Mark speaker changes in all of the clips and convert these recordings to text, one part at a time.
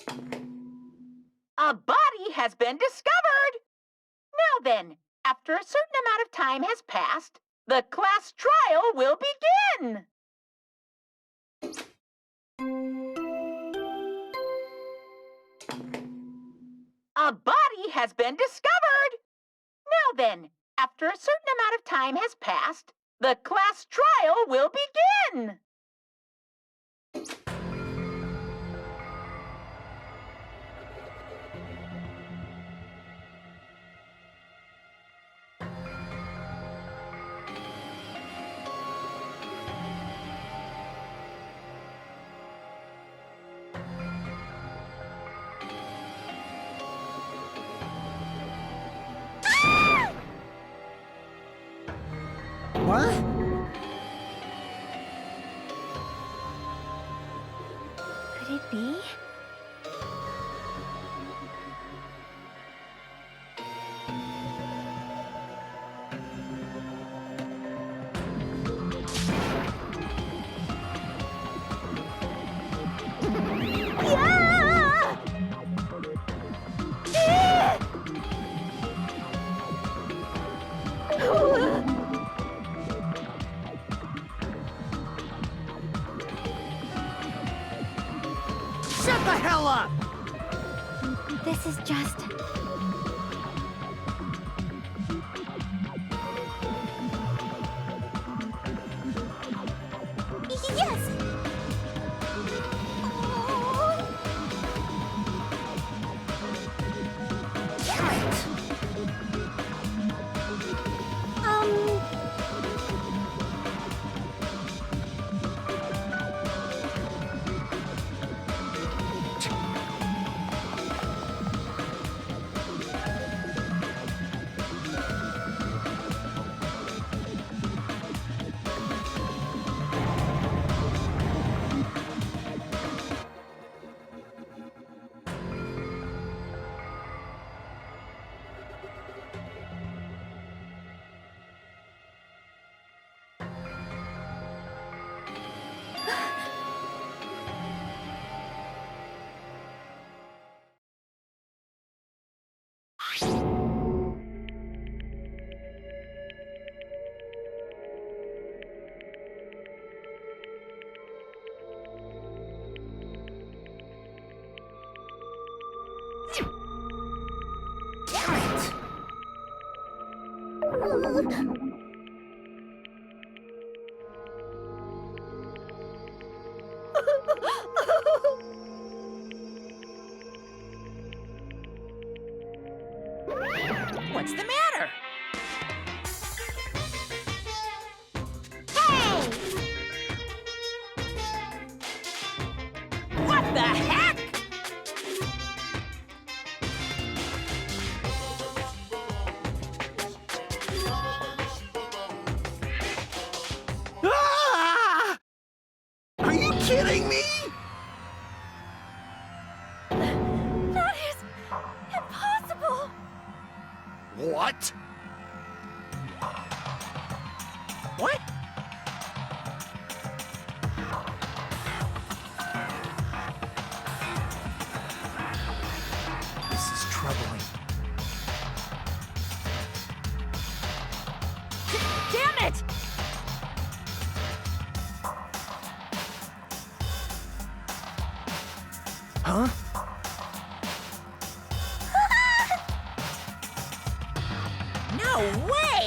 Speaker 1: A body has been discovered. Now then, after a certain amount of time has passed, the class trial will begin. A body has been discovered. Now then, after a certain amount of time has passed, the class trial will begin.
Speaker 2: What?
Speaker 3: Could it be?
Speaker 2: Shut the hell up!
Speaker 3: This is just... Yes!
Speaker 2: What's the matter?
Speaker 3: Hey!
Speaker 2: What the heck? Ah! Are you kidding me?
Speaker 3: That is impossible!
Speaker 2: What? What? This is troubling.
Speaker 3: Damn it!
Speaker 2: Huh? No way!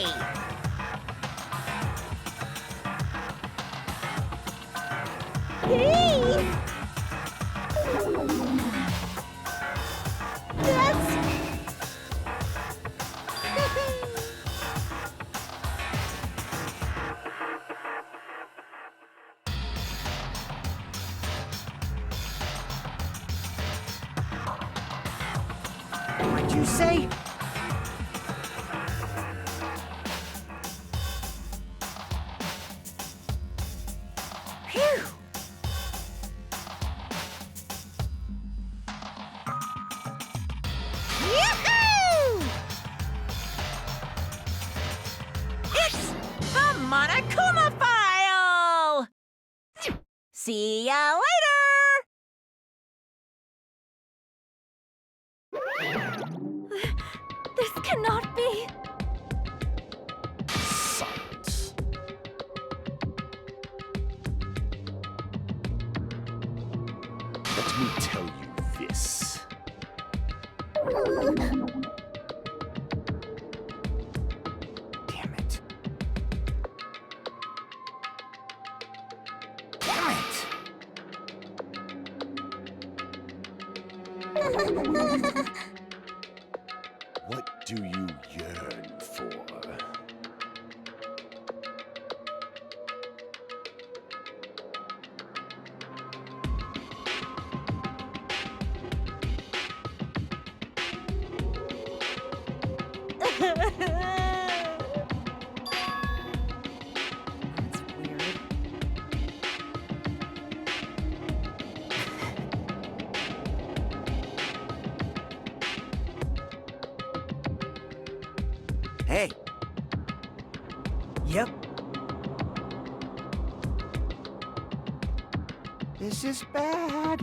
Speaker 3: Hey! That's...
Speaker 2: What'd you say? Phew!
Speaker 3: Yahoo!
Speaker 2: It's the Monokuma File! See ya later!
Speaker 3: This cannot be.
Speaker 2: Silence. Let me tell you this. Damn it. Damn it! What do you yearn for?
Speaker 3: That's weird.
Speaker 2: Hey.
Speaker 4: Yep.
Speaker 2: This is bad.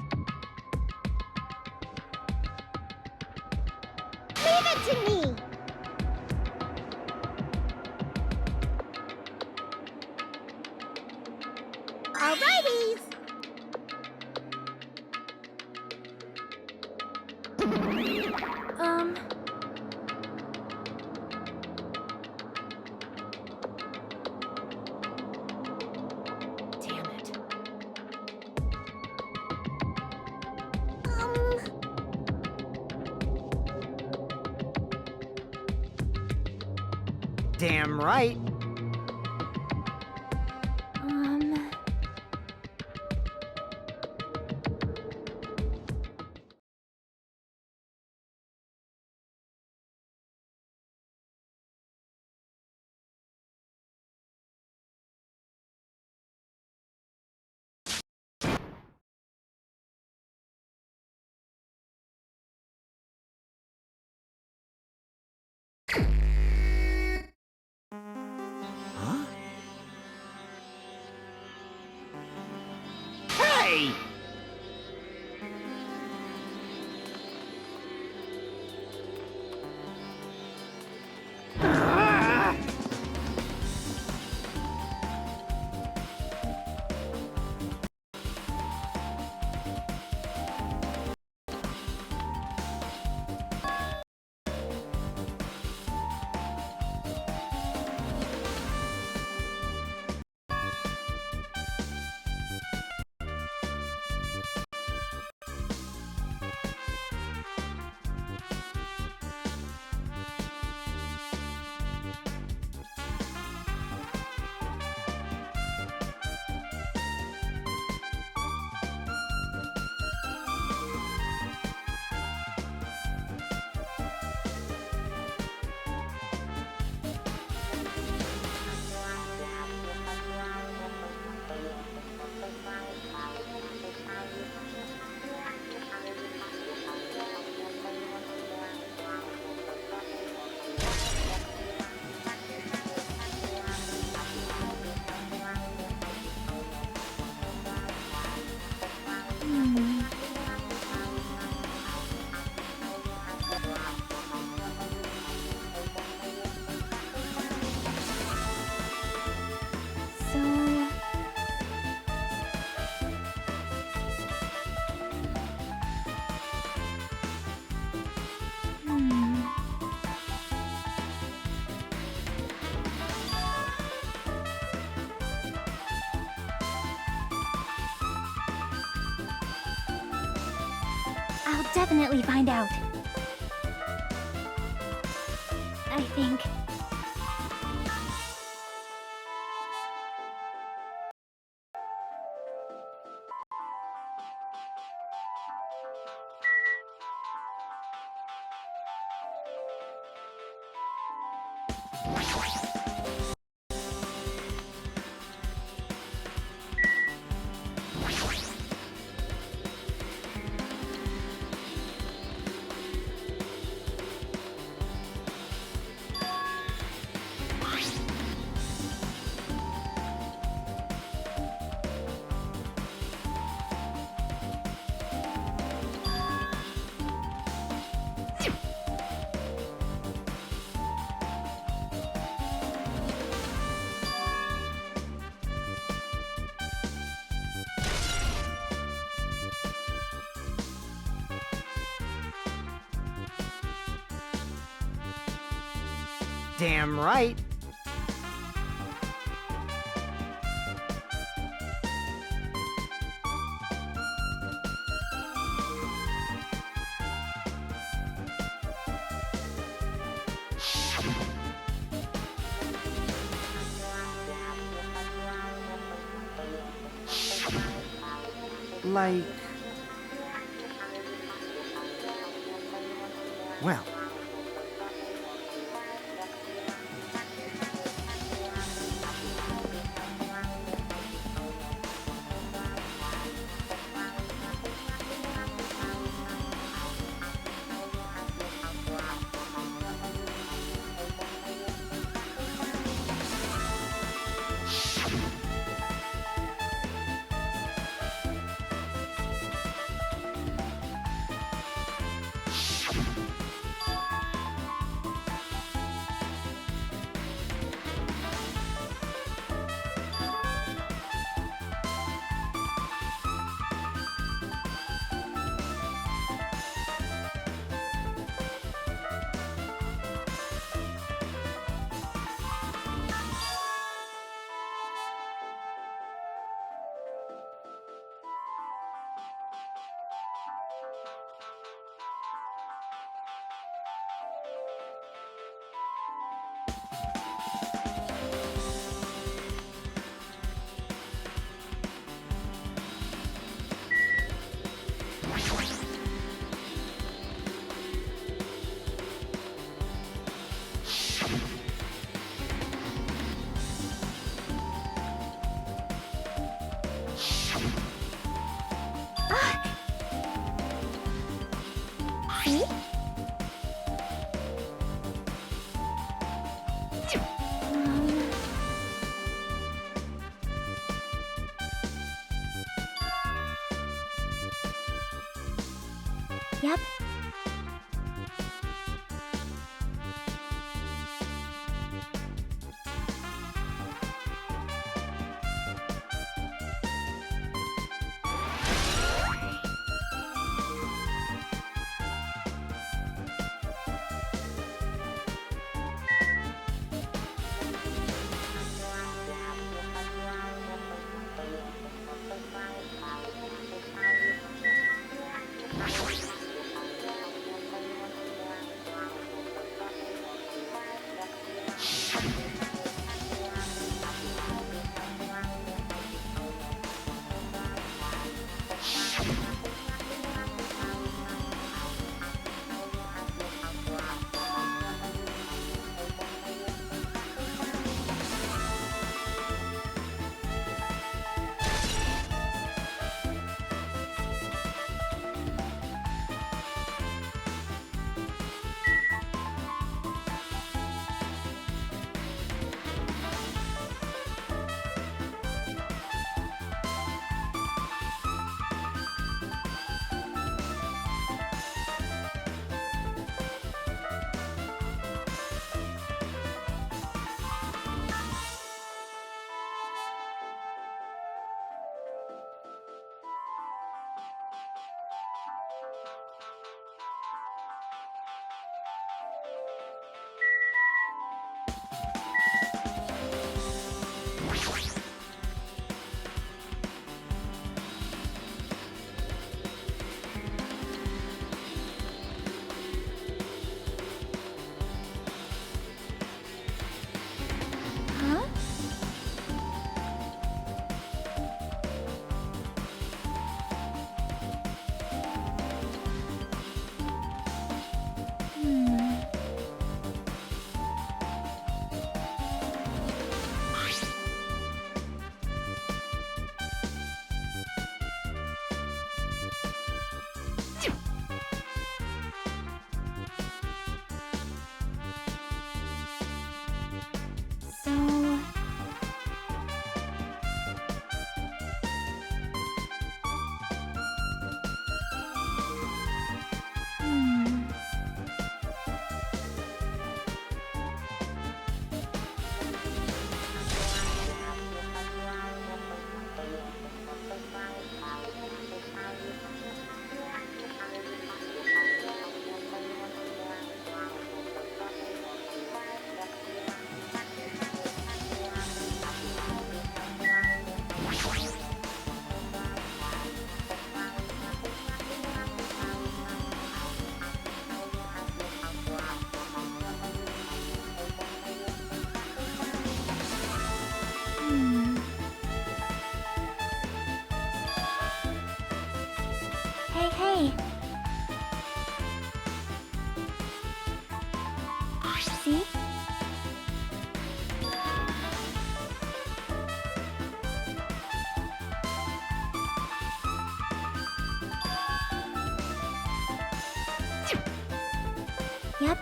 Speaker 3: Leave it to me! Alrighties! Damn it.
Speaker 4: Damn right.
Speaker 2: Huh? Hey!
Speaker 3: I'll definitely find out. I think.
Speaker 4: Damn right. Like... Well...
Speaker 3: See? Yep. Huh? Hmm. Hey, hey. See? Yep.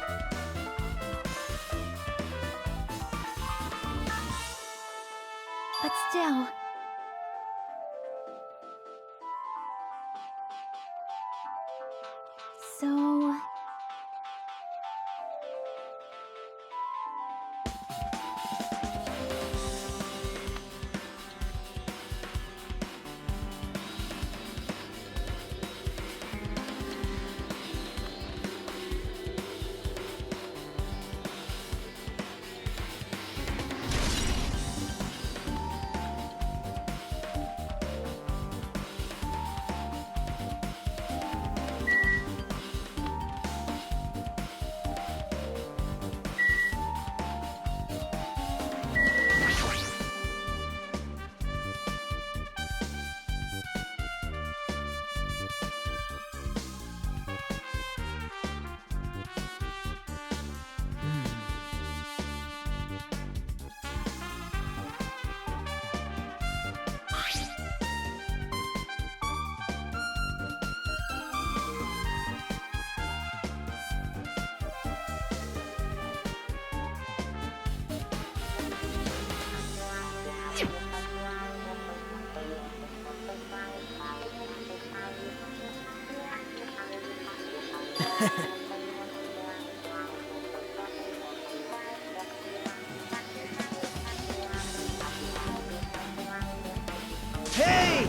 Speaker 3: But still... So...
Speaker 2: Hey!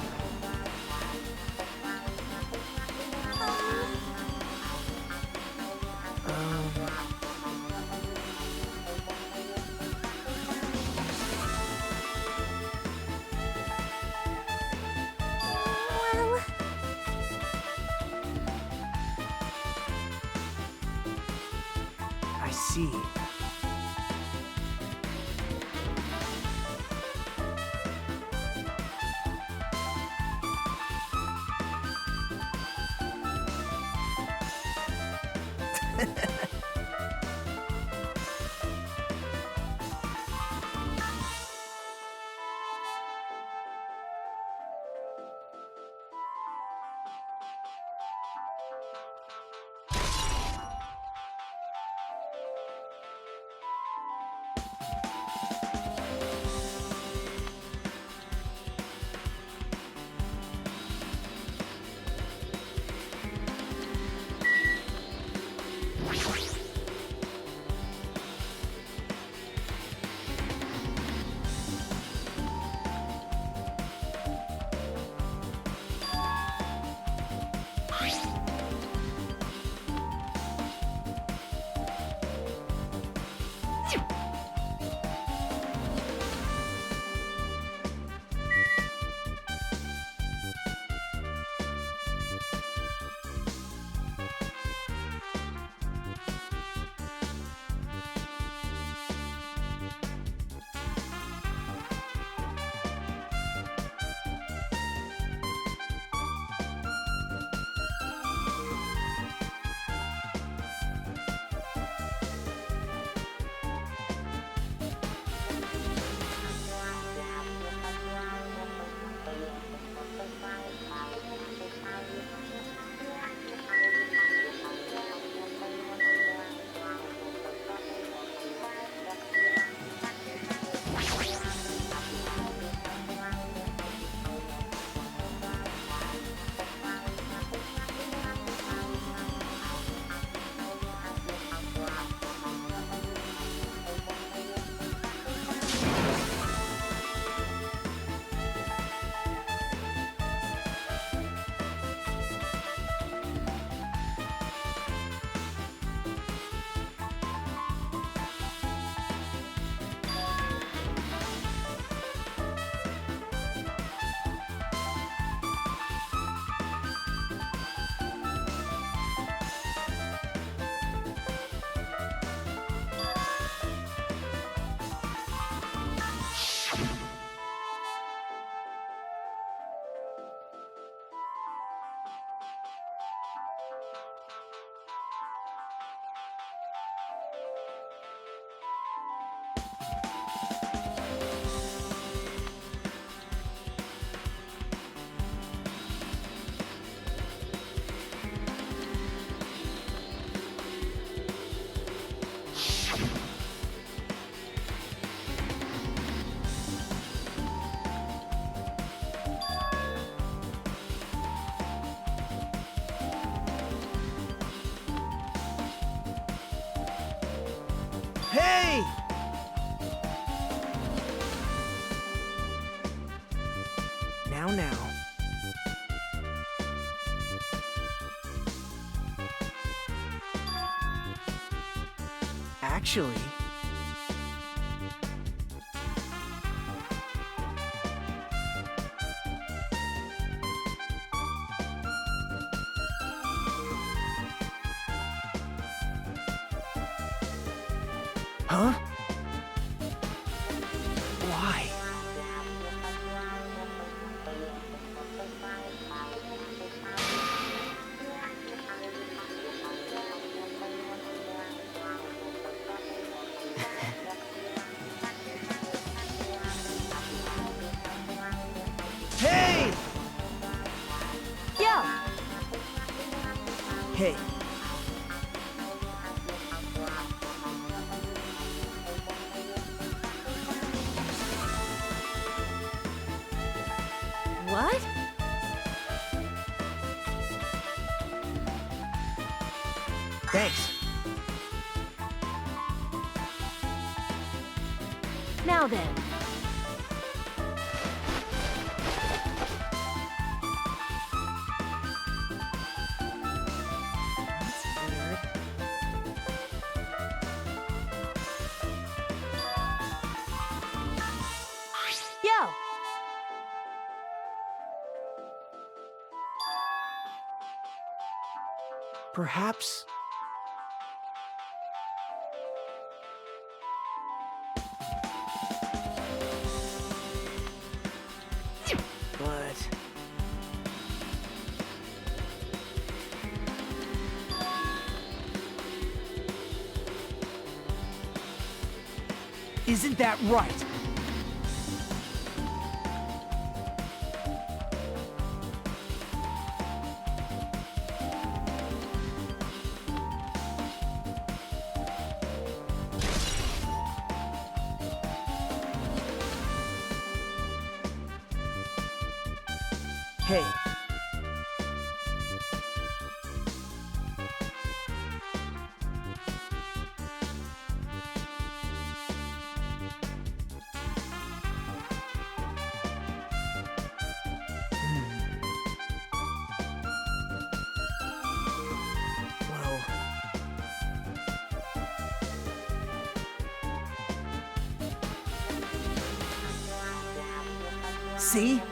Speaker 3: Well...
Speaker 4: I see.
Speaker 2: Hey!
Speaker 4: Now. Actually... Huh? Why?
Speaker 2: Hey!
Speaker 3: Yo!
Speaker 4: Hey,
Speaker 3: What?
Speaker 4: thanks.
Speaker 3: Now then. Yo!
Speaker 4: Perhaps... But... Isn't that right? Hey, well... See?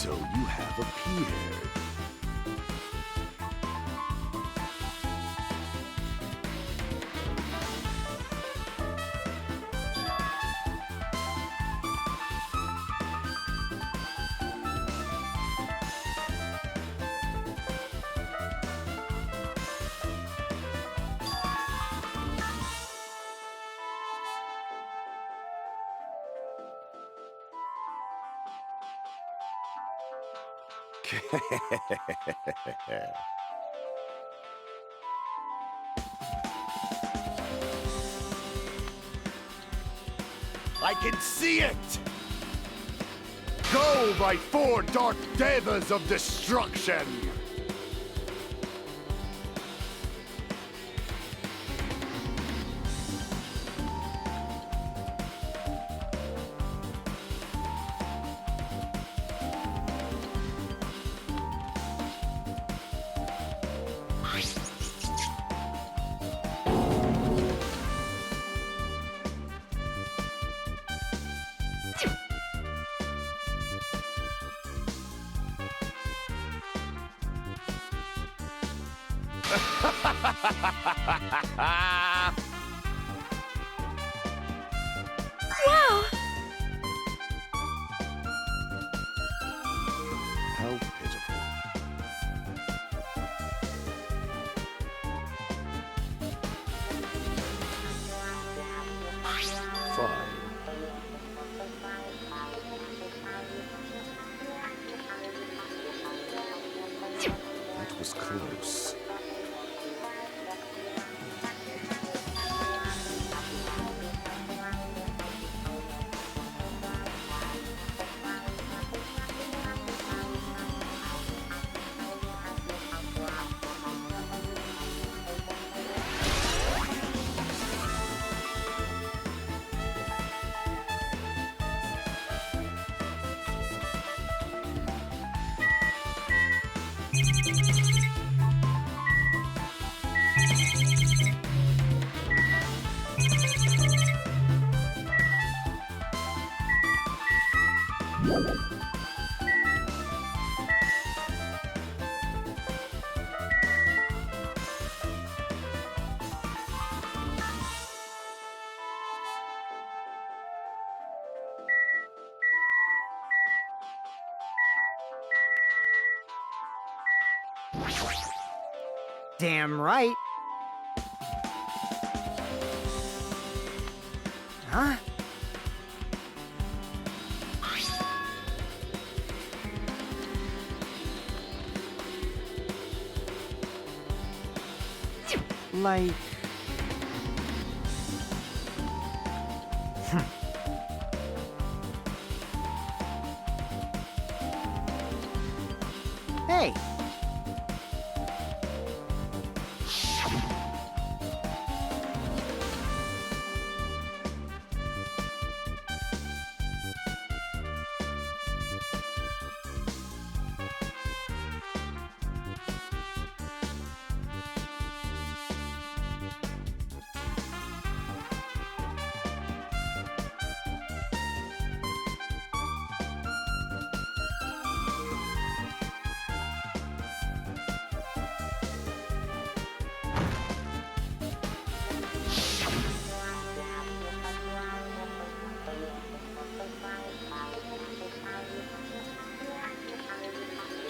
Speaker 2: So you have appeared. I can see it! Go, my four dark devas of destruction!
Speaker 3: Wow!
Speaker 2: How pitiful. Fine. That was close.
Speaker 4: Damn right. Huh? Like... Hey!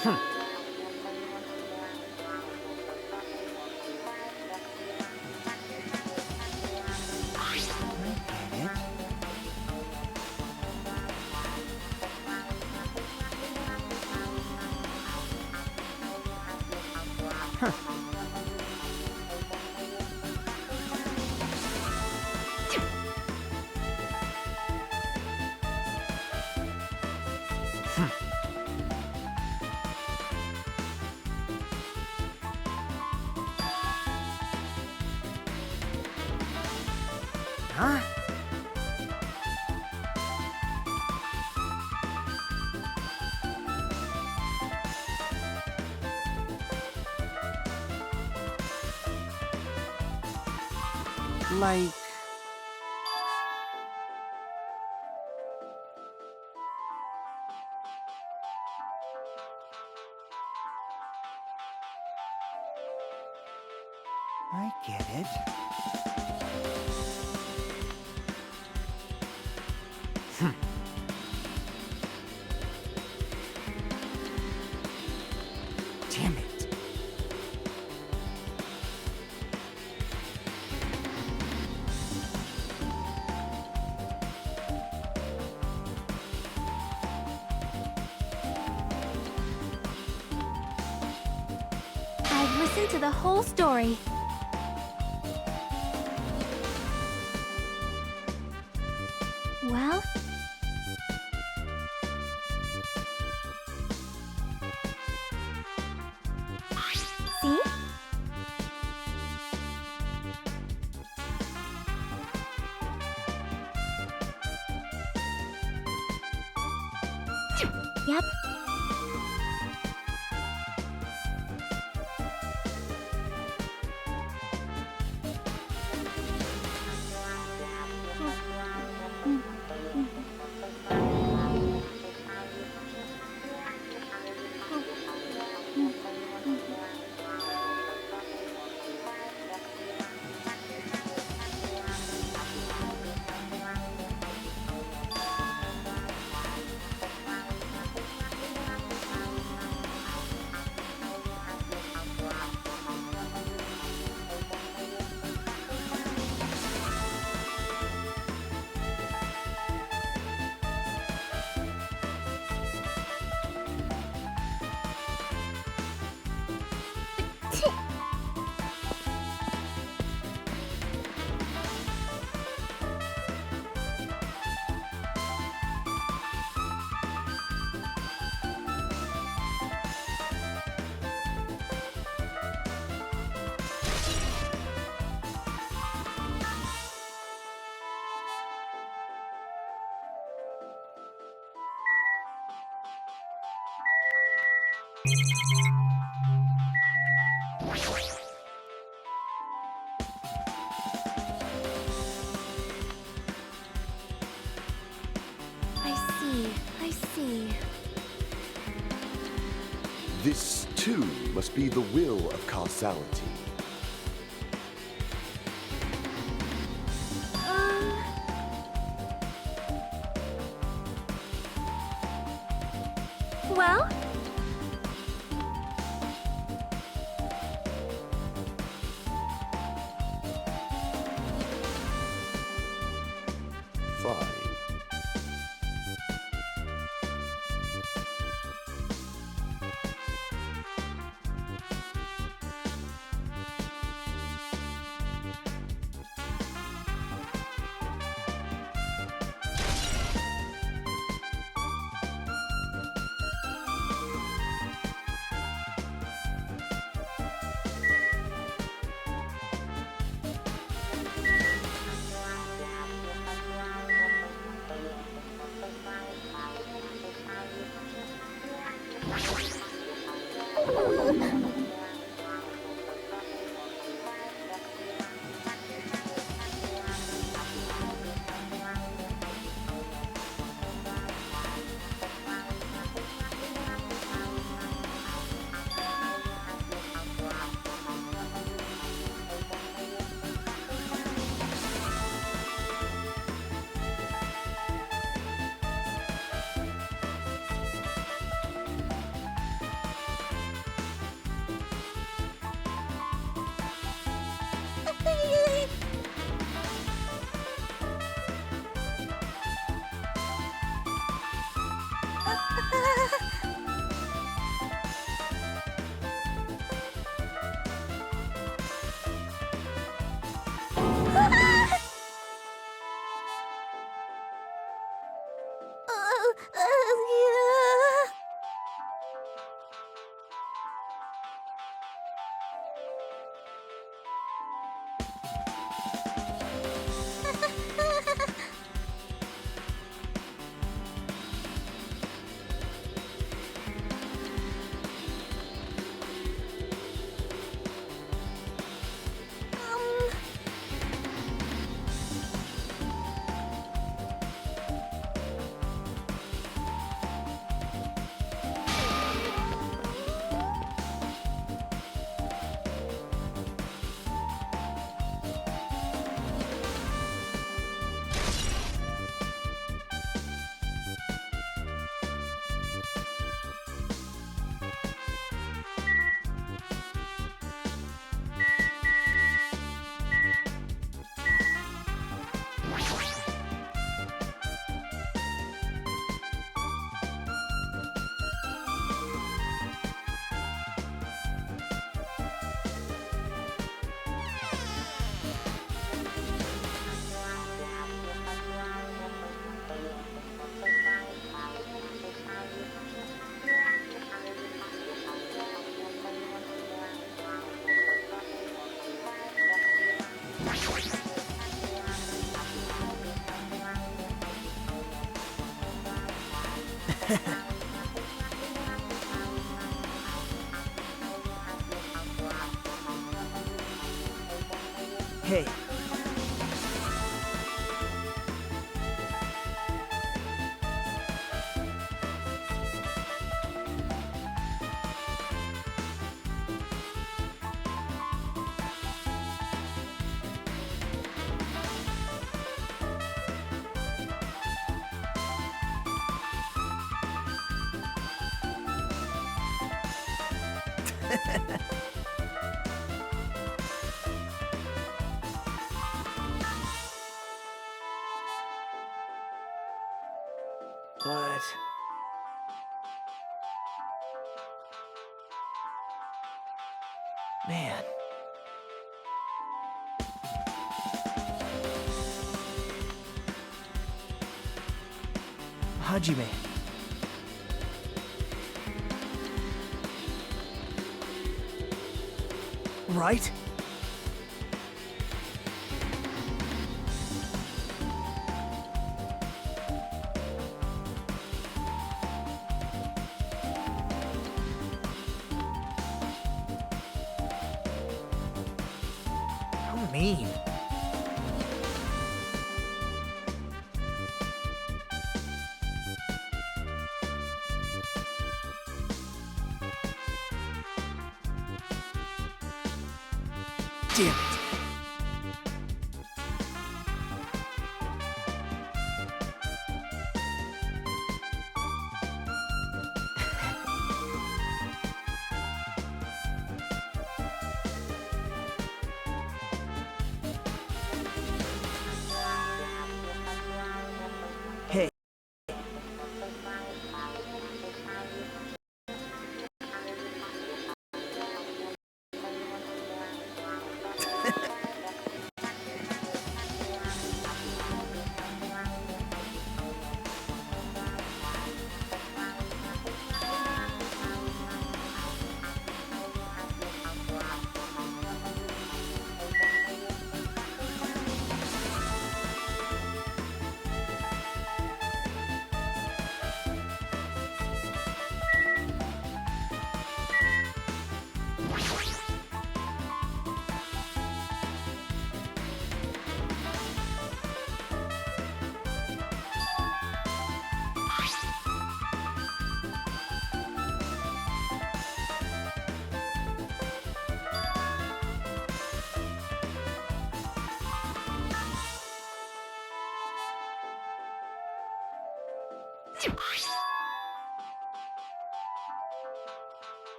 Speaker 4: Huh? Like... I get it. Damn it.
Speaker 3: I've listened to the whole story. Well? See? Yep. I see.
Speaker 2: This, too, must be the will of causality.
Speaker 3: Well?
Speaker 2: Fine.
Speaker 4: Hey. But... Man. Hajime. Right? How mean. Damn it. Hey.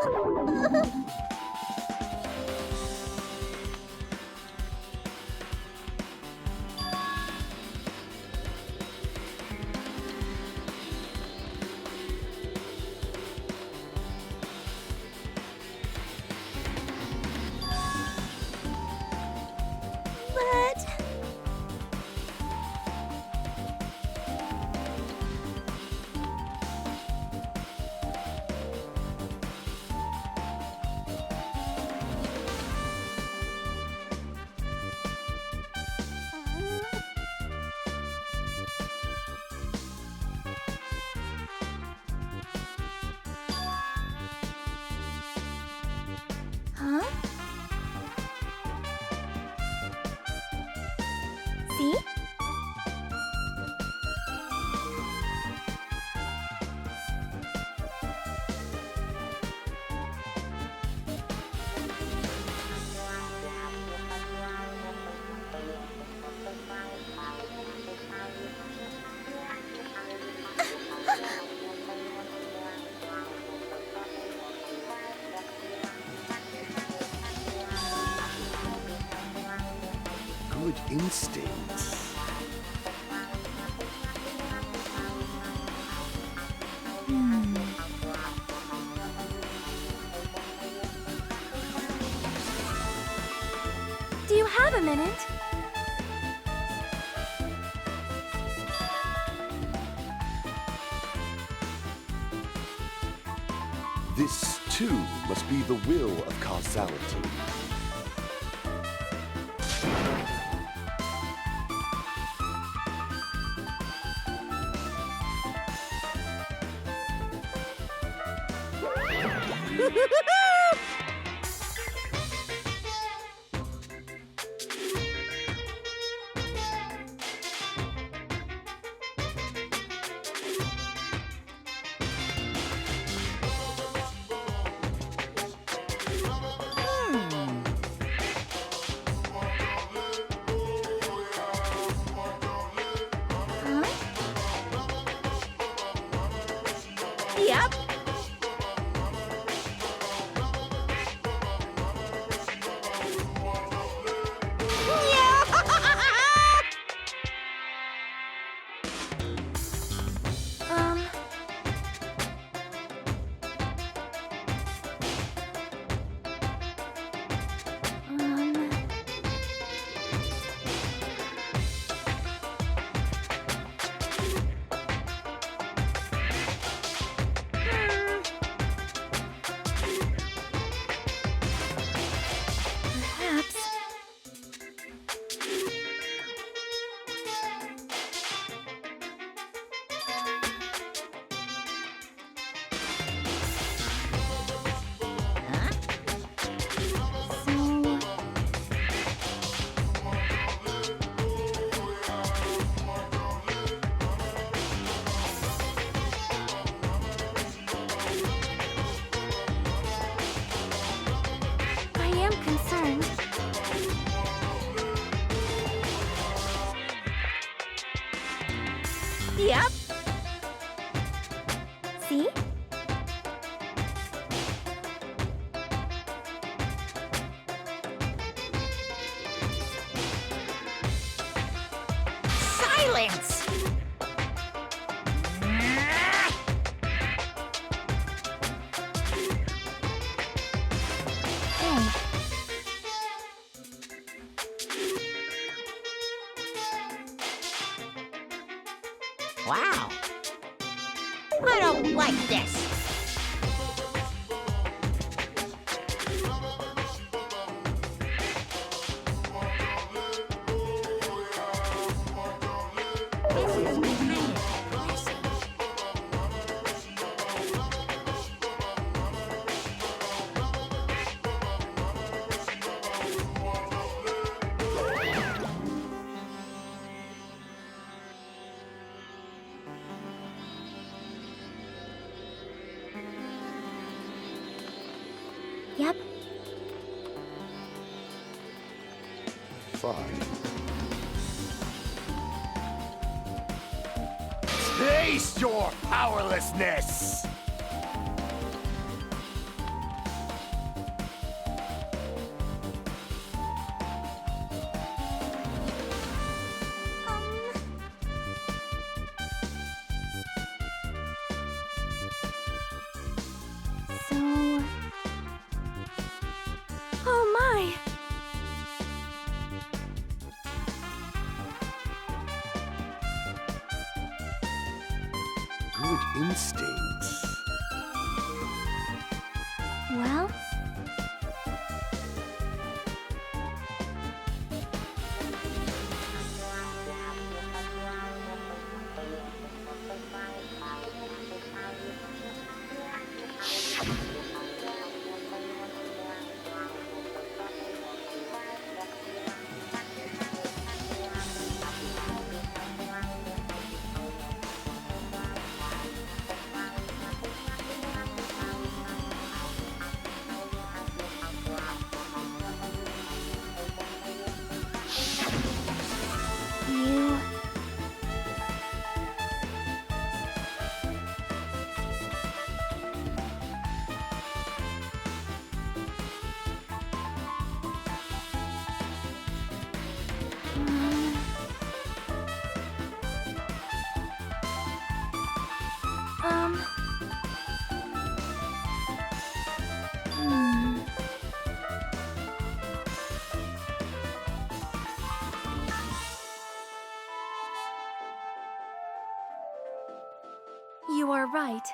Speaker 3: But... Huh? See?
Speaker 2: Good instincts.
Speaker 3: Do you have a minute?
Speaker 2: This, too, must be the will of causality.
Speaker 3: Huh? Yep. Um... Um... Perhaps. So... I am concerned. Yep. See?
Speaker 1: Silence!
Speaker 3: Hey.
Speaker 1: Wow. I don't like this. This is kind of depressing.
Speaker 3: Yep.
Speaker 2: Fine. Taste your powerlessness!
Speaker 3: So... Oh my!
Speaker 2: Good instincts.
Speaker 3: Well... You... Um... Hmm... You are right.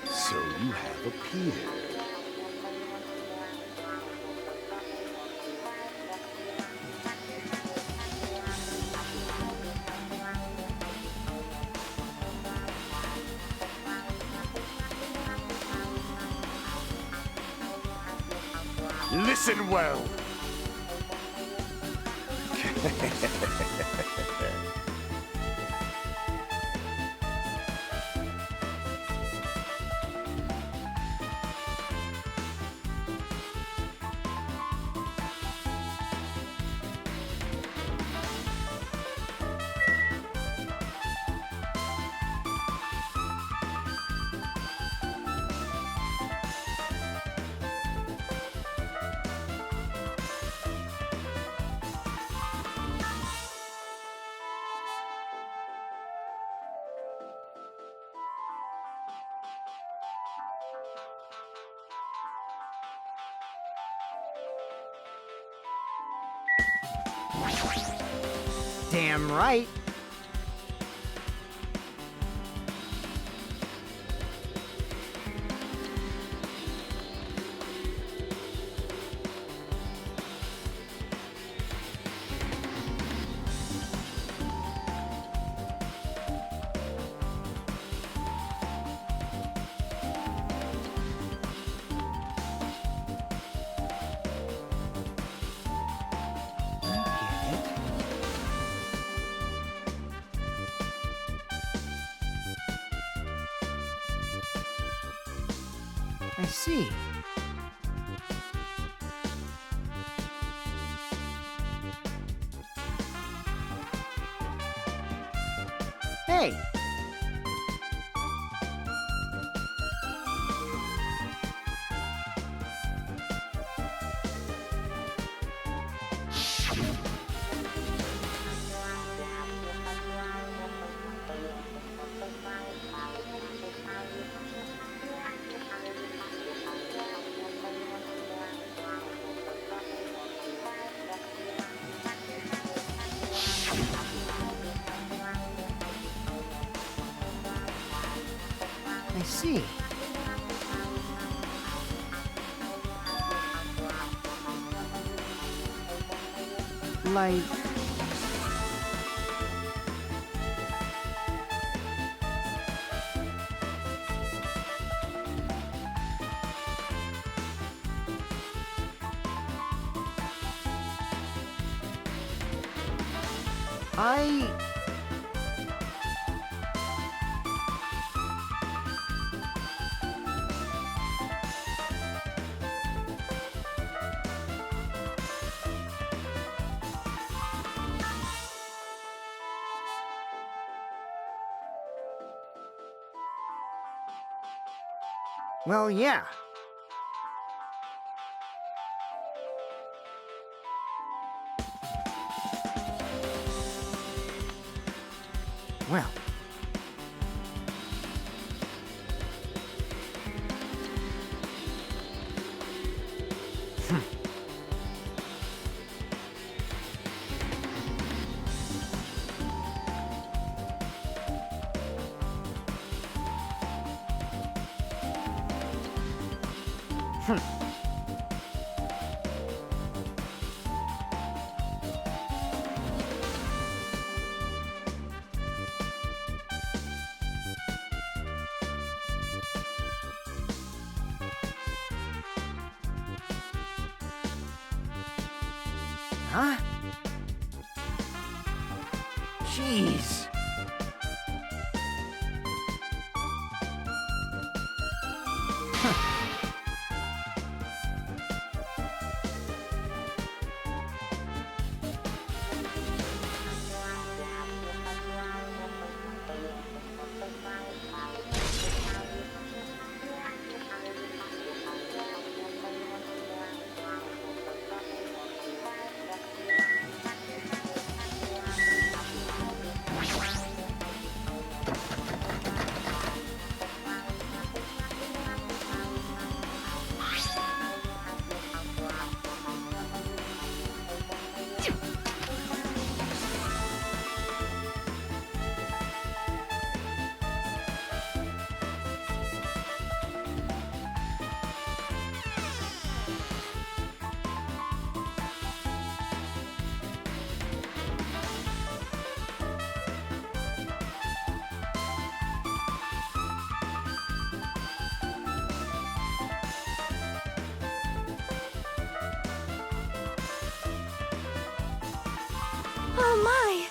Speaker 2: So you have appeared. Listen well.
Speaker 4: Damn right. I see. Hey! I see. Like... I... Well, yeah. Well. Huh? Jeez.
Speaker 3: Oh my!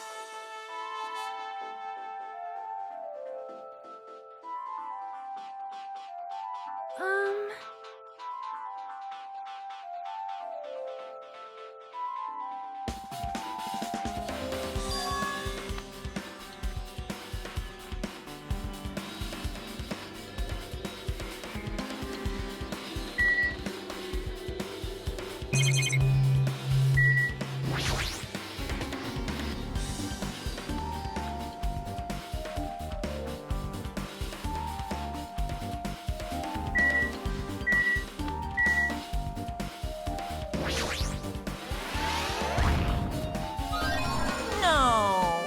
Speaker 1: No.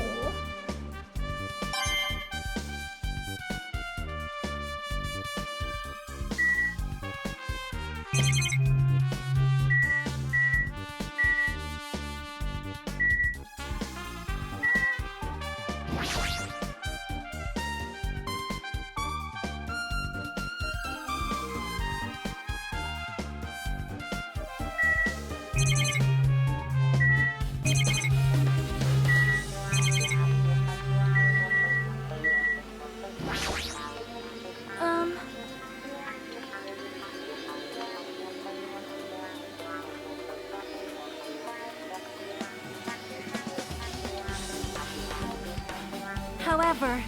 Speaker 3: However...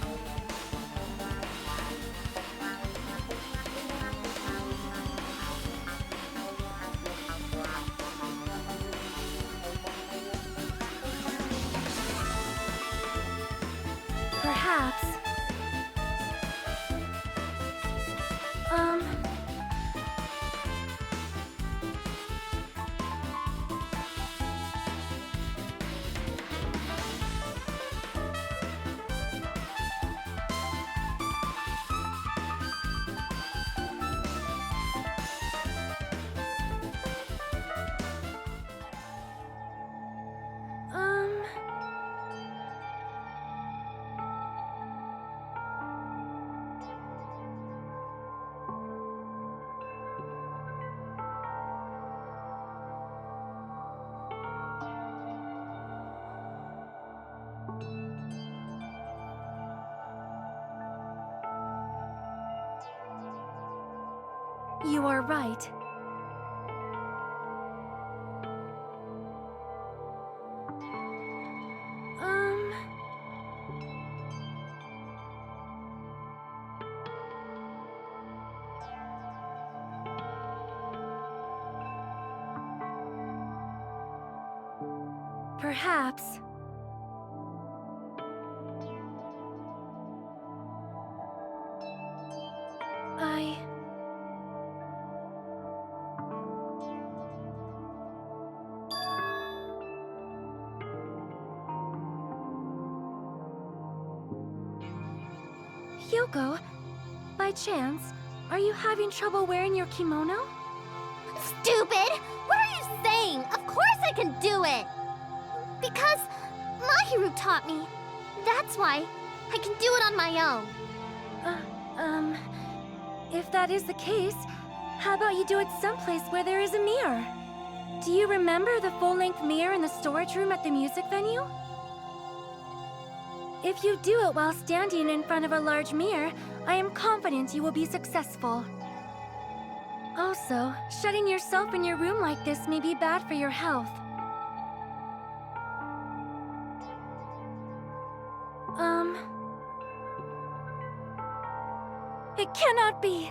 Speaker 3: Perhaps... You are right. Perhaps. Hyoko, by chance, are you having trouble wearing your kimono?
Speaker 5: Stupid! What are you saying? Of course I can do it! Because Mahiru taught me. That's why I can do it on my own.
Speaker 3: If that is the case, how about you do it someplace where there is a mirror? Do you remember the full-length mirror in the storage room at the music venue? If you do it while standing in front of a large mirror, I am confident you will be successful. Also, shutting yourself in your room like this may be bad for your health. It cannot be!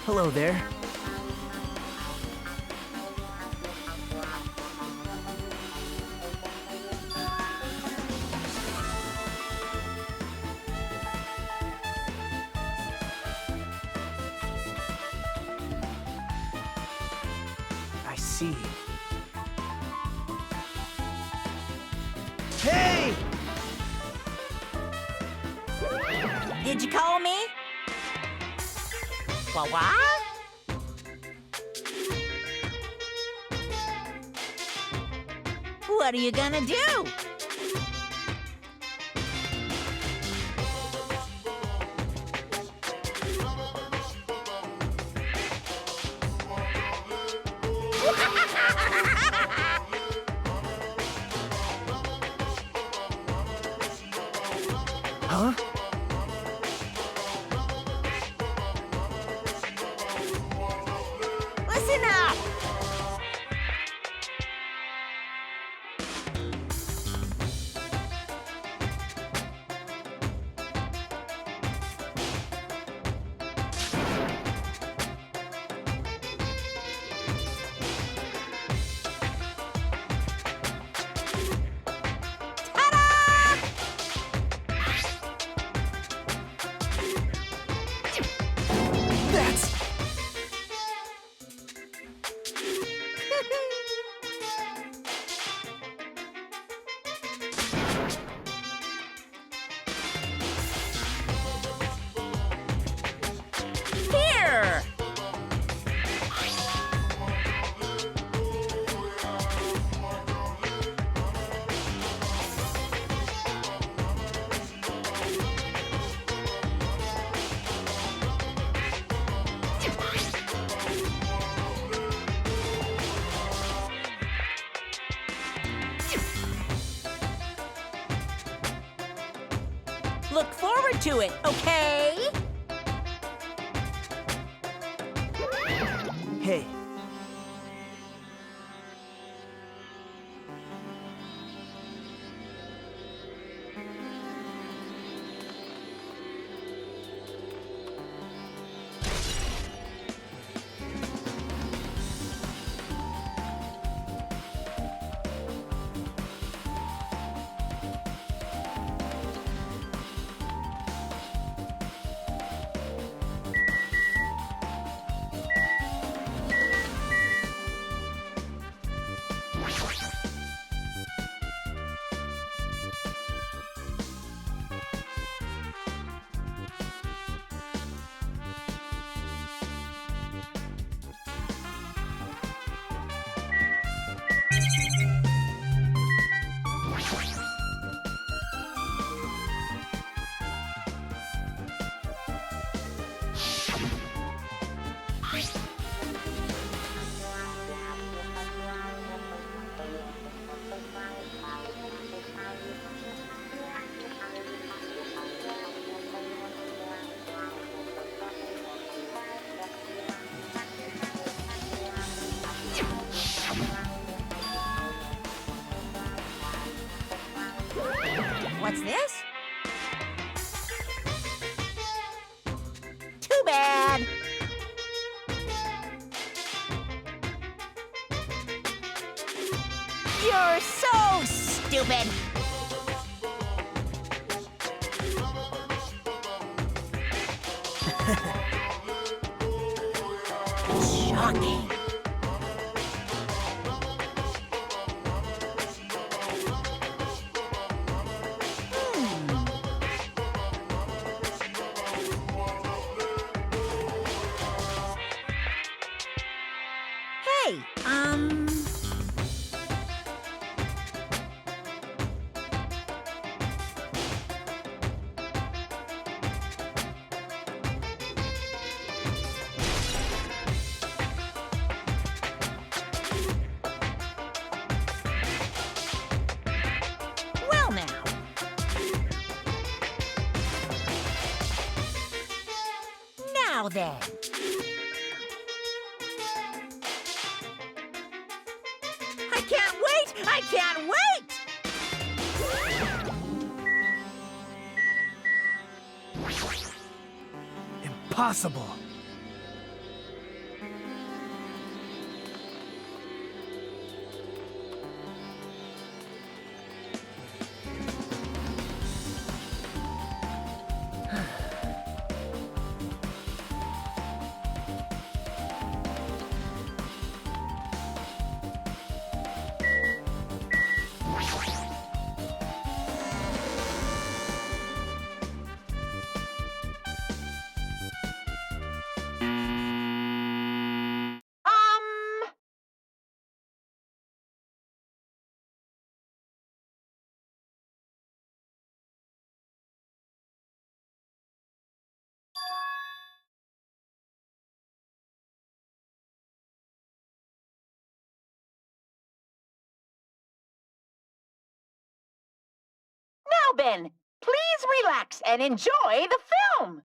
Speaker 4: Hello there. I see. Hey!
Speaker 1: Did you call me? What? What are you gonna do?
Speaker 4: Huh?
Speaker 1: Listen up!
Speaker 6: Look forward to it, okay?
Speaker 4: Hey,
Speaker 6: What's this? Too bad. You're so stupid. Shocking. Hey, well now. Now then. I can't wait! I can't wait!
Speaker 4: impossible.
Speaker 1: Now, Ben, please relax and enjoy the film.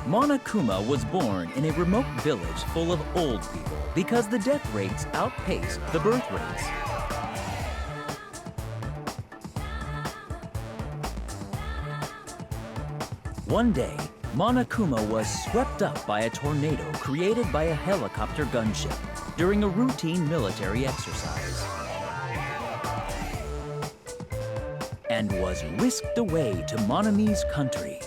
Speaker 7: Monokuma was born in a remote village full of old people because the death rates outpaced the birth rates. One day, Monokuma was swept up by a tornado created by a helicopter gunship during a routine military exercise, and was whisked away to Monami's country.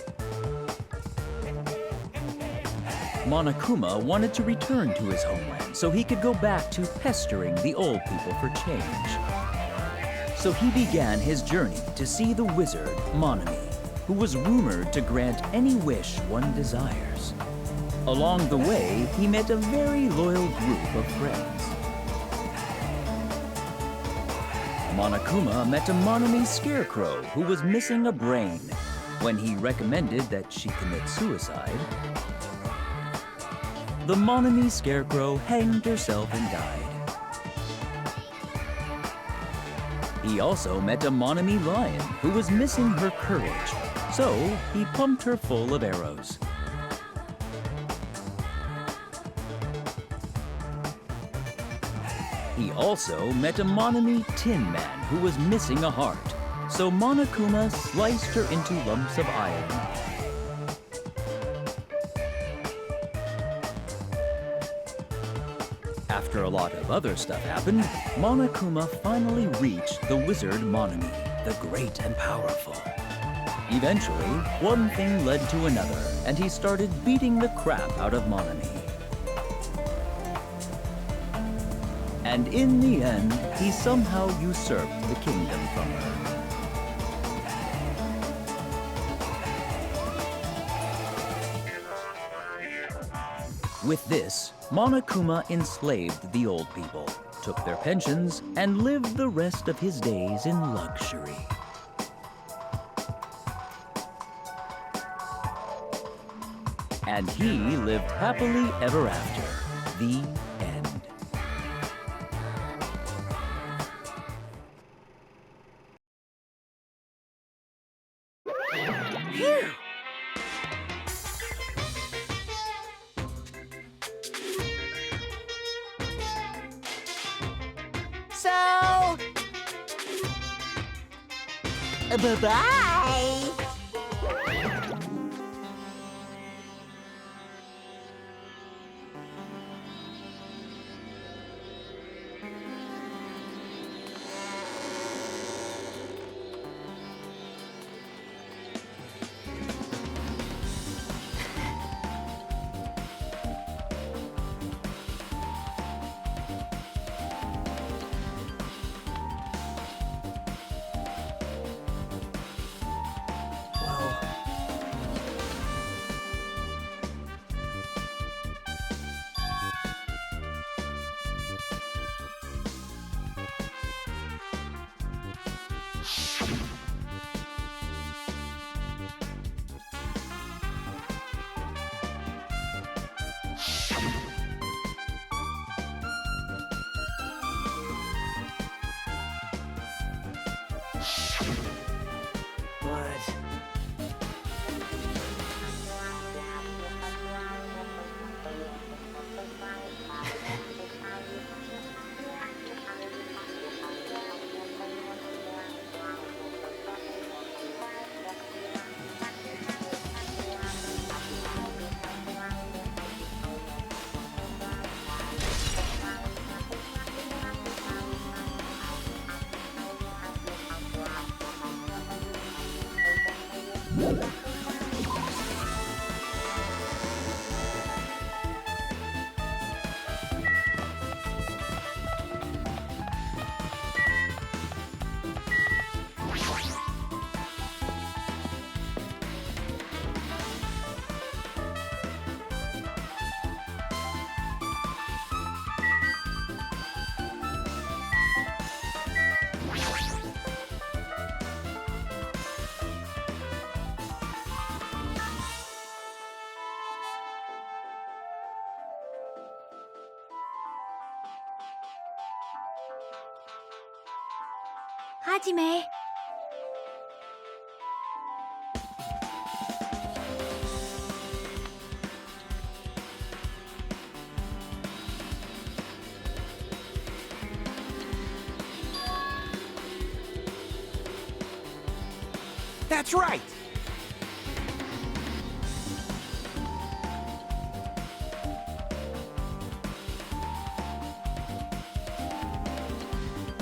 Speaker 7: Monokuma wanted to return to his homeland so he could go back to pestering the old people for change. So he began his journey to see the wizard Monami, who was rumored to grant any wish one desires. Along the way, he met a very loyal group of friends. Monokuma met a Monami scarecrow who was missing a brain. When he recommended that she commit suicide, the Monami Scarecrow hanged herself and died. He also met a Monami Lion who was missing her courage, so he pumped her full of arrows. He also met a Monami Tin Man who was missing a heart, so Monokuma sliced her into lumps of iron. After a lot of other stuff happened, Monokuma finally reached the wizard Monami, the great and powerful. Eventually, one thing led to another, and he started beating the crap out of Monami. And in the end, he somehow usurped the kingdom from her. With this, Monokuma enslaved the old people, took their pensions, and lived the rest of his days in luxury. And he lived happily ever after. The end.
Speaker 6: Phew! So... bye-bye!
Speaker 4: What?
Speaker 3: Hajime.
Speaker 6: That's right!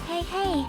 Speaker 3: Hey, hey.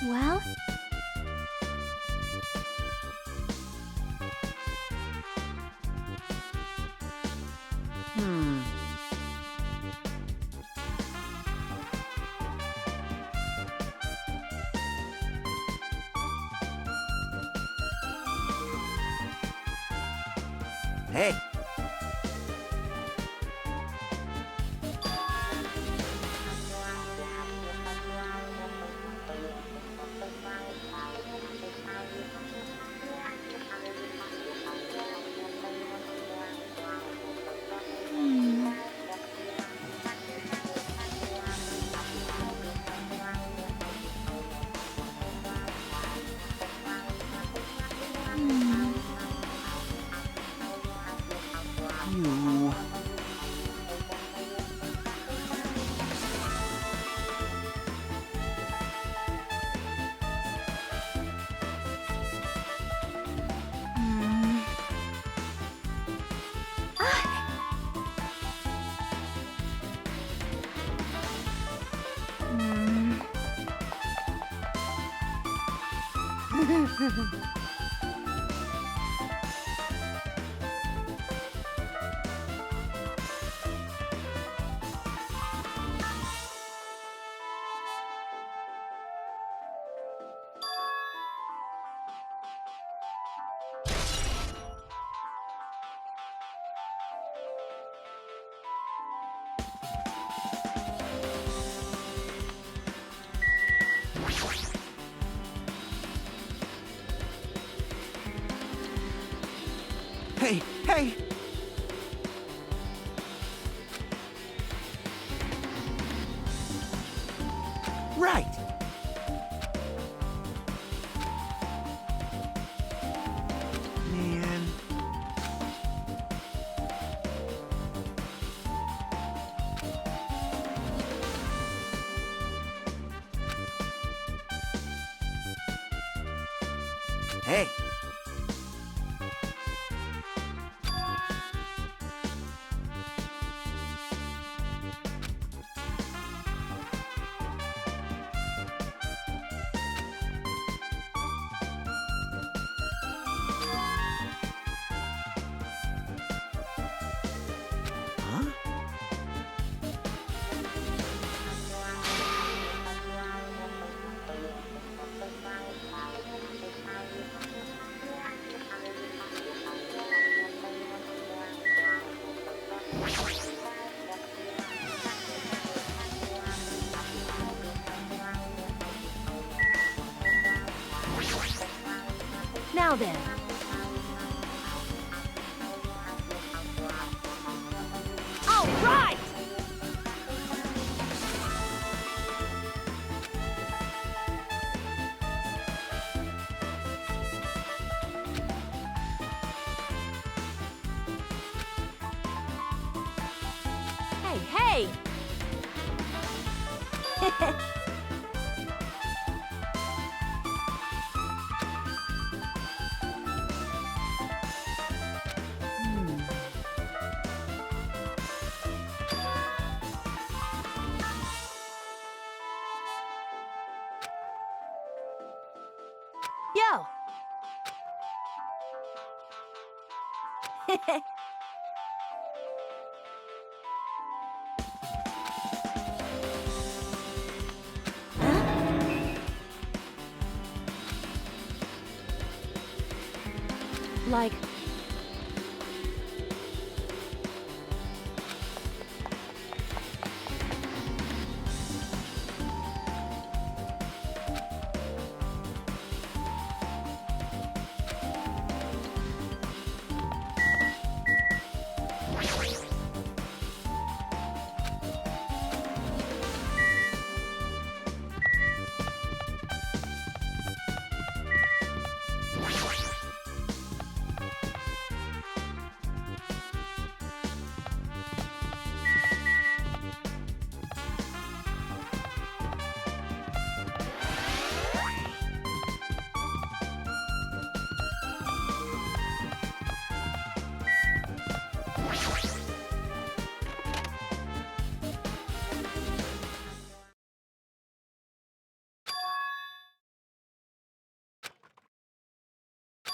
Speaker 5: Well,
Speaker 4: Hey, you. Hey, hey! Right! Man. Hey! Huh?
Speaker 3: Now then. All right! Hey, hey! Yo! Like...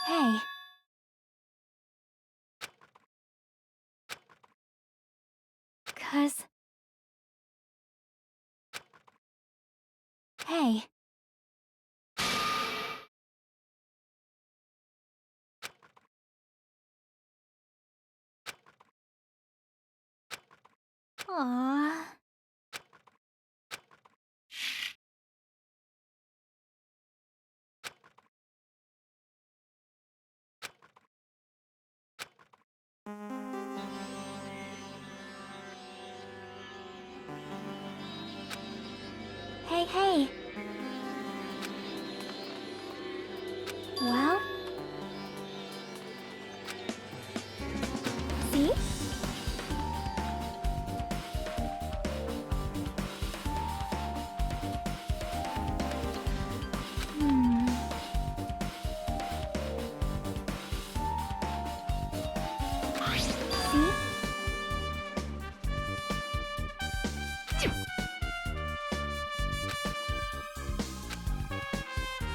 Speaker 3: Hey. Cuz... Hey. Aww. Hey, hey. Well? See? Hmm. See?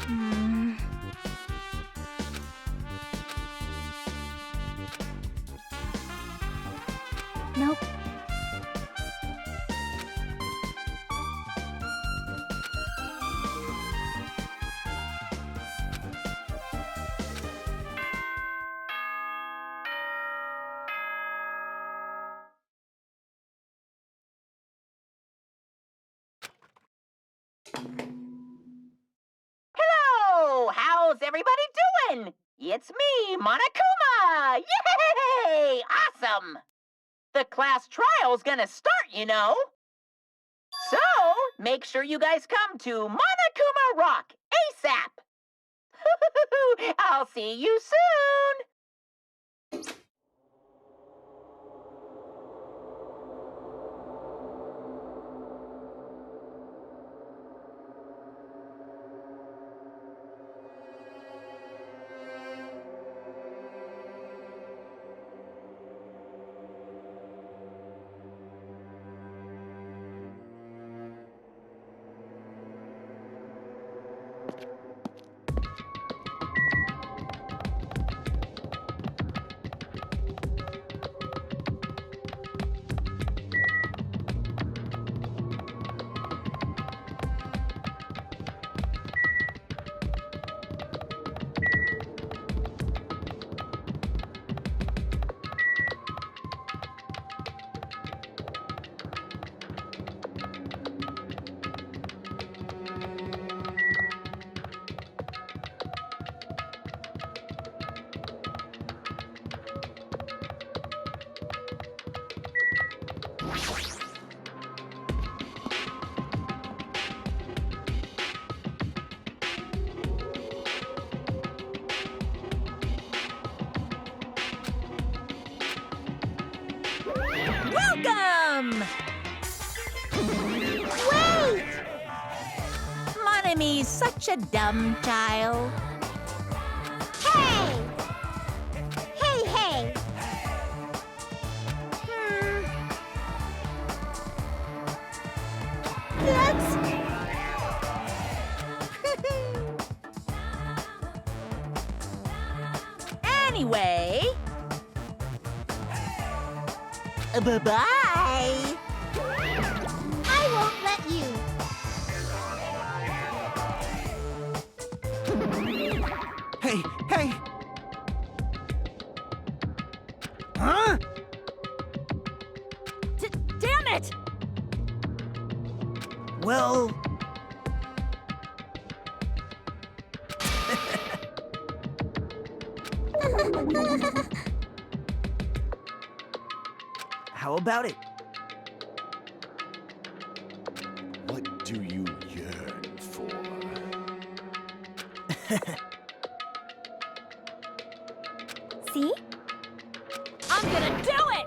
Speaker 3: Hmm. Nope.
Speaker 1: Hello! How's everybody doing? It's me, Monokuma! Yay! Awesome! The class trial's gonna start, you know. So, make sure you guys come to Monokuma Rock ASAP! I'll see you soon!
Speaker 6: Welcome! Wait! Monomi's such a dumb child.
Speaker 5: Hey! Hey, hey! That's...
Speaker 6: Anyway... Bye-bye!
Speaker 5: I won't let you.
Speaker 4: Hey, hey! Huh?
Speaker 6: Damn it!
Speaker 4: Well... How about it?
Speaker 2: What do you yearn for?
Speaker 3: See?
Speaker 6: I'm gonna do it!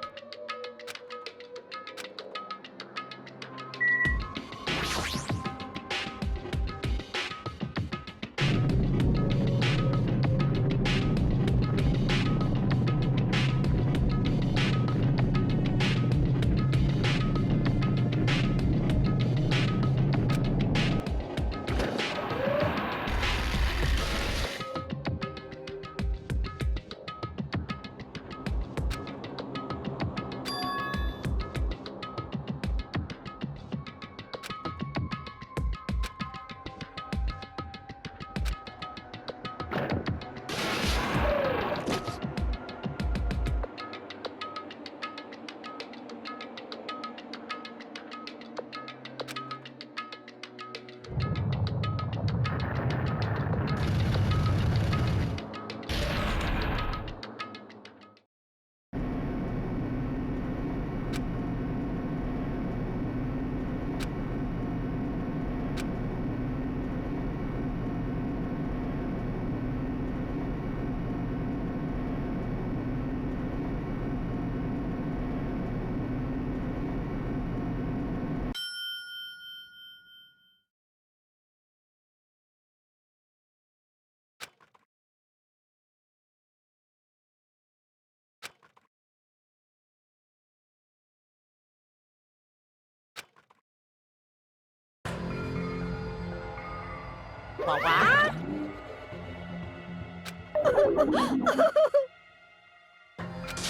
Speaker 6: What?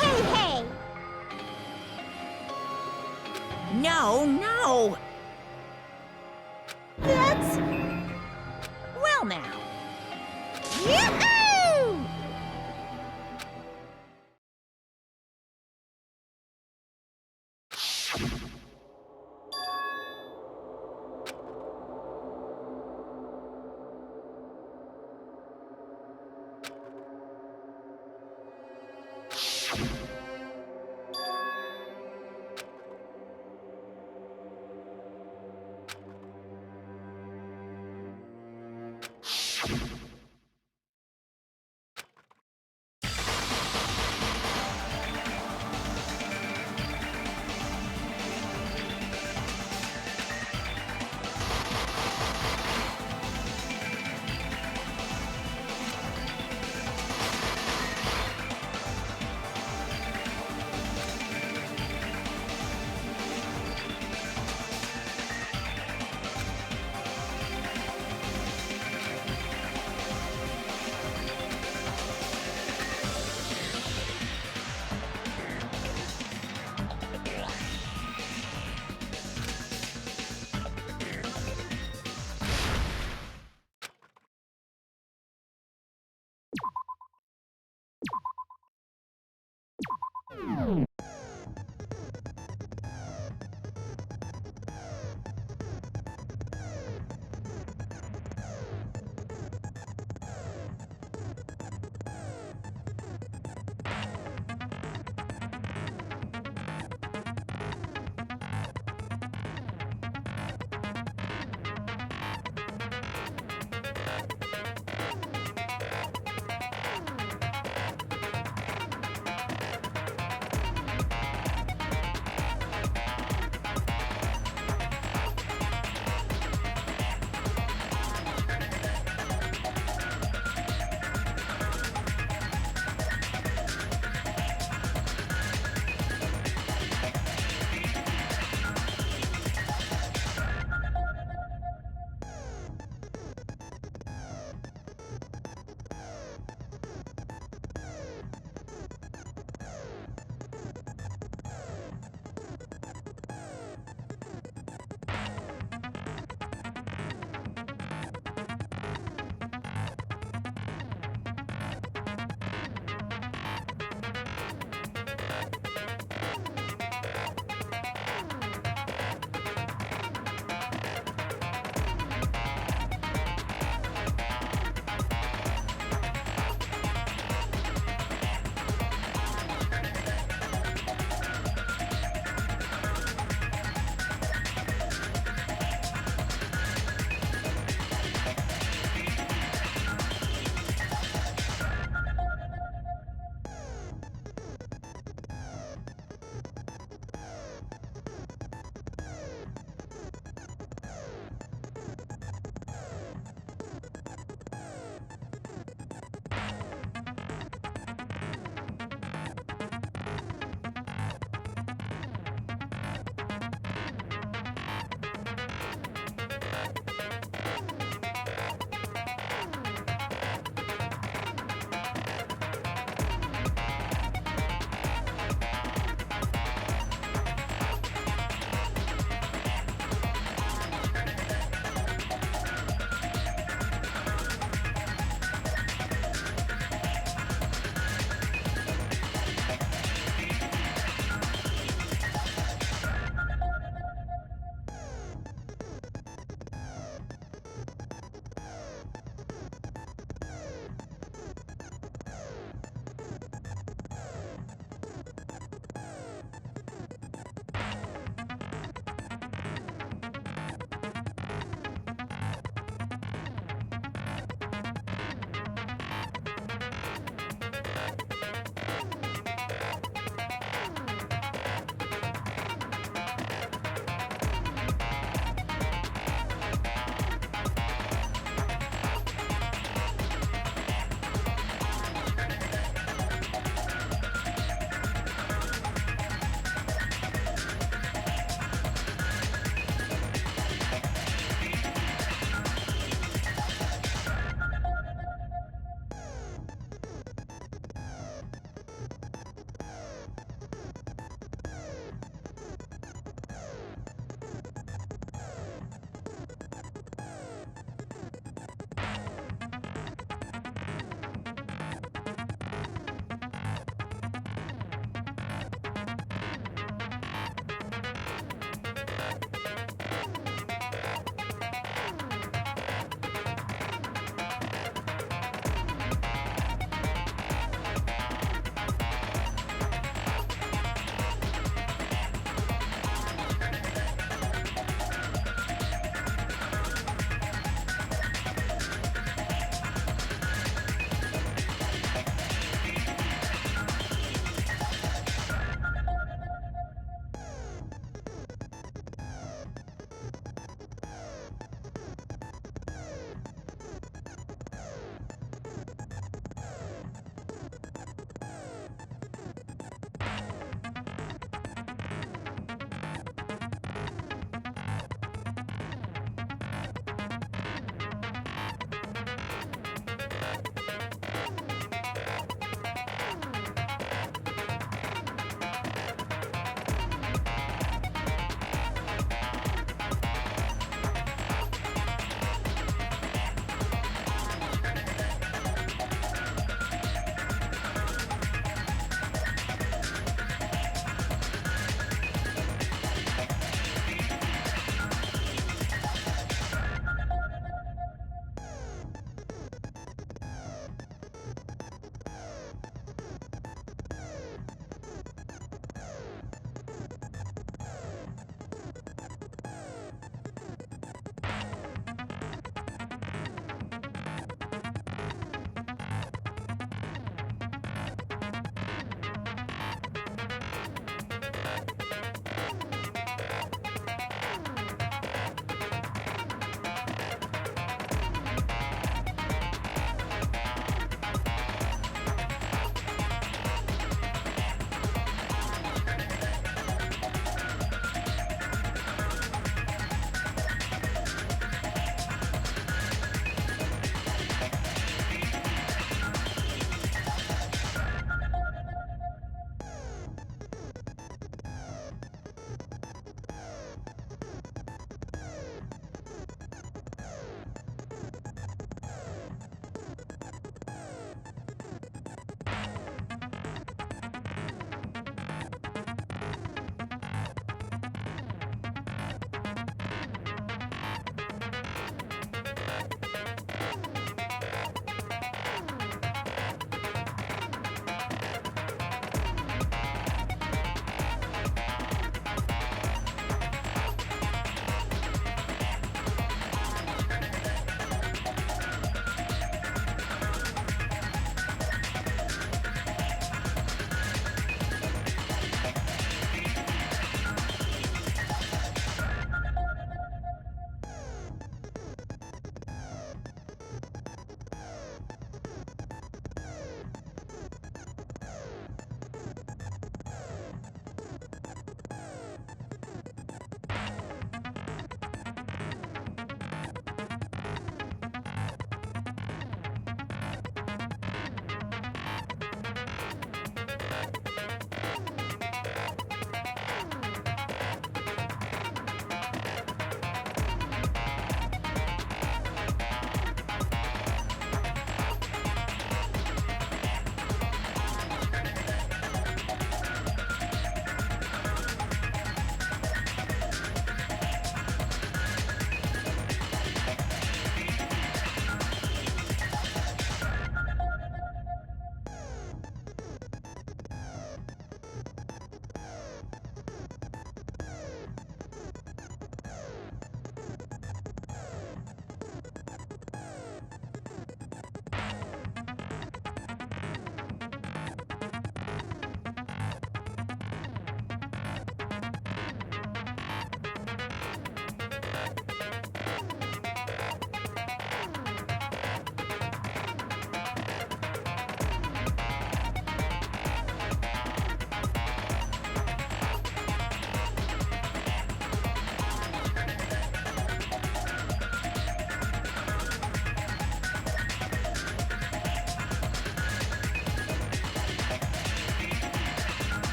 Speaker 5: Hey, hey!
Speaker 6: No, no.
Speaker 5: That's...
Speaker 6: Well now.
Speaker 5: Yahoo!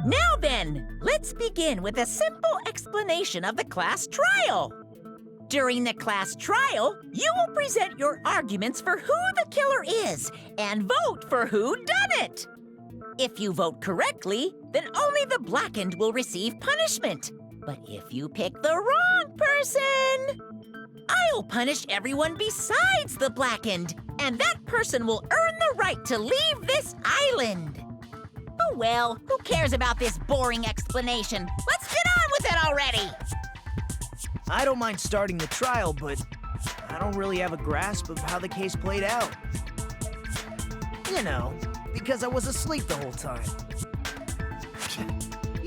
Speaker 6: Now then, let's begin with a simple explanation of the class trial. During the class trial, you will present your arguments for who the killer is and vote for who done it. If you vote correctly, then only the blackened will receive punishment. But if you pick the wrong person, I'll punish everyone besides the blackened, and that person will earn the right to leave this island. Oh well, who cares about this boring explanation? Let's get on with it already!
Speaker 4: I don't mind starting the trial, but I don't really have a grasp of how the case played out. You know, because I was asleep the whole time.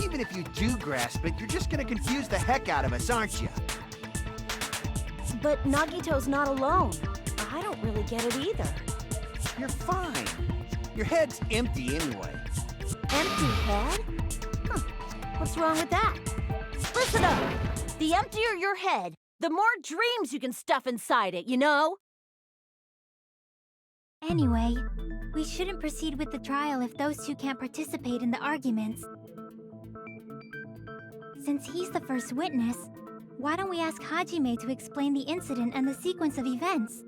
Speaker 8: Even if you do grasp it, you're just gonna confuse the heck out of us, aren't you?
Speaker 3: But Nagito's not alone. I don't really get it either.
Speaker 8: You're fine. Your head's empty anyway.
Speaker 3: Empty head? Huh. What's wrong with that? Listen up! The emptier your head, the more dreams you can stuff inside it, you know?
Speaker 5: Anyway, we shouldn't proceed with the trial if those two can't participate in the arguments. Since he's the first witness, why don't we ask Hajime to explain the incident and the sequence of events?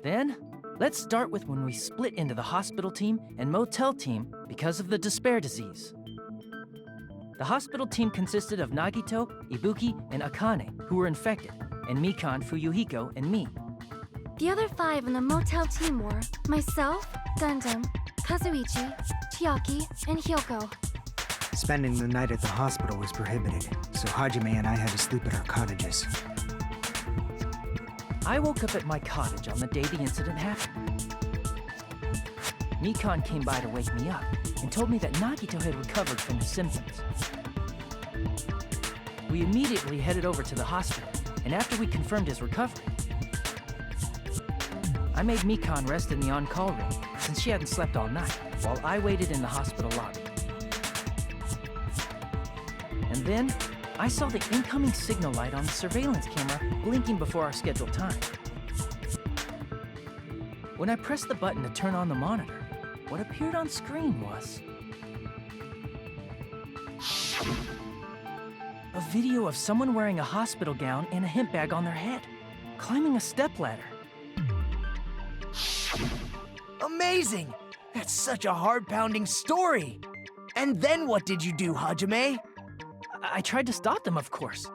Speaker 9: Then, let's start with when we split into the hospital team and motel team because of the despair disease. The hospital team consisted of Nagito, Ibuki, and Akane, who were infected, and Mikan, Fuyuhiko, and me.
Speaker 3: The other 5 in the motel team were myself, Gundam, Kazuichi, Chiaki, and Hyoko.
Speaker 4: Spending the night at the hospital was prohibited, so Hajime and I had to sleep at our cottages.
Speaker 9: I woke up at my cottage on the day the incident happened. Mikan came by to wake me up and told me that Nagito had recovered from his symptoms. We immediately headed over to the hospital, and after we confirmed his recovery, I made Mikan rest in the on-call room since she hadn't slept all night, while I waited in the hospital lobby. And then, I saw the incoming signal light on the surveillance camera blinking before our scheduled time. When I pressed the button to turn on the monitor, what appeared on screen was a video of someone wearing a hospital gown and a hemp bag on their head, climbing a stepladder.
Speaker 4: Amazing! That's such a heart-pounding story! And then what did you do, Hajime?
Speaker 9: I tried to stop them, of course.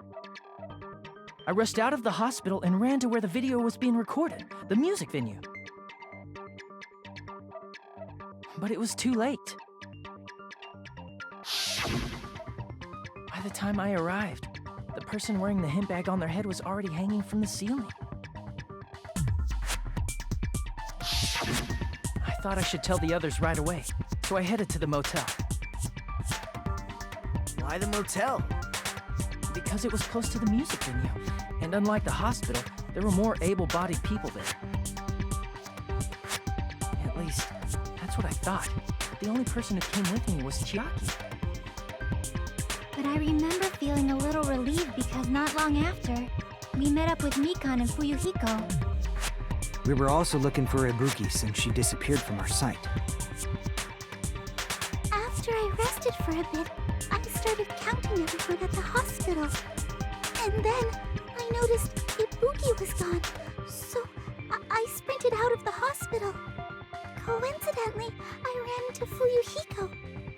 Speaker 9: I rushed out of the hospital and ran to where the video was being recorded, the music venue. But it was too late. By the time I arrived, the person wearing the hemp bag on their head was already hanging from the ceiling. I thought I should tell the others right away, so I headed to the motel.
Speaker 4: Why the motel?
Speaker 9: Because it was close to the music venue, and unlike the hospital, there were more able-bodied people there. At least, that's what I thought. But the only person who came with me was Chiaki.
Speaker 5: But I remember feeling a little relieved because not long after, we met up with Mikan and Fuyuhiko.
Speaker 4: We were also looking for Ibuki since she disappeared from our sight.
Speaker 5: After I rested for a bit, I started counting everyone at the hospital. And then I noticed Ibuki was gone, so I sprinted out of the hospital. Coincidentally, I ran into Fuyuhiko,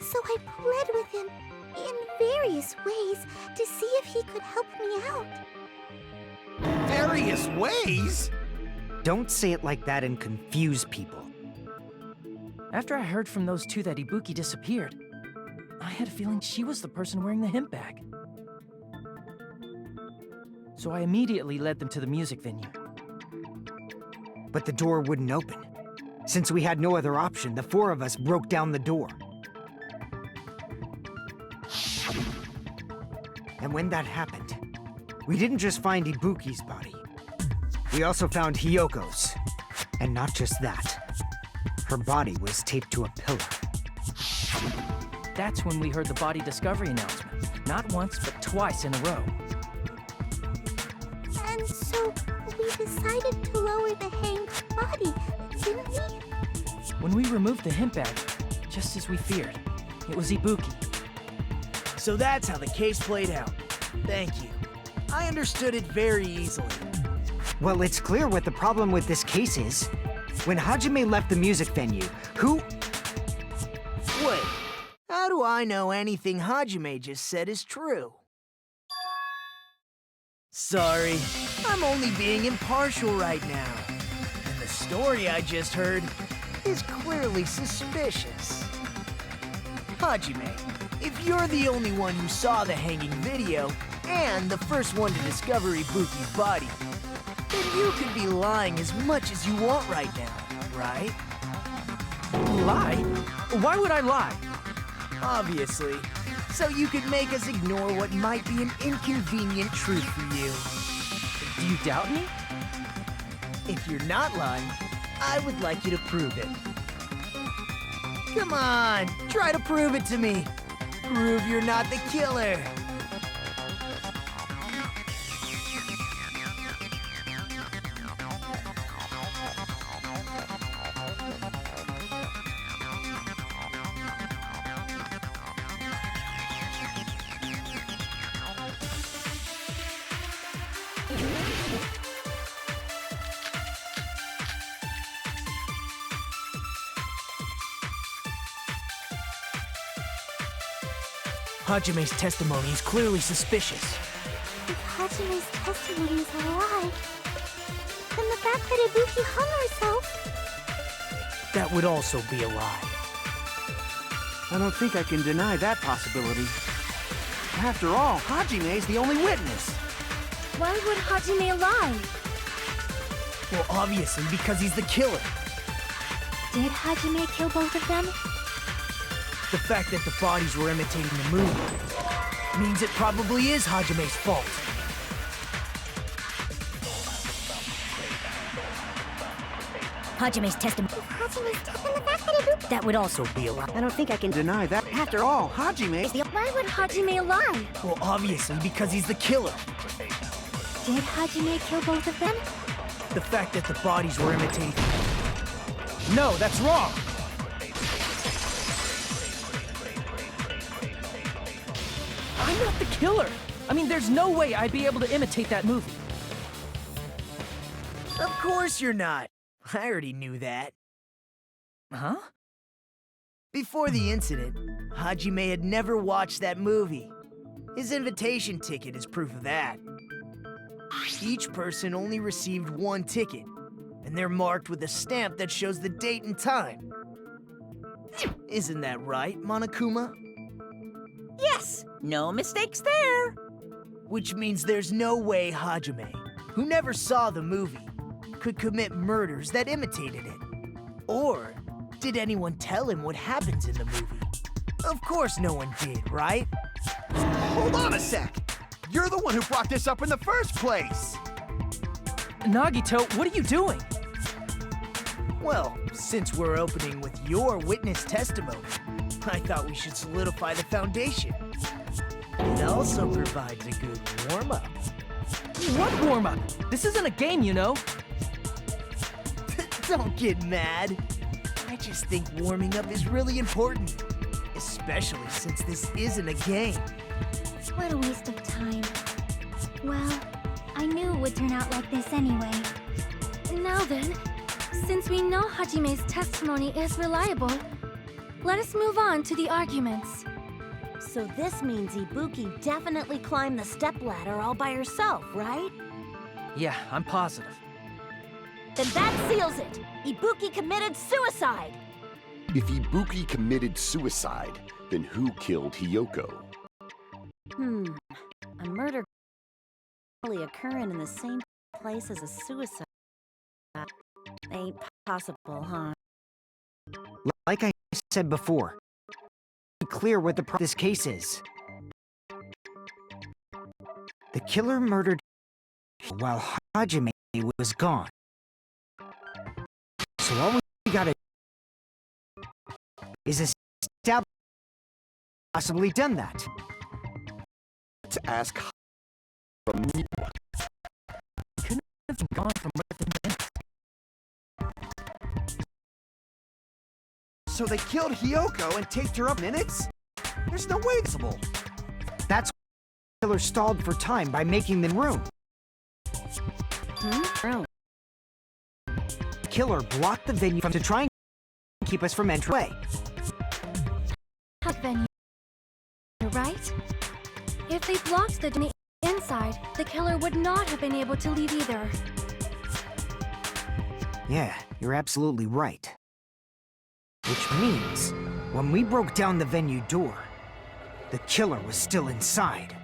Speaker 5: so I pled with him in various ways to see if he could help me out.
Speaker 8: Various ways?
Speaker 4: Don't say it like that and confuse people.
Speaker 9: After I heard from those two that Ibuki disappeared, I had a feeling she was the person wearing the hemp bag. So I immediately led them to the music venue.
Speaker 4: But the door wouldn't open. Since we had no other option, the 4 of us broke down the door. And when that happened, we didn't just find Ibuki's body. We also found Hyoko's. And not just that. Her body was taped to a pillar.
Speaker 9: That's when we heard the body discovery announcement. Not once, but twice in a row.
Speaker 5: So, we decided to lower the hanged body, didn't we?
Speaker 9: When we removed the hemp bag, just as we feared, it was Ibuki.
Speaker 10: So that's how the case played out. Thank you. I understood it very easily.
Speaker 4: Well, it's clear what the problem with this case is. When Hajime left the music venue, who...
Speaker 10: Wait, how do I know anything Hajime just said is true? Sorry, I'm only being impartial right now. And the story I just heard is clearly suspicious. Hajime, if you're the only one who saw the hanging video, and the first one to discover Ibuki's body, then you could be lying as much as you want right now, right?
Speaker 9: Lie? Why would I lie?
Speaker 10: Obviously. So you could make us ignore what might be an inconvenient truth for you.
Speaker 9: Do you doubt me?
Speaker 10: If you're not lying, I would like you to prove it. Come on, try to prove it to me. Prove you're not the killer. Hajime's testimony is clearly suspicious.
Speaker 5: If Hajime's testimony is a lie, then the fact that Ibuki hung herself...
Speaker 10: That would also be a lie.
Speaker 8: I don't think I can deny that possibility. After all, Hajime is the only witness.
Speaker 5: Why would Hajime lie?
Speaker 10: Well, obviously because he's the killer.
Speaker 5: Did Hajime kill both of them?
Speaker 10: The fact that the bodies were imitating the movie means it probably is Hajime's fault.
Speaker 3: Hajime's testimony. That would also be a lie.
Speaker 8: I don't think I can deny that. After all, Hajime...
Speaker 5: Why would Hajime lie?
Speaker 10: Well, obviously because he's the killer.
Speaker 5: Did Hajime kill both of them?
Speaker 10: The fact that the bodies were imitating... No, that's wrong!
Speaker 9: I'm not the killer! I mean, there's no way I'd be able to imitate that movie.
Speaker 10: Of course you're not. I already knew that.
Speaker 9: Huh?
Speaker 10: Before the incident, Hajime had never watched that movie. His invitation ticket is proof of that. Each person only received one ticket, and they're marked with a stamp that shows the date and time. Isn't that right, Monokuma?
Speaker 6: Yes, no mistakes there.
Speaker 10: Which means there's no way Hajime, who never saw the movie, could commit murders that imitated it. Or did anyone tell him what happens in the movie? Of course no one did, right?
Speaker 8: Hold on a sec! You're the one who brought this up in the first place!
Speaker 9: Nagito, what are you doing?
Speaker 10: Well, since we're opening with your witness testimony, I thought we should solidify the foundation. It also provides a good warm-up.
Speaker 9: What warm-up? This isn't a game, you know.
Speaker 10: Don't get mad. I just think warming up is really important. Especially since this isn't a game.
Speaker 5: What a waste of time. Well, I knew it would turn out like this anyway. Now then, since we know Hajime's testimony is reliable, let us move on to the arguments.
Speaker 3: So this means Ibuki definitely climbed the stepladder all by herself, right?
Speaker 9: Yeah, I'm positive.
Speaker 3: Then that seals it! Ibuki committed suicide!
Speaker 2: If Ibuki committed suicide, then who killed Hiyoko?
Speaker 3: A murder probably occurring in the same place as a suicide. Ain't possible, huh?
Speaker 4: Like I said before, it's clear what this case is. The killer murdered while Hajime was gone. So all we gotta do is establish possibly done that.
Speaker 2: To ask from me.
Speaker 9: have been gone for more than minutes.
Speaker 8: So they killed Hiyoko and taped her up minutes? There's no way it's possible.
Speaker 4: That's why the killer stalled for time by making them room.
Speaker 3: Room.
Speaker 4: Killer blocked the venue to try and keep us from entering.
Speaker 5: Hot venue, right? If they blocked the inside, the killer would not have been able to leave either.
Speaker 4: Yeah, you're absolutely right. Which means, when we broke down the venue door, the killer was still inside.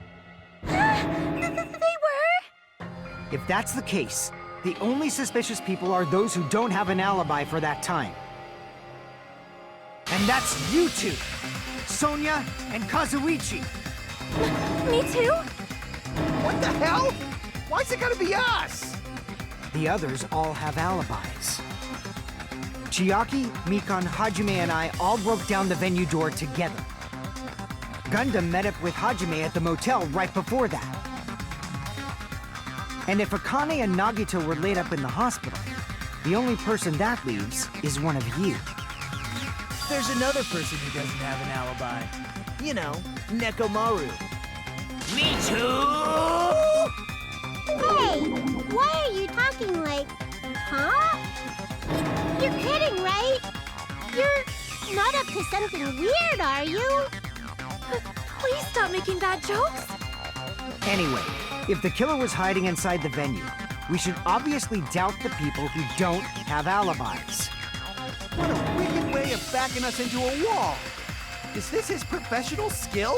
Speaker 5: They were?
Speaker 4: If that's the case, the only suspicious people are those who don't have an alibi for that time. And that's you two, Sonia and Kazuichi.
Speaker 5: Me too?
Speaker 8: What the hell? Why's it gotta be us?
Speaker 4: The others all have alibis. Chiaki, Mikan, Hajime, and I all broke down the venue door together. Gundam met up with Hajime at the motel right before that. And if Akane and Nagito were laid up in the hospital, the only person that leaves is one of you.
Speaker 10: There's another person who doesn't have an alibi. You know, Nekomaru. Me too!
Speaker 5: Hey, why are you talking like, huh? You're kidding, right? You're not up to something weird, are you? Please stop making bad jokes.
Speaker 4: Anyway, if the killer was hiding inside the venue, we should obviously doubt the people who don't have alibis.
Speaker 8: What a wicked way of backing us into a wall. Is this his professional skill?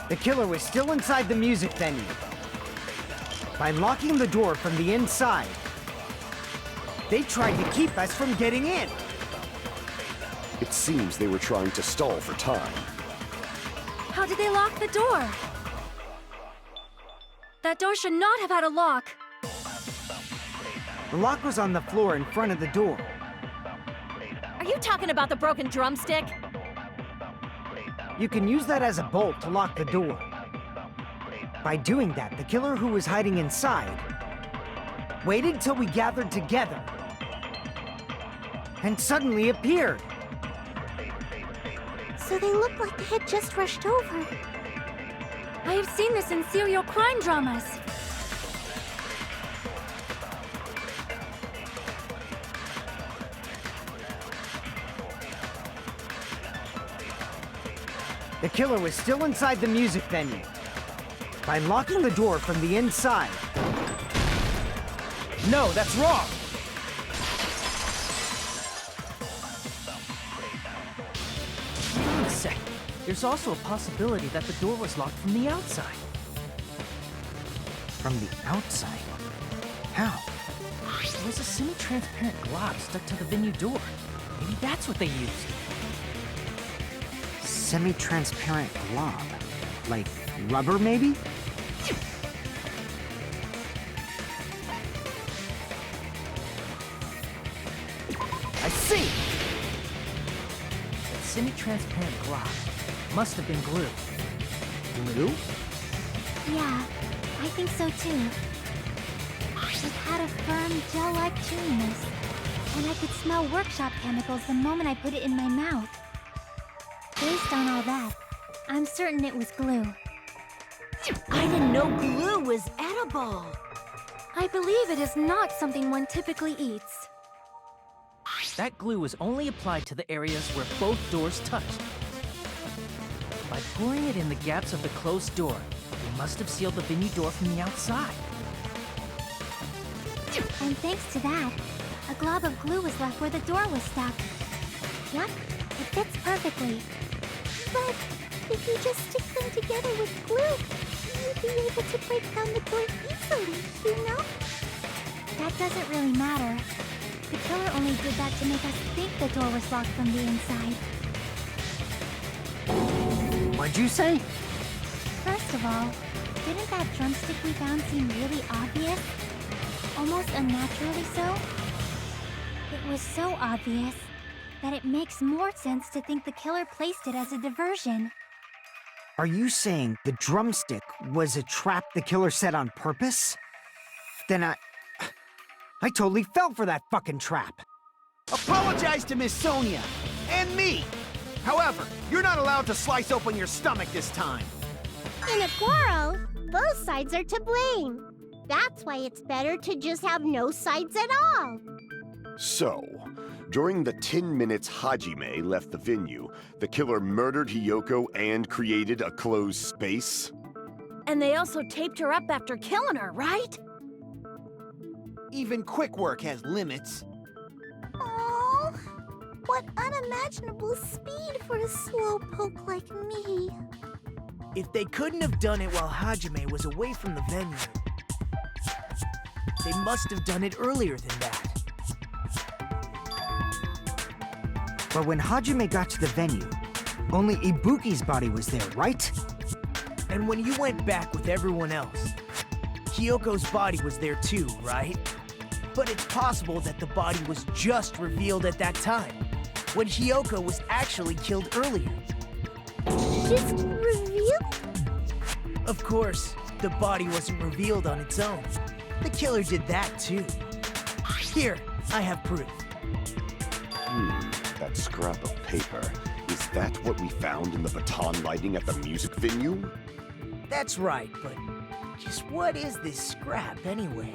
Speaker 4: The killer was still inside the music venue. By locking the door from the inside, they tried to keep us from getting in.
Speaker 2: It seems they were trying to stall for time.
Speaker 5: How did they lock the door? That door should not have had a lock.
Speaker 4: The lock was on the floor in front of the door.
Speaker 3: Are you talking about the broken drumstick?
Speaker 4: You can use that as a bolt to lock the door. By doing that, the killer who was hiding inside waited till we gathered together and suddenly appeared.
Speaker 5: So they look like they had just rushed over. I have seen this in serial crime dramas.
Speaker 4: The killer was still inside the music venue. By locking the door from the inside.
Speaker 9: No, that's wrong! Wait a sec. There's also a possibility that the door was locked from the outside.
Speaker 4: From the outside? How?
Speaker 9: There was a semi-transparent glob stuck to the venue door. Maybe that's what they used.
Speaker 4: Semi-transparent glob? Like rubber, maybe?
Speaker 9: I see! That semi-transparent glob must have been glue.
Speaker 4: Glue?
Speaker 5: Yeah, I think so too. It had a firm, gel-like chewiness, and I could smell workshop chemicals the moment I put it in my mouth. Based on all that, I'm certain it was glue.
Speaker 3: I didn't know glue was edible.
Speaker 5: I believe it is not something one typically eats.
Speaker 9: That glue was only applied to the areas where both doors touched. By pouring it in the gaps of the closed door, they must have sealed the venue door from the outside.
Speaker 5: And thanks to that, a glob of glue was left where the door was stuck. Yep, it fits perfectly. But if you just stick them together with glue, you'd be able to break down the door easily, you know? That doesn't really matter. The killer only did that to make us think the door was locked from the inside.
Speaker 4: What'd you say?
Speaker 5: First of all, didn't that drumstick we found seem really obvious? Almost unnaturally so? It was so obvious that it makes more sense to think the killer placed it as a diversion.
Speaker 4: Are you saying the drumstick was a trap the killer set on purpose? Then I totally fell for that fucking trap.
Speaker 8: Apologize to Miss Sonia and me. However, you're not allowed to slice open your stomach this time.
Speaker 5: In a quarrel, both sides are to blame. That's why it's better to just have no sides at all.
Speaker 2: So, during the 10 minutes Hajime left the venue, the killer murdered Hiyoko and created a closed space?
Speaker 3: And they also taped her up after killing her, right?
Speaker 8: Even quick work has limits.
Speaker 5: Oh, what unimaginable speed for a slowpoke like me.
Speaker 10: If they couldn't have done it while Hajime was away from the venue, they must have done it earlier than that.
Speaker 4: But when Hajime got to the venue, only Ibuki's body was there, right?
Speaker 10: And when you went back with everyone else, Hiyoko's body was there too, right? But it's possible that the body was just revealed at that time, when Hiyoko was actually killed earlier.
Speaker 5: Just revealed?
Speaker 10: Of course, the body wasn't revealed on its own. The killer did that too. Here, I have proof.
Speaker 2: That scrap of paper. Is that what we found in the baton lighting at the music venue?
Speaker 10: That's right, but just what is this scrap anyway?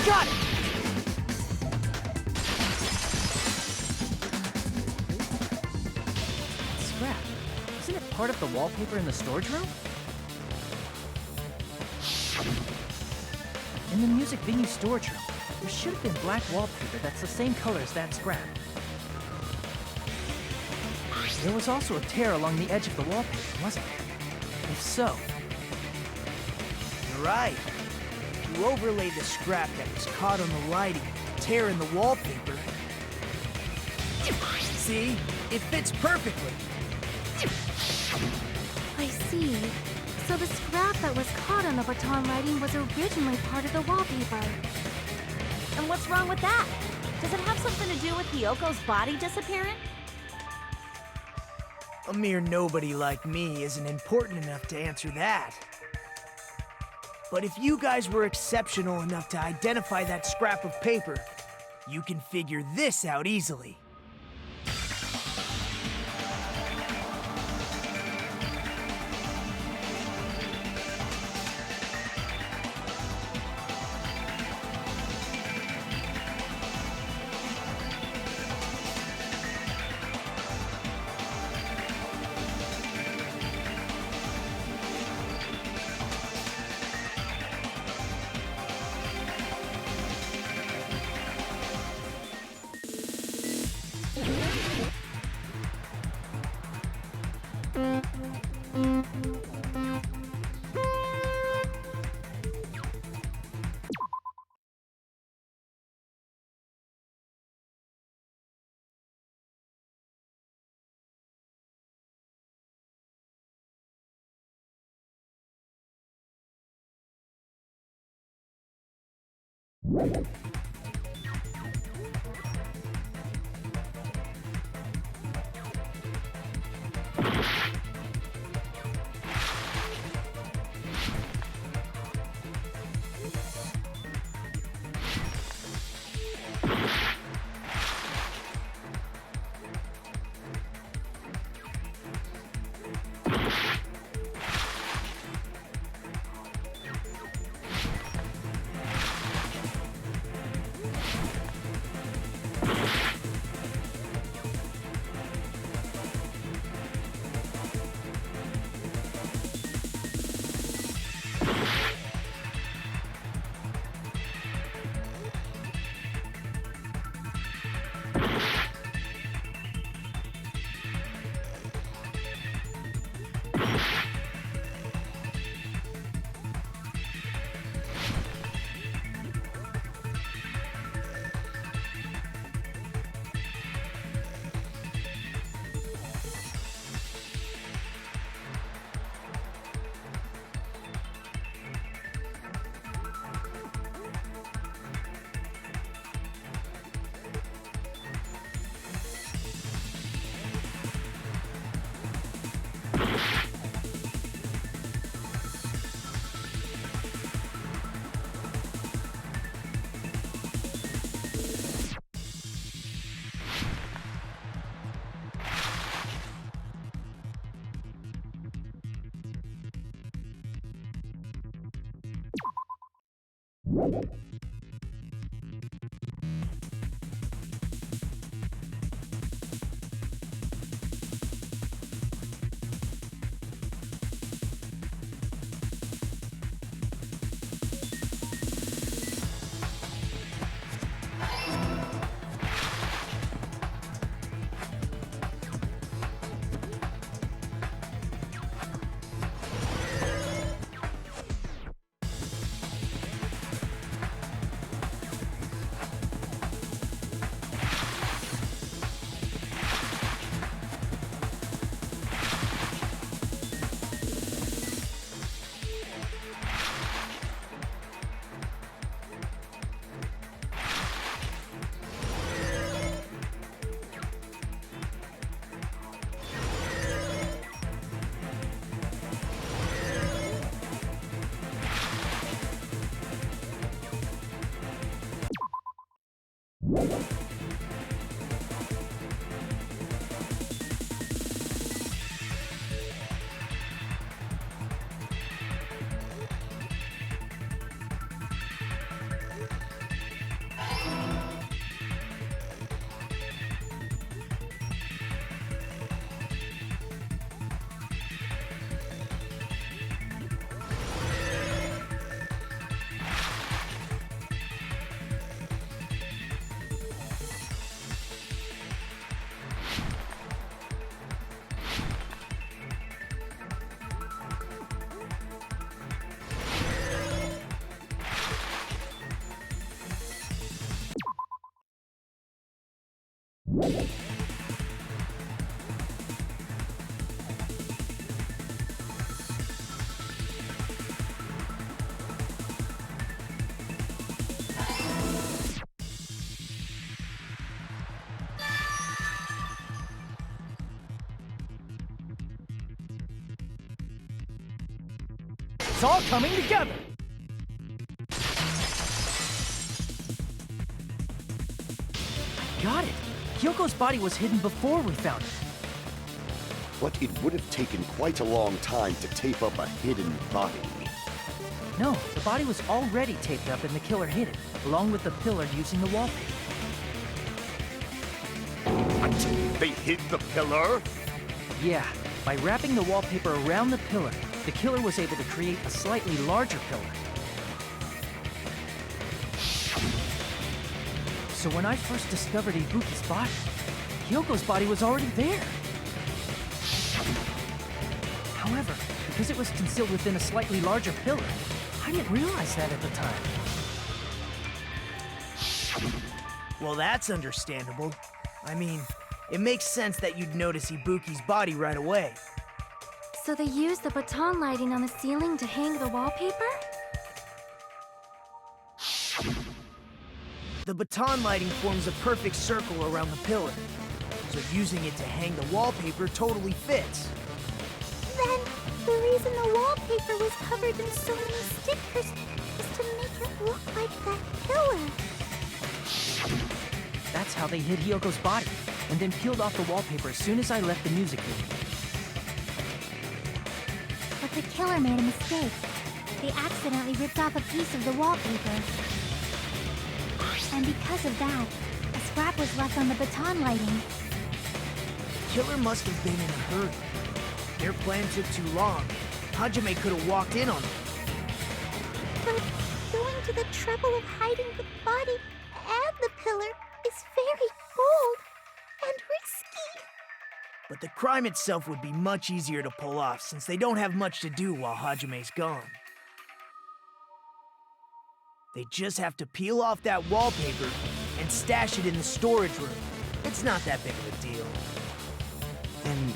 Speaker 4: Got it!
Speaker 9: Scrap. Isn't it part of the wallpaper in the storage room? In the music venue storage room, there should have been black wallpaper that's the same color as that scrap. There was also a tear along the edge of the wallpaper, wasn't there? If so...
Speaker 10: You're right. You overlay the scrap that was caught on the lighting, tear in the wallpaper. See? It fits perfectly.
Speaker 5: I see. So the scrap that was caught on the baton lighting was originally part of the wallpaper.
Speaker 3: And what's wrong with that? Does it have something to do with Hiyoko's body disappearing?
Speaker 10: A mere nobody like me isn't important enough to answer that. But if you guys were exceptional enough to identify that scrap of paper, you can figure this out easily.
Speaker 9: It's all coming together! got it. Hyoko's body was hidden before we found it.
Speaker 2: But it would have taken quite a long time to tape up a hidden body.
Speaker 9: No, the body was already taped up and the killer hid it, along with the pillar using the wallpaper.
Speaker 2: What? They hid the pillar?
Speaker 9: Yeah, by wrapping the wallpaper around the pillar, the killer was able to create a slightly larger pillar. So when I first discovered Ibuki's body, Hyoko's body was already there. However, because it was concealed within a slightly larger pillar, I didn't realize that at the time.
Speaker 10: Well, that's understandable. I mean, it makes sense that you'd notice Ibuki's body right away.
Speaker 5: So they used the baton lighting on the ceiling to hang the wallpaper?
Speaker 10: The baton lighting forms a perfect circle around the pillar, so using it to hang the wallpaper totally fits.
Speaker 5: Then, the reason the wallpaper was covered in so many stickers is to make it look like that pillar.
Speaker 9: That's how they hid Hyoko's body, and then peeled off the wallpaper as soon as I left the music room.
Speaker 5: But the killer made a mistake. They accidentally ripped off a piece of the wallpaper. And because of that, a scrap was left on the baton lighting.
Speaker 10: Killer must have been in a hurry. Their plan took too long. Hajime could have walked in on them.
Speaker 5: But going to the trouble of hiding the body and the pillar is very bold and risky.
Speaker 10: But the crime itself would be much easier to pull off since they don't have much to do while Hajime's gone. They just have to peel off that wallpaper and stash it in the storage room. It's not that big of a deal.
Speaker 4: Then,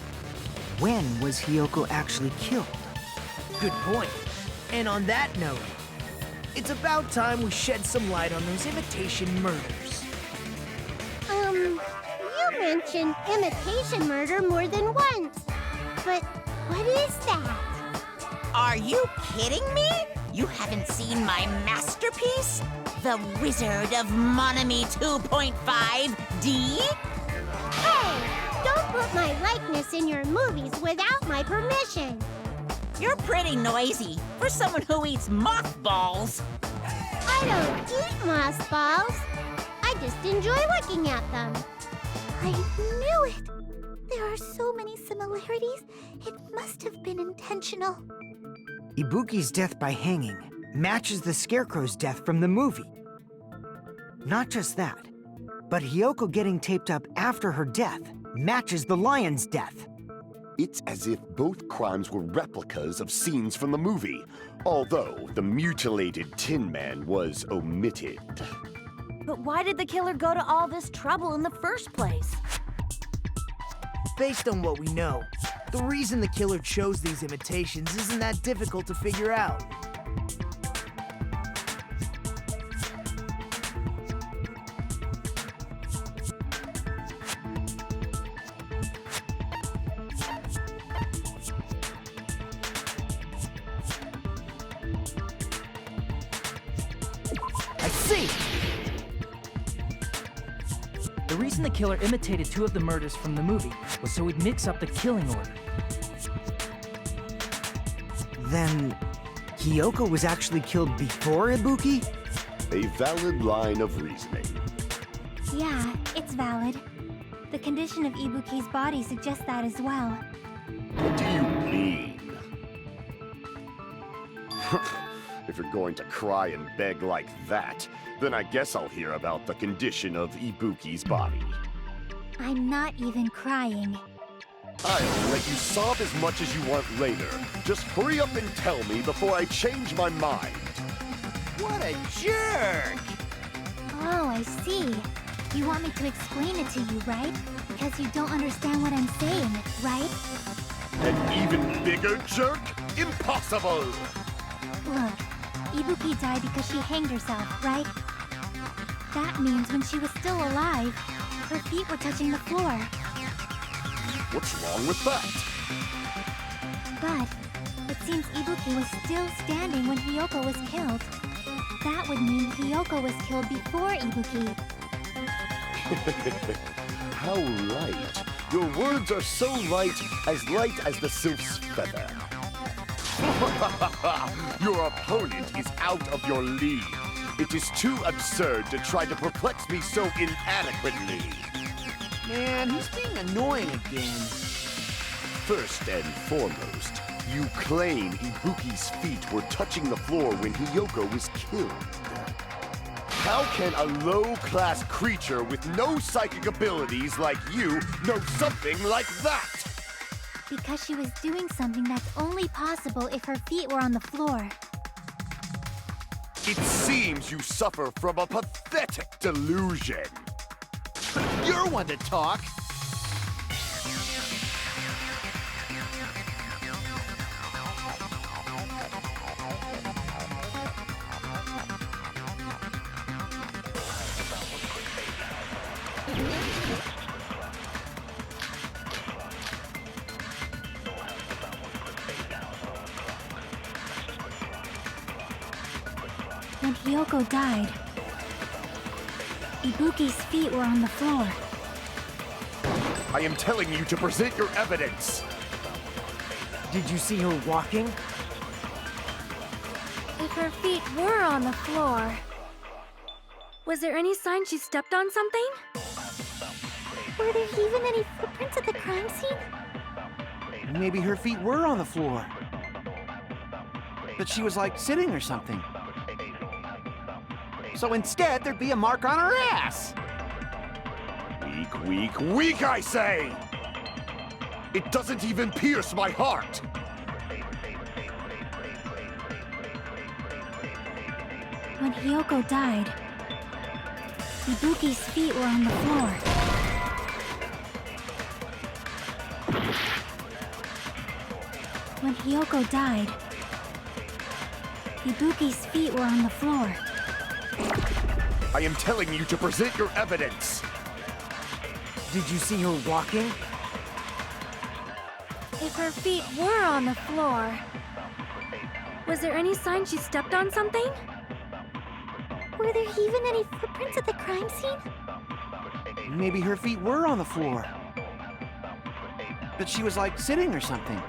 Speaker 4: when was Hyoko actually killed?
Speaker 10: Good point. And on that note, it's about time we shed some light on those imitation murders.
Speaker 5: You mentioned imitation murder more than once. But what is that?
Speaker 6: Are you kidding me? You haven't seen my masterpiece? The Wizard of Monami 2.5D?
Speaker 5: Hey! Don't put my likeness in your movies without my permission.
Speaker 6: You're pretty noisy for someone who eats mothballs.
Speaker 5: I don't eat mothballs. I just enjoy looking at them. I knew it. There are so many similarities. It must have been intentional.
Speaker 4: Ibuki's death by hanging matches the Scarecrow's death from the movie. Not just that, but Hyoko getting taped up after her death matches the lion's death.
Speaker 2: It's as if both crimes were replicas of scenes from the movie, although the mutilated Tin Man was omitted.
Speaker 3: But why did the killer go to all this trouble in the first place?
Speaker 10: Based on what we know, the reason the killer chose these imitations isn't that difficult to figure out.
Speaker 9: I see! The reason the killer imitated two of the murders from the movie was so he'd mix up the killing order.
Speaker 4: Then, Hyoko was actually killed before Ibuki?
Speaker 2: A valid line of reasoning.
Speaker 5: Yeah, it's valid. The condition of Ibuki's body suggests that as well.
Speaker 2: What do you mean? If you're going to cry and beg like that, then I guess I'll hear about the condition of Ibuki's body.
Speaker 5: I'm not even crying.
Speaker 2: I'll let you sob as much as you want later. Just hurry up and tell me before I change my mind.
Speaker 10: What a jerk!
Speaker 5: Oh, I see. You want me to explain it to you, right? Because you don't understand what I'm saying, right?
Speaker 2: An even bigger jerk? Impossible!
Speaker 5: Look, Ibuki died because she hanged herself, right? That means when she was still alive, her feet were touching the floor.
Speaker 2: What's wrong with that?
Speaker 5: But it seems Ibuki was still standing when Hyoko was killed. That would mean Hyoko was killed before Ibuki.
Speaker 2: How light. Your words are so light as the sylph's feather. Your opponent is out of your league. It is too absurd to try to perplex me so inadequately.
Speaker 8: Man, he's being annoying again.
Speaker 2: First and foremost, you claim Ibuki's feet were touching the floor when Hiyoko was killed. How can a low-class creature with no psychic abilities like you know something like that?
Speaker 5: Because she was doing something that's only possible if her feet were on the floor.
Speaker 2: It seems you suffer from a pathetic delusion.
Speaker 8: You're one to talk.
Speaker 5: When Hiyoko died, Ibuki's feet were on the floor.
Speaker 2: I am telling you to present your evidence.
Speaker 4: Did you see her walking?
Speaker 5: If her feet were on the floor, was there any sign she stepped on something? Were there even any footprints at the crime scene?
Speaker 8: Maybe her feet were on the floor. But she was like sitting or something. So instead, there'd be a mark on her ass.
Speaker 2: Weak, weak, weak, I say! It doesn't even pierce my heart!
Speaker 5: When Hiyoko died, Ibuki's feet were on the floor. When Hiyoko died, Ibuki's feet were on the floor.
Speaker 2: I am telling you to present your evidence.
Speaker 4: Did you see her walking?
Speaker 5: If her feet were on the floor, was there any sign she stepped on something? Were there even any footprints at the crime scene?
Speaker 8: Maybe her feet were on the floor. But she was like sitting or something.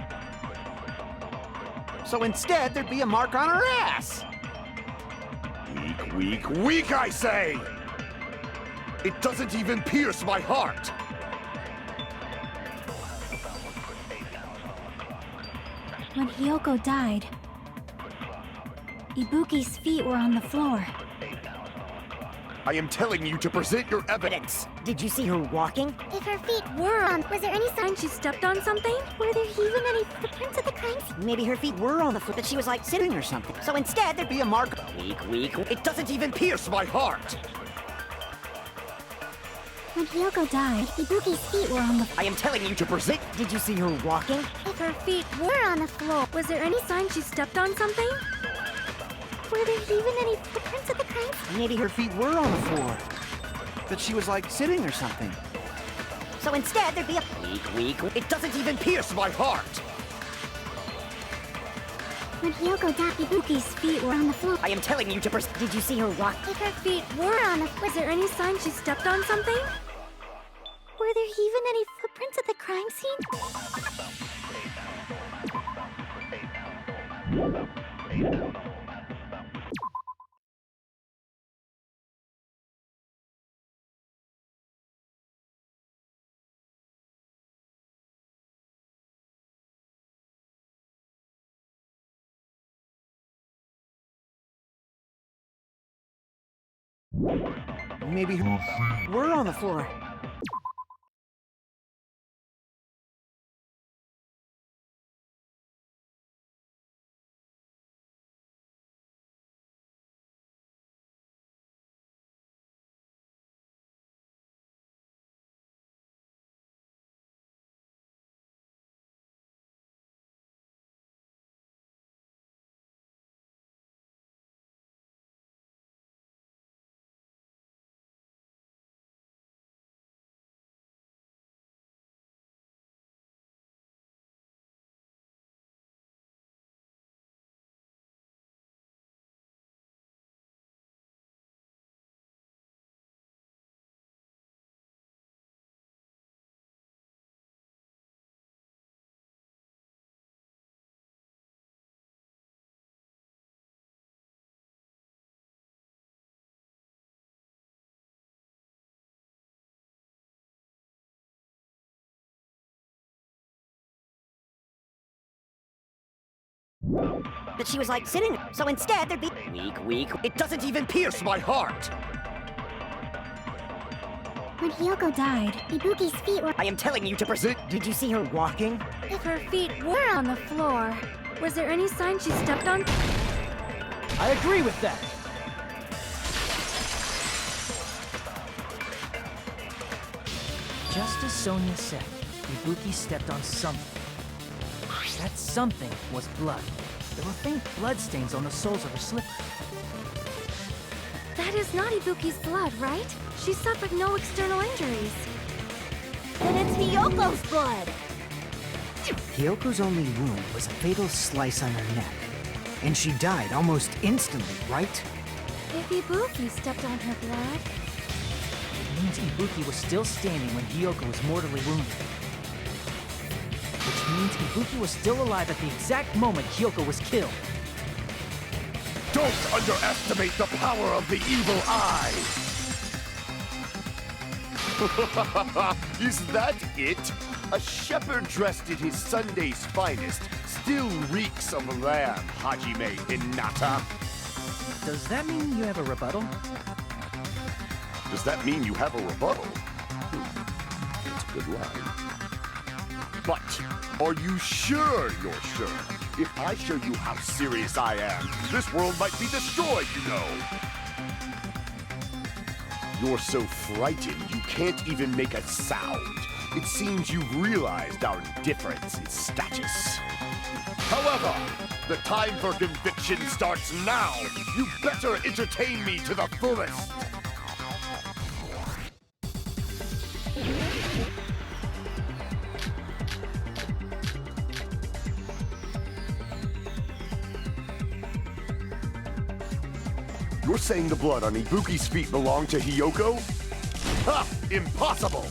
Speaker 8: So instead, there'd be a mark on her ass.
Speaker 2: Weak, weak, weak, I say! It doesn't even pierce my heart!
Speaker 5: When Hiyoko died, Ibuki's feet were on the floor.
Speaker 2: I am telling you to present your evidence.
Speaker 3: Did you see her walking?
Speaker 5: If her feet were on, was there any sign she stepped on something? Were there even any footprints at the crime scene?
Speaker 3: Maybe her feet were on the floor, but she was like sitting or something. So instead, there'd be a mark.
Speaker 2: Weak, weak, it doesn't even pierce my heart!
Speaker 5: When Hiyoko died, Ibuki's feet were on the
Speaker 2: I am telling you to present...
Speaker 3: Did you see her walking?
Speaker 5: If her feet were on the floor, was there any sign she stepped on something? Were there even any footprints at the crime scene?
Speaker 8: Maybe her feet were on the floor. But she was like sitting or something.
Speaker 3: So instead, there'd be a...
Speaker 2: Weak, weak, it doesn't even pierce my heart!
Speaker 5: When Hiyoko died, Ibuki's feet were on the floor.
Speaker 3: I am telling you to Did you see her walk?
Speaker 5: If her feet were on the... Was there any sign she stepped on something? Were there even any footprints at the crime scene?
Speaker 8: Maybe her feet were on the floor.
Speaker 11: But she was like sitting, so instead there'd be weak. It doesn't even pierce my heart.
Speaker 5: When Hiyoko died, Ibuki's feet were...
Speaker 11: I am telling you to present. Did you see her walking?
Speaker 12: If her feet were on the floor, was there any sign she stepped on?
Speaker 9: I agree with that. Just as Sonia said, Ibuki stepped on something. That something was blood. There were faint bloodstains on the soles of her slippers.
Speaker 12: That is not Ibuki's blood, right? She suffered no external injuries.
Speaker 3: Then it's Hiyoko's blood!
Speaker 4: Hyoko's only wound was a fatal slice on her neck. And she died almost instantly, right?
Speaker 12: If Ibuki stepped on her blood...
Speaker 9: It means Ibuki was still standing when Hiyoko was mortally wounded. Which means Ibuki was still alive at the exact moment Hiyoko was killed.
Speaker 2: Don't underestimate the power of the evil eye! Is that it? A shepherd dressed in his Sunday's finest still reeks of lamb, Hajime Hinata.
Speaker 9: Does that mean you have a rebuttal?
Speaker 2: Does that mean you have a rebuttal? That's a good line. But, are you sure you're sure? If I show you how serious I am, this world might be destroyed, you know. You're so frightened you can't even make a sound. It seems you've realized our difference in status. However, the time for conviction starts now. You better entertain me to the fullest. You're saying the blood on Ibuki's feet belonged to Hiyoko? Ha! Impossible!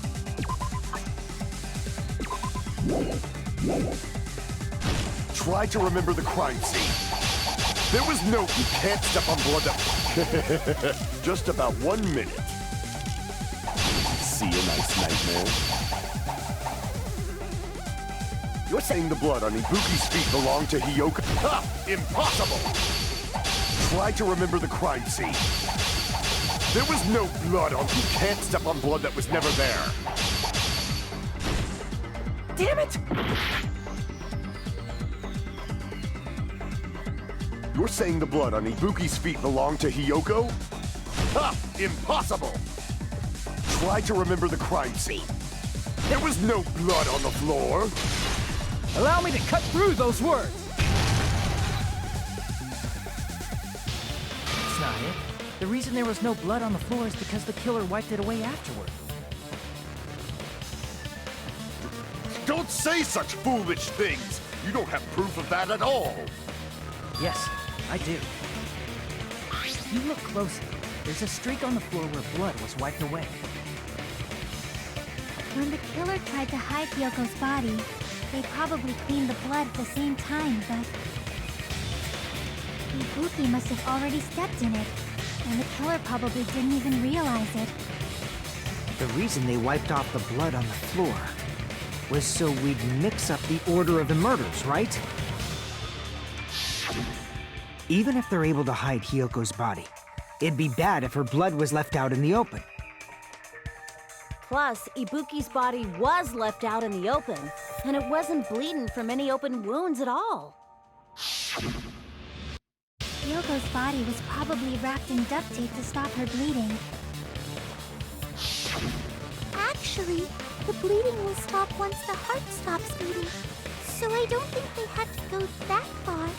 Speaker 2: Try to remember the crime scene. There was no... You can't step on blood that... Just about 1 minute. See a nice nightmare? You're saying the blood on Ibuki's feet belonged to Hiyoko? Ha! Impossible! Try to remember the crime scene. There was no blood on... You can't step on blood that was never there.
Speaker 11: Damn it!
Speaker 2: You're saying the blood on Ibuki's feet belonged to Hiyoko? Ha! Impossible! Try to remember the crime scene. There was no blood on the floor.
Speaker 9: Allow me to cut through those words! That's not it. The reason there was no blood on the floor is because the killer wiped it away afterward.
Speaker 2: Don't say such foolish things! You don't have proof of that at all!
Speaker 9: Yes, I do. If you look closely, there's a streak on the floor where blood was wiped away.
Speaker 5: When the killer tried to hide Hyoko's body, they probably cleaned the blood at the same time, but... Ibuki must have already stepped in it, and the killer probably didn't even realize it.
Speaker 4: The reason they wiped off the blood on the floor was so we'd mix up the order of the murders, right? Even if they're able to hide Hyoko's body, it'd be bad if her blood was left out in the open.
Speaker 3: Plus, Ibuki's body was left out in the open, and it wasn't bleeding from any open wounds at all.
Speaker 5: Hyoko's body was probably wrapped in duct tape to stop her bleeding. Actually, the bleeding will stop once the heart stops beating, so I don't think they had to go that far.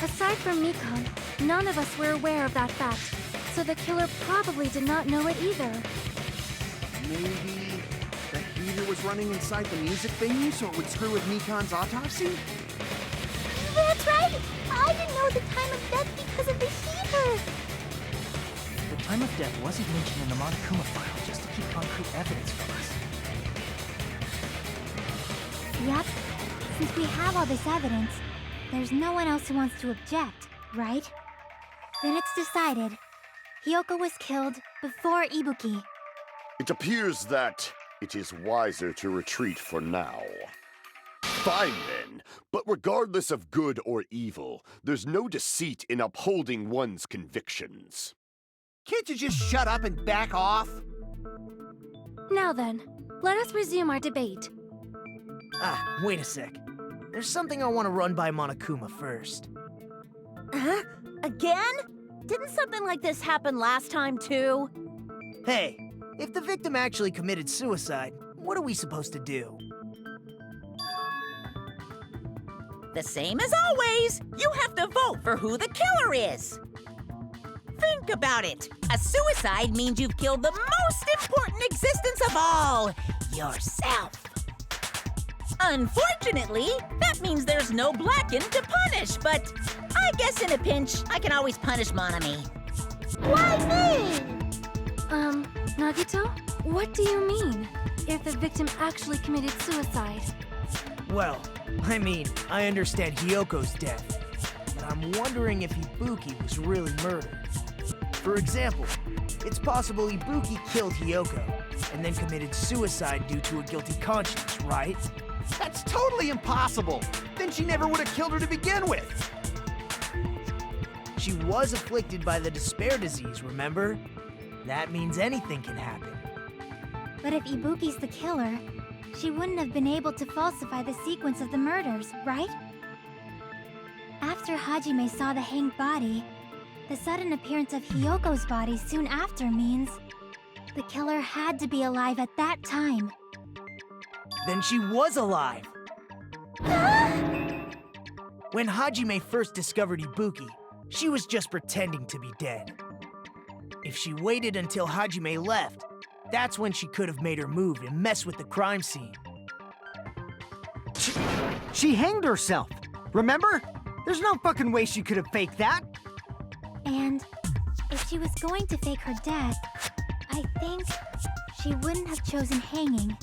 Speaker 12: Aside from Mikon, none of us were aware of that fact, so the killer probably did not know it either.
Speaker 8: Maybe the heater was running inside the music venue so it would screw with Mikon's autopsy?
Speaker 5: That's right! I didn't know the time of death because of the heater!
Speaker 9: The time of death wasn't mentioned in the Monokuma file just to keep concrete evidence from us.
Speaker 5: Yep. Since we have all this evidence, there's no one else who wants to object, right? Then it's decided. Hiyoko was killed before Ibuki.
Speaker 2: It appears that it is wiser to retreat for now. Fine then. but regardless of good or evil, there's no deceit in upholding one's convictions.
Speaker 10: Can't you just shut up and back off?
Speaker 12: Now then, let us resume our debate.
Speaker 10: Wait a sec. There's something I want to run by Monokuma first.
Speaker 3: Huh? Again? Didn't something like this happen last time, too?
Speaker 10: Hey, if the victim actually committed suicide, what are we supposed to do?
Speaker 6: The same as always. You have to vote for who the killer is. Think about it. A suicide means you've killed the most important existence of all, yourself. Unfortunately, that means there's no Blacken to punish, but I guess in a pinch, I can always punish Monami.
Speaker 5: Why me?
Speaker 12: Nagito, what do you mean? If the victim actually committed suicide?
Speaker 10: Well, I mean, I understand Hyoko's death, but I'm wondering if Ibuki was really murdered. For example, it's possible Ibuki killed Hyoko and then committed suicide due to a guilty conscience, right?
Speaker 8: That's totally impossible! Then she never would have killed her to begin with!
Speaker 10: She was afflicted by the despair disease, remember? That means anything can happen.
Speaker 5: But if Ibuki's the killer, she wouldn't have been able to falsify the sequence of the murders, right? After Hajime saw the hanged body, the sudden appearance of Hyoko's body soon after means the killer had to be alive at that time.
Speaker 10: Then she was alive! When Hajime first discovered Ibuki, she was just pretending to be dead. If she waited until Hajime left, that's when she could have made her move and mess with the crime scene.
Speaker 4: She hanged herself, remember? There's no fucking way she could have faked that.
Speaker 5: And if she was going to fake her death, I think she wouldn't have chosen hanging.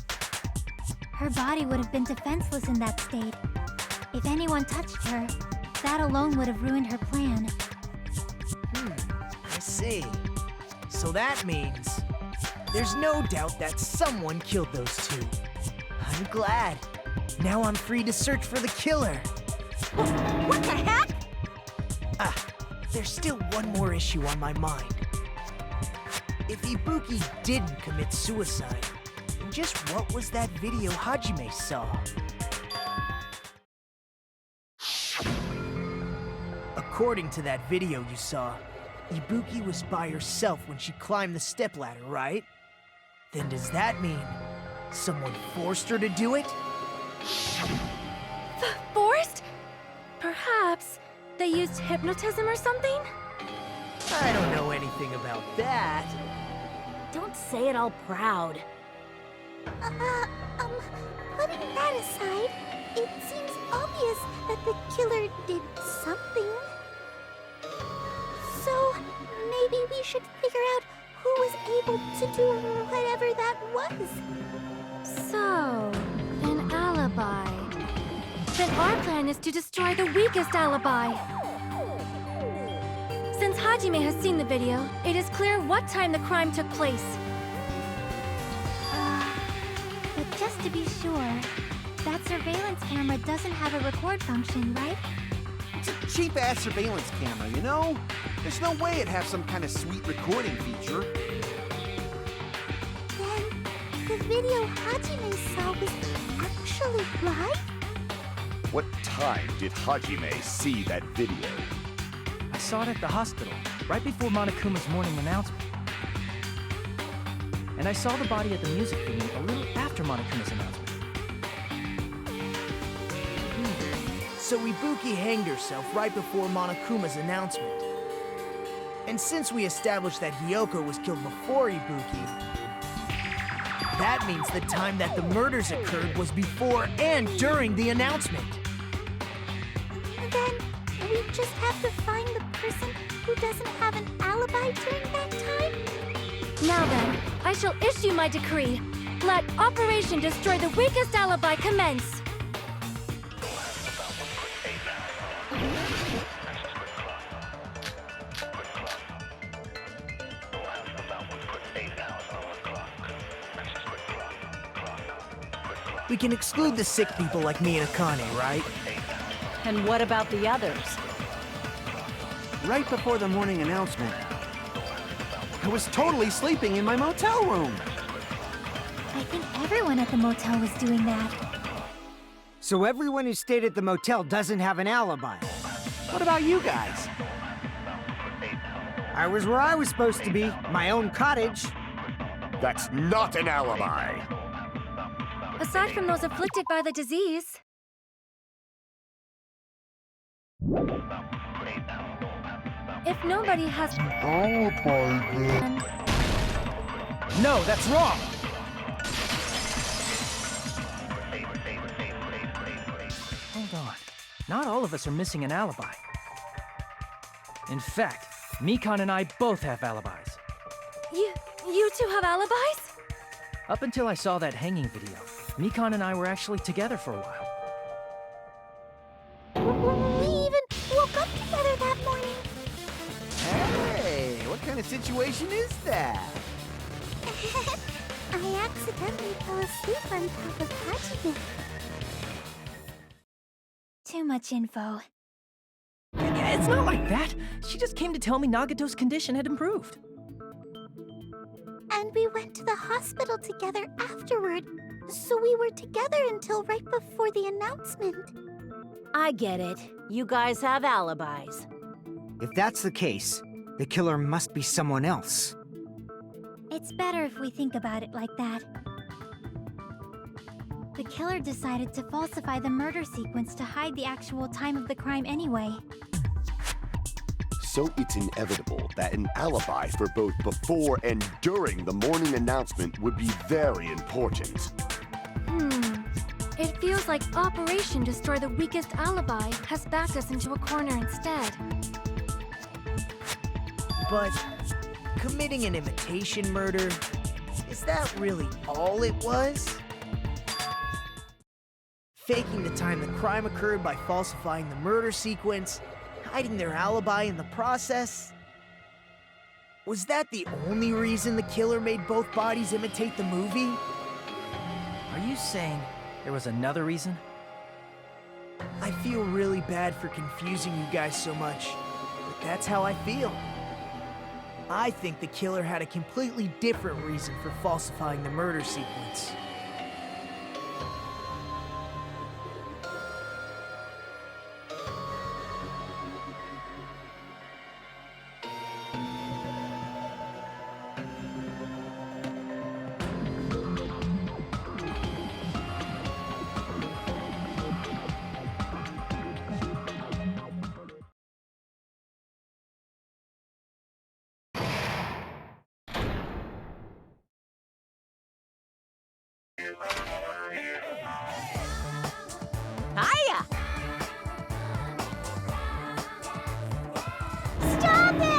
Speaker 5: Her body would have been defenseless in that state. If anyone touched her, that alone would have ruined her plan.
Speaker 10: I see. So that means there's no doubt that someone killed those two. I'm glad. Now I'm free to search for the killer.
Speaker 3: What the heck?
Speaker 10: There's still one more issue on my mind. If Ibuki didn't commit suicide, then just what was that video Hajime saw? According to that video you saw, Ibuki was by herself when she climbed the stepladder, right? Then does that mean someone forced her to do it?
Speaker 12: Forced? Perhaps they used hypnotism or something?
Speaker 10: I don't know anything about that.
Speaker 3: Don't say it all proud.
Speaker 5: Putting that aside, it seems obvious that the killer did something. So, maybe we should figure out who was able to do whatever that was.
Speaker 12: So, an alibi. Then our plan is to destroy the weakest alibi. Since Hajime has seen the video, it is clear what time the crime took place.
Speaker 5: But just to be sure, that surveillance camera doesn't have a record function, right?
Speaker 8: It's a cheap-ass surveillance camera, you know? There's no way it'd have some kind of sweet recording feature.
Speaker 5: Then, the video Hajime saw was actually live?
Speaker 2: What time did Hajime see that video?
Speaker 9: I saw it at the hospital, right before Monokuma's morning announcement. And I saw the body at the music venue a little after Monokuma's announcement.
Speaker 10: So Ibuki hanged herself right before Monokuma's announcement. And since we established that Hyoko was killed before Ibuki, that means the time that the murders occurred was before and during the announcement.
Speaker 5: Then, we just have to find the person who doesn't have an alibi during that time?
Speaker 12: Now then, I shall issue my decree. Let Operation Destroy the Weakest Alibi commence.
Speaker 10: We can exclude the sick people like me and Akane, right?
Speaker 3: And what about the others?
Speaker 8: Right before the morning announcement, I was totally sleeping in my motel room.
Speaker 5: I think everyone at the motel was doing that.
Speaker 4: So everyone who stayed at the motel doesn't have an alibi.
Speaker 8: What about you guys?
Speaker 4: I was where I was supposed to be, my own cottage.
Speaker 2: That's not an alibi.
Speaker 12: Aside from those afflicted by the disease. If nobody has an alibi, then...
Speaker 9: No, that's wrong! Hold on. Not all of us are missing an alibi. In fact, Mikan and I both have alibis.
Speaker 12: You two have alibis?
Speaker 9: Up until I saw that hanging video, Mikan and I were actually together for a while.
Speaker 5: We even woke up together that morning.
Speaker 10: Hey, what kind of situation is that?
Speaker 5: I accidentally fell asleep on top of Hajime. Too much info.
Speaker 9: It's not like that. She just came to tell me Nagato's condition had improved.
Speaker 5: And we went to the hospital together afterward, so we were together until right before the announcement.
Speaker 3: I get it. You guys have alibis.
Speaker 4: If that's the case, the killer must be someone else.
Speaker 5: It's better if we think about it like that. The killer decided to falsify the murder sequence to hide the actual time of the crime anyway.
Speaker 2: So it's inevitable that an alibi for both before and during the morning announcement would be very important.
Speaker 12: It feels like Operation Destroy the Weakest Alibi has backed us into a corner instead.
Speaker 10: But committing an imitation murder, is that really all it was? Faking the time the crime occurred by falsifying the murder sequence, hiding their alibi in the process? Was that the only reason the killer made both bodies imitate the movie?
Speaker 9: Are you saying there was another reason?
Speaker 10: I feel really bad for confusing you guys so much, but that's how I feel. I think the killer had a completely different reason for falsifying the murder sequence.
Speaker 6: Hiya!
Speaker 5: Stop it!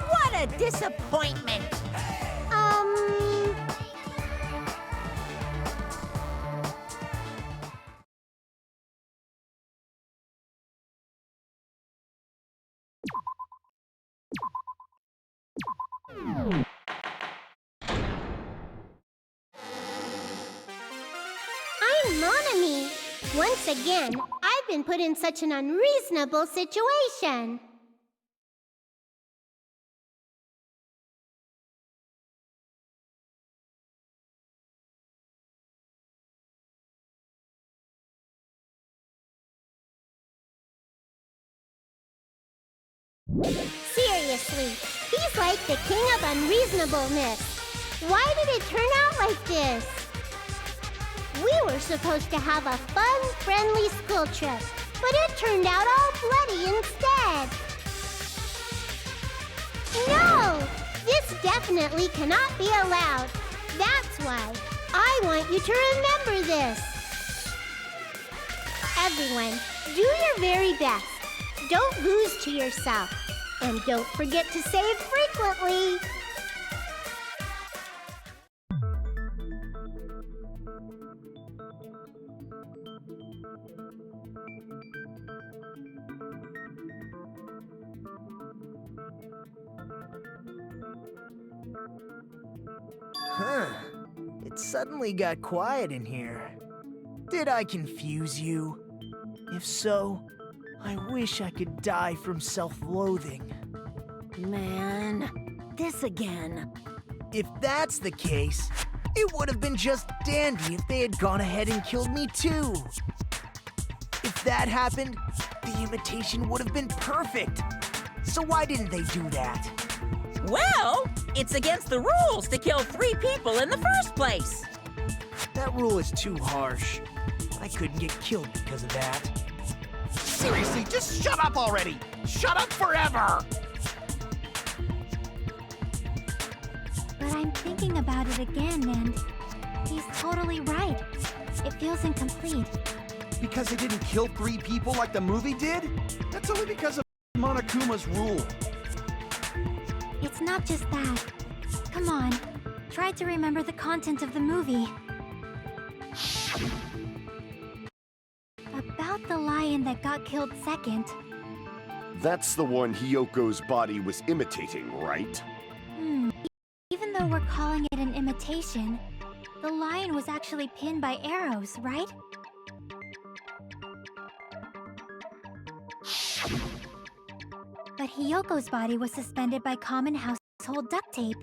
Speaker 6: What a disappointment!
Speaker 5: I'm Monami. Once again, I've been put in such an unreasonable situation. Seriously, he's like the king of unreasonableness. Why did it turn out like this? We were supposed to have a fun, friendly school trip, but it turned out all bloody instead. No! This definitely cannot be allowed. That's why I want you to remember this. Everyone, do your very best. Don't lose to yourself. And don't forget to save frequently.
Speaker 10: Huh. It suddenly got quiet in here. Did I confuse you? If so, I wish I could die from self-loathing.
Speaker 3: Man, this again.
Speaker 10: If that's the case, it would have been just dandy if they had gone ahead and killed me too. If that happened, the imitation would have been perfect. So why didn't they do that?
Speaker 6: Well, it's against the rules to kill 3 people in the first place.
Speaker 10: That rule is too harsh. I couldn't get killed because of that.
Speaker 8: Seriously, just shut up already! Shut up forever!
Speaker 5: But I'm thinking about it again, and he's totally right. It feels incomplete.
Speaker 8: Because they didn't kill 3 people like the movie did? That's only because of Monokuma's rule.
Speaker 5: It's not just that. Come on, try to remember the content of the movie. About the lion that got killed second.
Speaker 2: That's the one Hyoko's body was imitating, right?
Speaker 5: Even though we're calling it an imitation, the lion was actually pinned by arrows, right? But Hyoko's body was suspended by common household duct tape.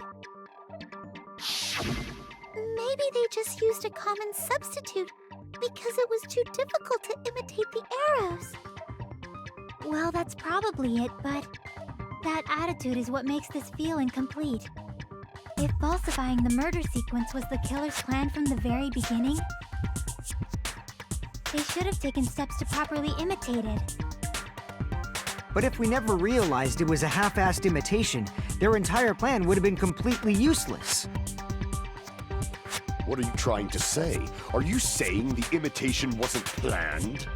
Speaker 5: Maybe they just used a common substitute because it was too difficult to imitate the arrows. Well, that's probably it, but that attitude is what makes this feel incomplete. If falsifying the murder sequence was the killer's plan from the very beginning, they should have taken steps to properly imitate it.
Speaker 4: But if we never realized it was a half-assed imitation, their entire plan would have been completely useless.
Speaker 2: What are you trying to say? Are you saying the imitation wasn't planned?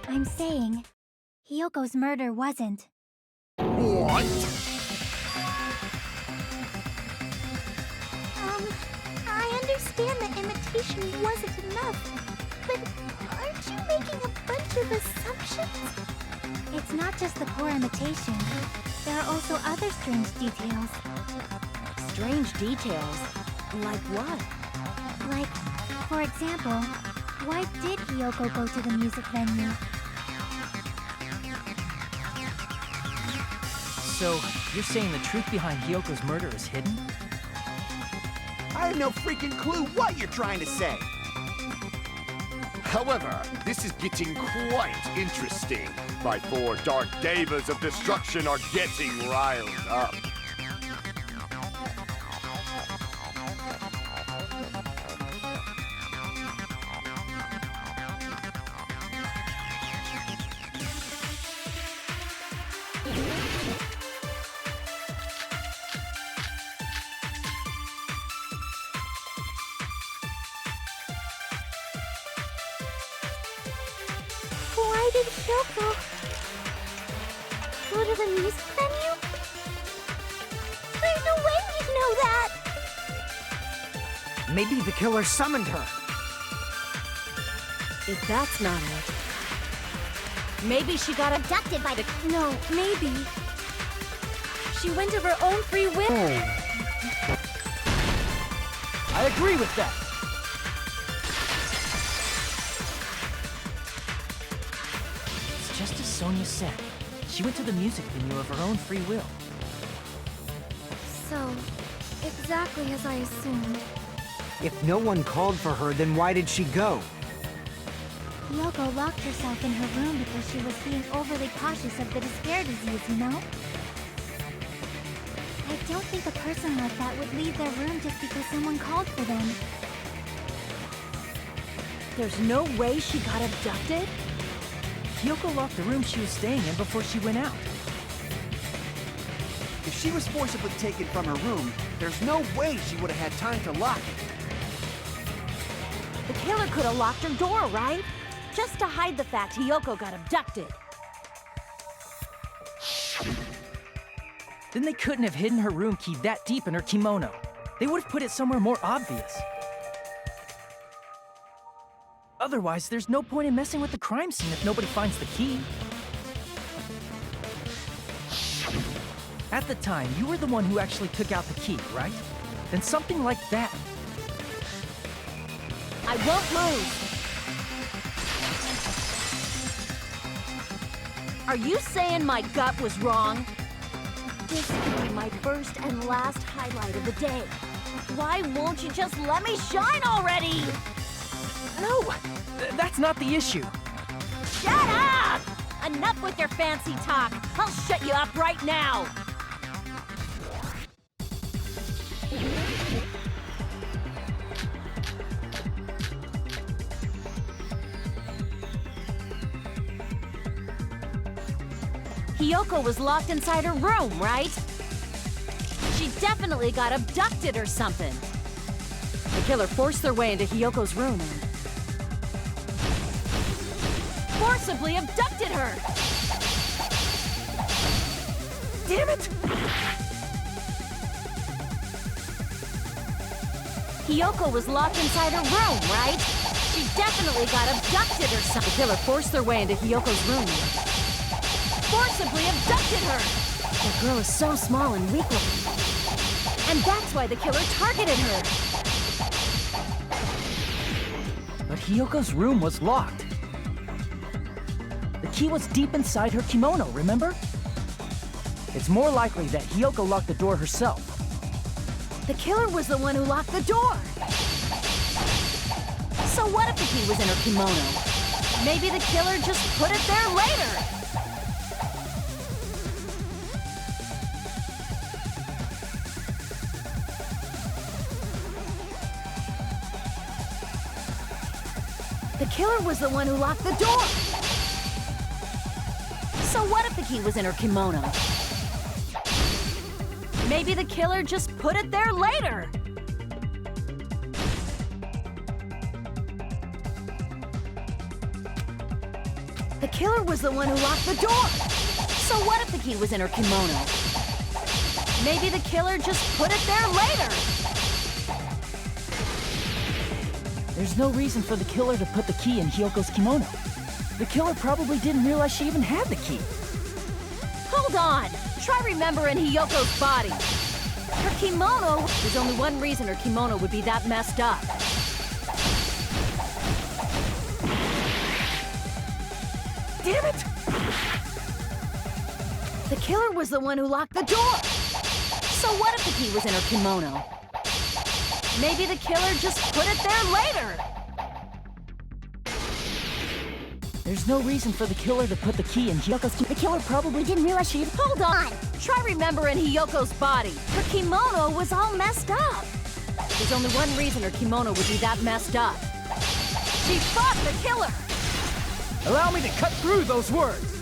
Speaker 5: I'm saying Hyoko's murder wasn't.
Speaker 2: What?
Speaker 5: I understand the imitation wasn't enough, but aren't you making a bunch of assumptions? It's not just the poor imitation. There are also other strange details.
Speaker 3: Strange details? Like what?
Speaker 5: Like, for example, why did Hyoko go to the music venue?
Speaker 9: So, you're saying the truth behind Hyoko's murder is hidden?
Speaker 8: I have no freaking clue what you're trying to say.
Speaker 2: However, this is getting quite interesting. My 4 dark devas of destruction are getting riled up.
Speaker 5: Why did Hyoko go to the music venue? There's no way we'd know that!
Speaker 4: Maybe the killer summoned her.
Speaker 3: If that's not it, maybe she got
Speaker 5: Abducted by the...
Speaker 3: No, maybe she went of her own free will.
Speaker 9: I agree with that. It's just as Sonia said. She went to the music venue of her own free will.
Speaker 12: So, exactly as I assumed.
Speaker 4: If no one called for her, then why did she go?
Speaker 5: Kyoko locked herself in her room because she was being overly cautious of the despair disease, you know? I don't think a person like that would leave their room just because someone called for them.
Speaker 3: There's no way she got abducted?
Speaker 9: Kyoko locked the room she was staying in before she went out.
Speaker 8: If she was forcibly taken from her room, there's no way she would have had time to lock it.
Speaker 3: The killer could have locked her door, right? Just to hide the fact Hiyoko got abducted.
Speaker 9: Then they couldn't have hidden her room key that deep in her kimono. They would have put it somewhere more obvious. Otherwise, there's no point in messing with the crime scene if nobody finds the key. At the time, you were the one who actually took out the key, right? Then something like that.
Speaker 3: I won't move! Are you saying my gut was wrong? This could be my first and last highlight of the day. Why won't you just let me shine already?
Speaker 9: No, that's not the issue.
Speaker 3: Shut up! Enough with your fancy talk. I'll shut you up right now. Hiyoko was locked inside her room, right? She definitely got abducted or something. The killer forced their way into Hiyoko's room and forcibly abducted her! Damn it! Hiyoko was locked inside her room, right? She definitely got abducted or something. The killer forced their way into Hiyoko's room and forcibly abducted her! That girl is so small and weak-looking. And that's why the killer targeted her.
Speaker 9: But Hiyoko's room was locked. The key was deep inside her kimono, remember? It's more likely that Hiyoko locked the door herself.
Speaker 3: The killer was the one who locked the door. So what if the key was in her kimono? Maybe the killer just put it there later. The killer was the one who locked the door. So what if the key was in her kimono? Maybe the killer just put it there later. The killer was the one who locked the door. So what if the key was in her kimono? Maybe the killer just put it there later.
Speaker 9: There's no reason for the killer to put the key in Hiyoko's kimono. The killer probably didn't realize she even had the key.
Speaker 3: Hold on! Try remembering Hiyoko's body. Her kimono... There's only one reason her kimono would be that messed up.
Speaker 9: Damn it!
Speaker 3: The killer was the one who locked the door. So what if the key was in her kimono? Maybe the killer just put it there later.
Speaker 9: There's no reason for the killer to put the key in Hiyoko's kimono. The killer probably didn't realize she...
Speaker 3: Hold on! Try remembering Hiyoko's body. Her kimono was all messed up. There's only one reason her kimono would be that messed up. She fought the killer!
Speaker 9: Allow me to cut through those words!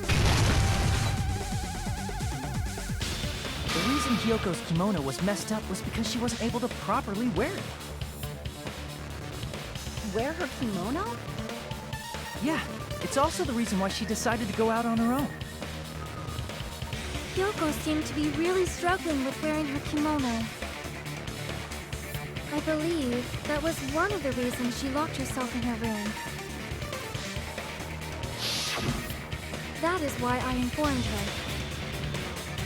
Speaker 9: The reason Hiyoko's kimono was messed up was because she wasn't able to properly wear it.
Speaker 3: Wear her kimono?
Speaker 9: Yeah, it's also the reason why she decided to go out on her own.
Speaker 5: Kyoko seemed to be really struggling with wearing her kimono. I believe that was one of the reasons she locked herself in her room. That is why I informed her.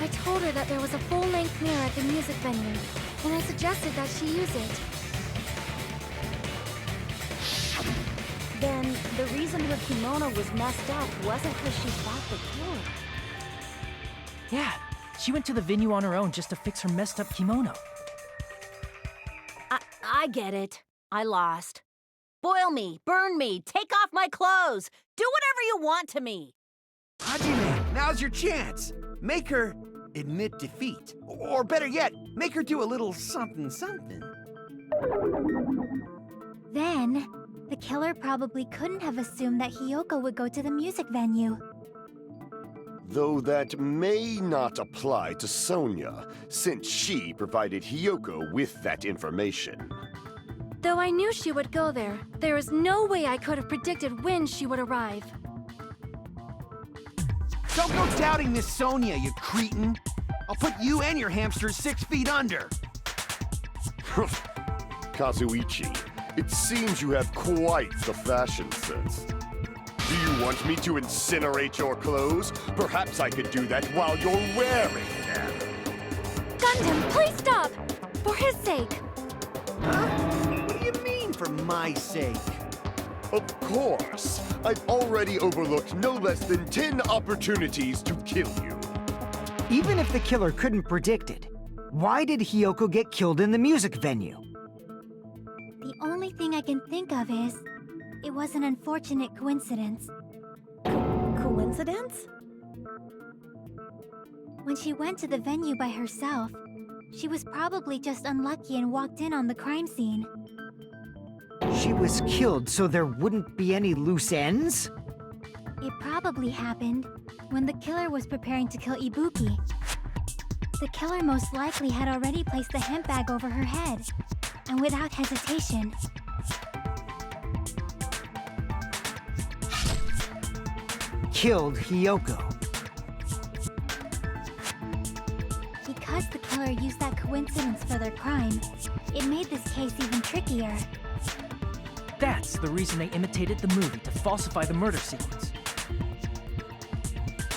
Speaker 5: I told her that there was a full-length mirror at the music venue, and I suggested that she use it.
Speaker 3: Then, the reason her kimono was messed up wasn't because she fought the killer.
Speaker 9: Yeah, she went to the venue on her own just to fix her messed up kimono.
Speaker 3: I get it. I lost. Boil me, burn me, take off my clothes. Do whatever you want to me.
Speaker 10: Hajime, now's your chance. Make her admit defeat. Or better yet, make her do a little something something.
Speaker 5: Then, the killer probably couldn't have assumed that Hiyoko would go to the music venue.
Speaker 2: Though that may not apply to Sonia, since she provided Hiyoko with that information.
Speaker 12: Though I knew she would go there, there is no way I could have predicted when she would arrive.
Speaker 8: Don't go doubting Miss Sonia, you cretin. I'll put you and your hamsters 6 feet under.
Speaker 2: Kazuichi, it seems you have quite the fashion sense. Do you want me to incinerate your clothes? Perhaps I could do that while you're wearing them.
Speaker 12: Gundam, please stop! For his sake.
Speaker 8: Huh? What do you mean, for my sake?
Speaker 2: Of course. I've already overlooked no less than 10 opportunities to kill you.
Speaker 4: Even if the killer couldn't predict it, why did Hiyoko get killed in the music venue?
Speaker 5: The only thing I can think of is, it was an unfortunate coincidence.
Speaker 3: Coincidence?
Speaker 5: When she went to the venue by herself, she was probably just unlucky and walked in on the crime scene.
Speaker 4: She was killed so there wouldn't be any loose ends?
Speaker 5: It probably happened when the killer was preparing to kill Ibuki. The killer most likely had already placed the hemp bag over her head, and without hesitation,
Speaker 4: killed Hiyoko.
Speaker 5: Because the killer used that coincidence for their crime, it made this case even trickier.
Speaker 9: That's the reason they imitated the movie to falsify the murder sequence.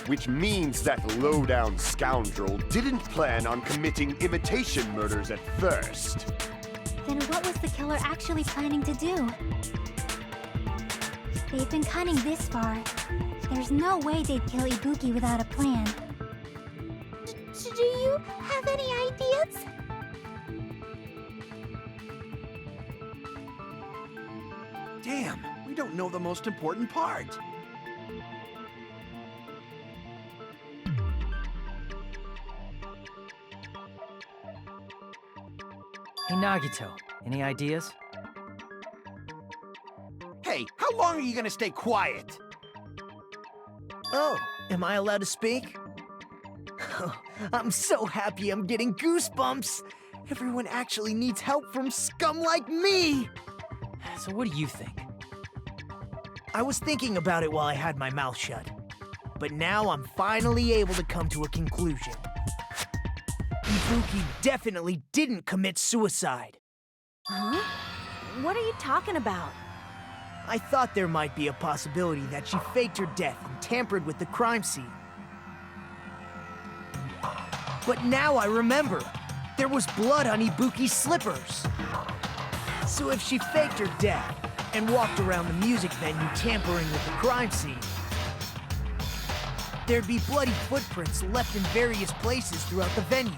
Speaker 2: Which means that low-down scoundrel didn't plan on committing imitation murders at first.
Speaker 5: Then what was the killer actually planning to do? They've been cunning this far. There's no way they'd kill Ibuki without a plan. Do you have any ideas?
Speaker 8: Damn, we don't know the most important part.
Speaker 9: Hey, Nagito, any ideas?
Speaker 8: Hey, how long are you gonna stay quiet?
Speaker 10: Oh, am I allowed to speak? I'm so happy I'm getting goosebumps. Everyone actually needs help from scum like me.
Speaker 9: So what do you think?
Speaker 10: I was thinking about it while I had my mouth shut. But now I'm finally able to come to a conclusion. Ibuki definitely didn't commit suicide.
Speaker 3: Huh? What are you talking about?
Speaker 10: I thought there might be a possibility that she faked her death and tampered with the crime scene. But now I remember. There was blood on Ibuki's slippers. So if she faked her death and walked around the music venue tampering with the crime scene, there'd be bloody footprints left in various places throughout the venue.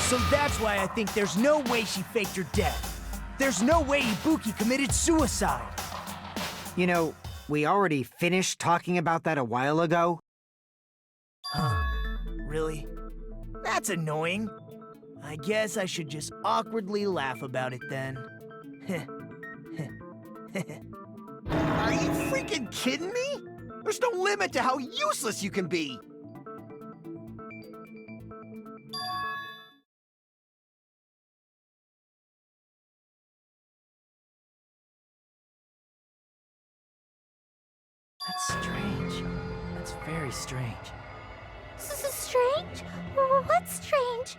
Speaker 10: So that's why I think there's no way she faked her death. There's no way Ibuki committed suicide.
Speaker 4: You know, we already finished talking about that a while ago.
Speaker 10: Huh? Really? That's annoying. I guess I should just awkwardly laugh about it then.
Speaker 8: Are you freaking kidding me? There's no limit to how useless you can be.
Speaker 9: That's strange. That's very strange.
Speaker 5: Strange? What's strange?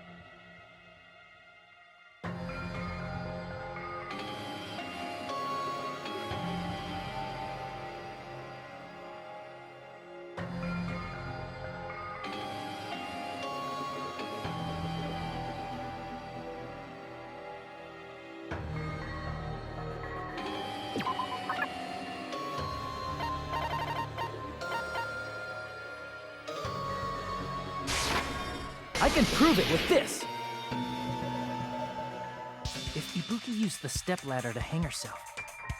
Speaker 9: I can prove it with this. If Ibuki used the stepladder to hang herself.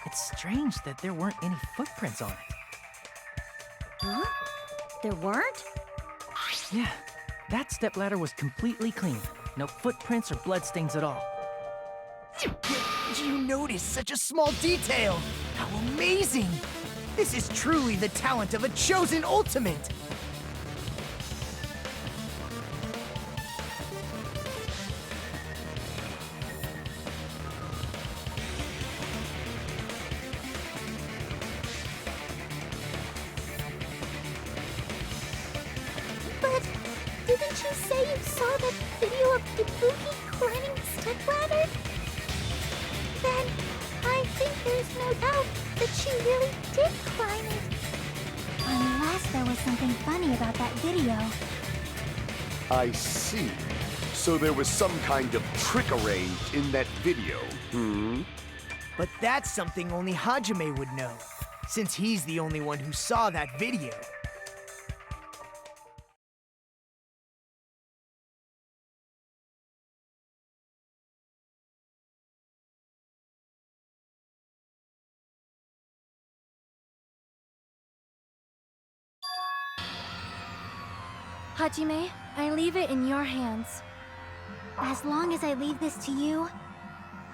Speaker 9: It's strange that there weren't any footprints on it.
Speaker 3: Huh? There weren't?
Speaker 9: Yeah, that stepladder was completely clean. No footprints or bloodstains at all.
Speaker 10: You noticed such a small detail! How amazing! This is truly the talent of a chosen ultimate!
Speaker 5: But didn't you say you saw that video of Ibuki climbing the stepladder? Then I think there's no doubt that she really did climb it. Unless there was something funny about that video.
Speaker 2: I see. So there was some kind of trick arranged in that video, hmm?
Speaker 10: But that's something only Hajime would know, since he's the only one who saw that video.
Speaker 12: Hajime, I leave it in your hands.
Speaker 5: As long as I leave this to you,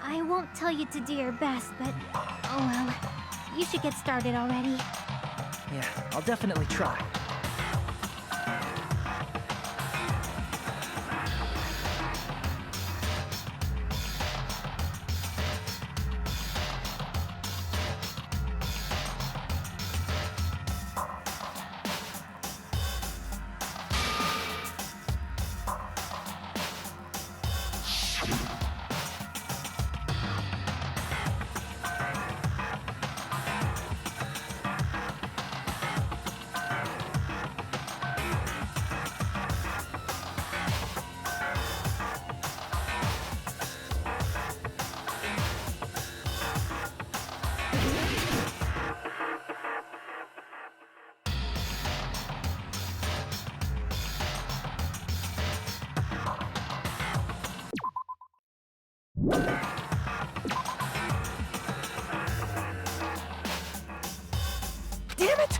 Speaker 5: I won't tell you to do your best, but oh well. You should get started already.
Speaker 9: Yeah, I'll definitely try.
Speaker 10: Damn it!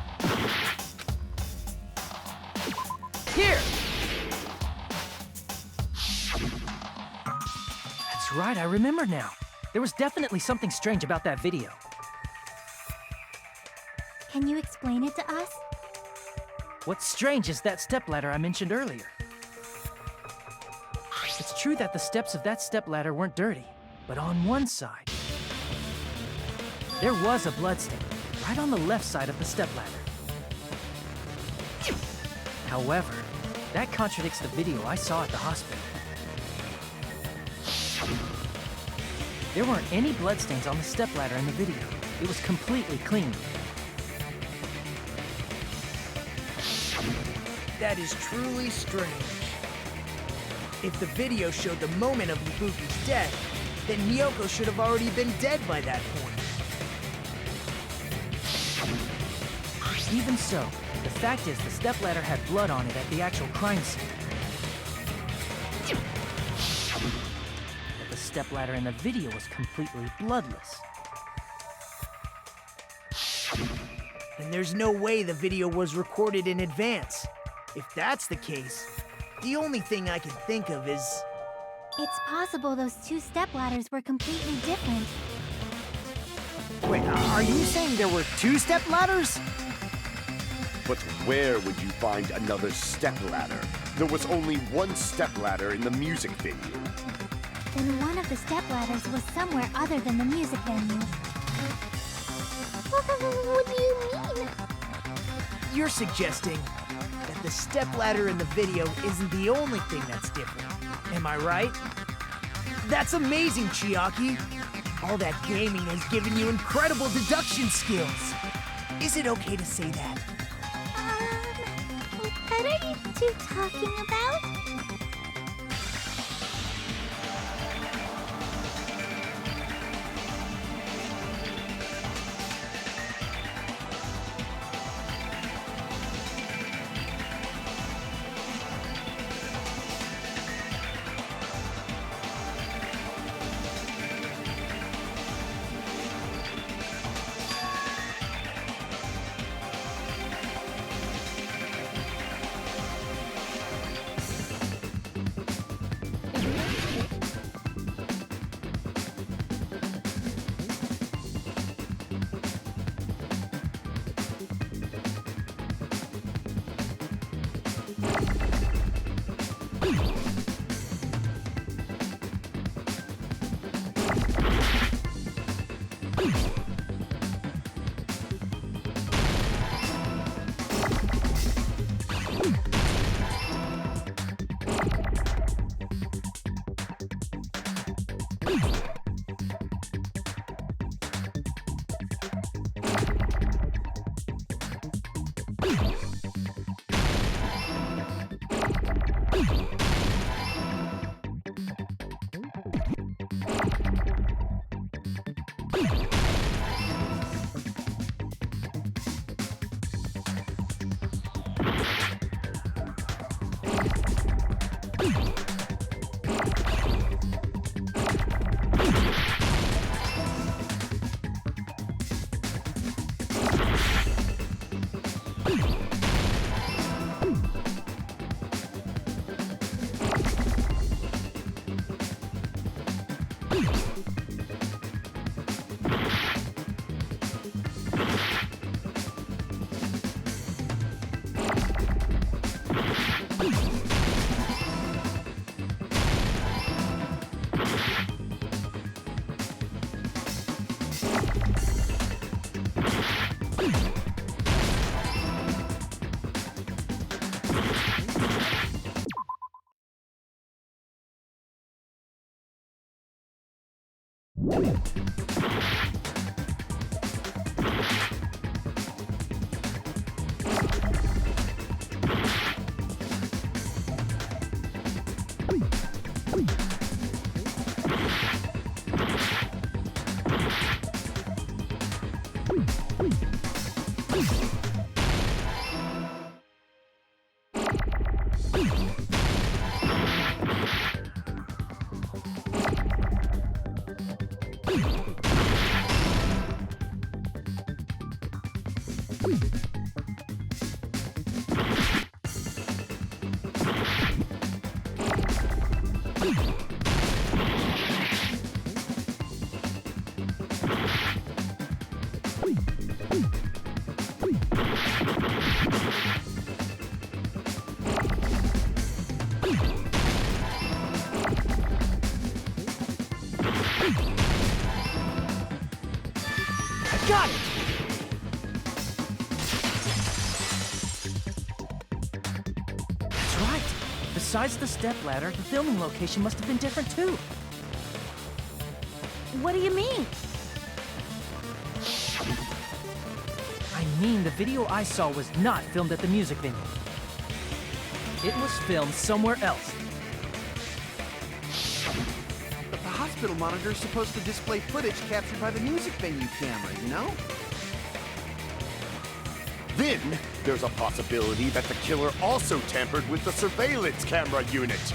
Speaker 10: Here!
Speaker 9: That's right, I remember now. There was definitely something strange about that video.
Speaker 5: Can you explain it to us?
Speaker 9: What's strange is that stepladder I mentioned earlier. It's true that the steps of that stepladder weren't dirty, but on one side, there was a bloodstain, right on the left side of the stepladder. However, that contradicts the video I saw at the hospital. There weren't any bloodstains on the stepladder in the video. It was completely clean.
Speaker 10: That is truly strange. If the video showed the moment of Ibuki's death, then Hiyoko should have already been dead by that point.
Speaker 9: Even so, the fact is the stepladder had blood on it at the actual crime scene. But the stepladder in the video was completely bloodless.
Speaker 10: And there's no way the video was recorded in advance. If that's the case, the only thing I can think of is...
Speaker 5: It's possible those two stepladders were completely different.
Speaker 4: Wait, are you saying there were two stepladders?
Speaker 2: But where would you find another stepladder? There was only one stepladder in the music venue.
Speaker 5: Then one of the stepladders was somewhere other than the music venue. What do you mean?
Speaker 10: You're suggesting that the stepladder in the video isn't the only thing that's different. Am I right? That's amazing, Chiaki! All that gaming has given you incredible deduction skills! Is it okay to say that?
Speaker 5: What are you two talking about?
Speaker 9: Got it! That's right. Besides the stepladder, the filming location must have been different too.
Speaker 3: What do you mean?
Speaker 9: I mean, the video I saw was not filmed at the music venue. It was filmed somewhere else.
Speaker 8: But the hospital monitor is supposed to display footage captured by the music venue camera, you know?
Speaker 2: Then, there's a possibility that the killer also tampered with the surveillance camera unit.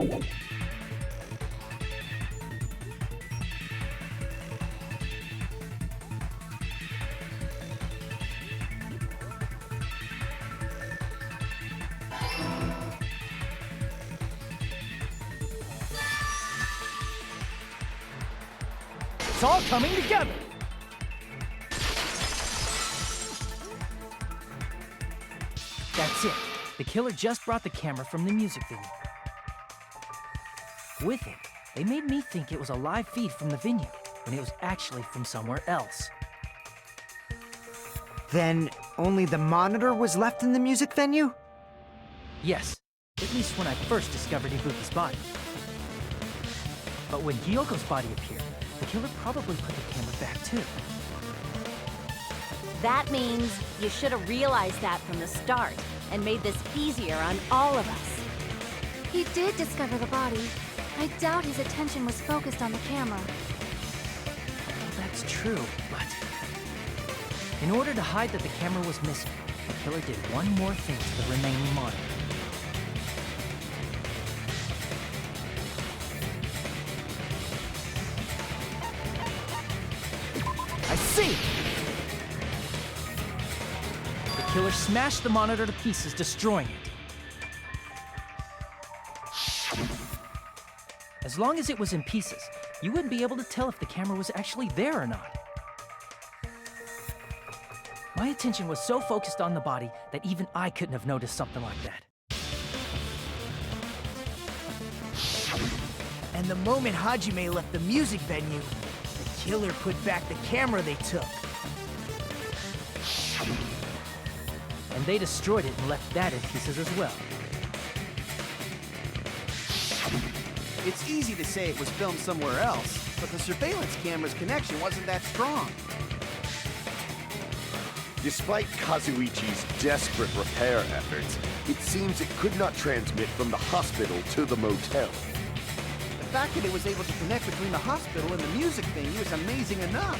Speaker 9: It's all coming together! That's it. The killer just brought the camera from the music venue. With it, they made me think it was a live feed from the venue, when it was actually from somewhere else.
Speaker 4: Then only the monitor was left in the music venue?
Speaker 9: Yes, at least when I first discovered Ibuki's body. But when Hyoko's body appeared, the killer probably put the camera back too.
Speaker 3: That means you should have realized that from the start and made this easier on all of us.
Speaker 12: He did discover the body. I doubt his attention was focused on the camera.
Speaker 9: Well, that's true, but... in order to hide that the camera was missing, the killer did one more thing to the remaining monitor. I see! The killer smashed the monitor to pieces, destroying it. As long as it was in pieces, you wouldn't be able to tell if the camera was actually there or not. My attention was so focused on the body that even I couldn't have noticed something like that.
Speaker 10: And the moment Hajime left the music venue, the killer put back the camera they took.
Speaker 9: And they destroyed it and left that in pieces as well.
Speaker 8: It's easy to say it was filmed somewhere else, but the surveillance camera's connection wasn't that strong.
Speaker 2: Despite Kazuichi's desperate repair efforts, it seems it could not transmit from the hospital to the motel.
Speaker 8: The fact that it was able to connect between the hospital and the music venue is amazing enough.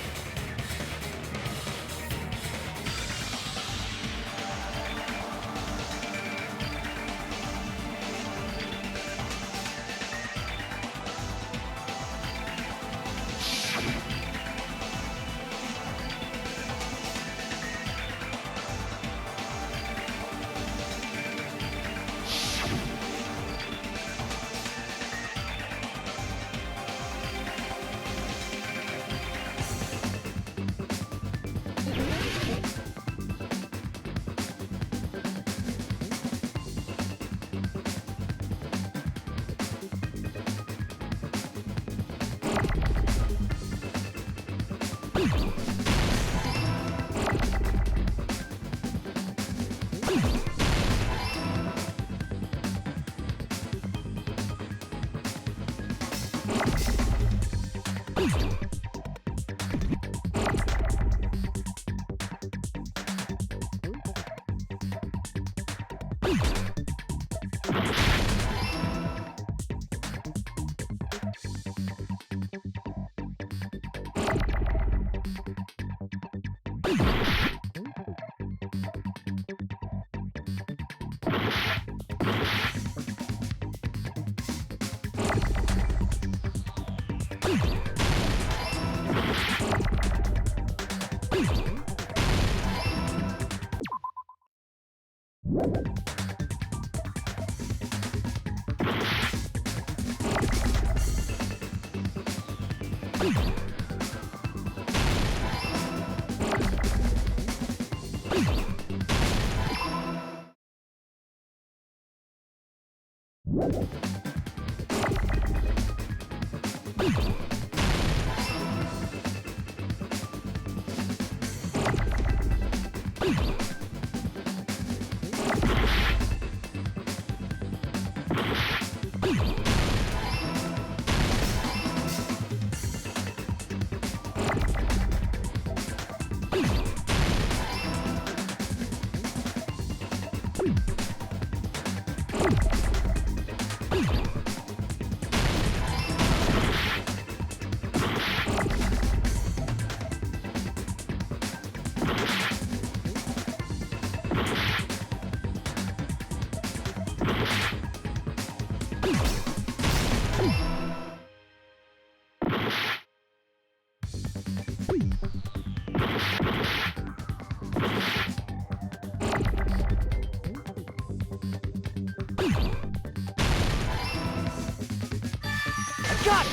Speaker 9: Got it!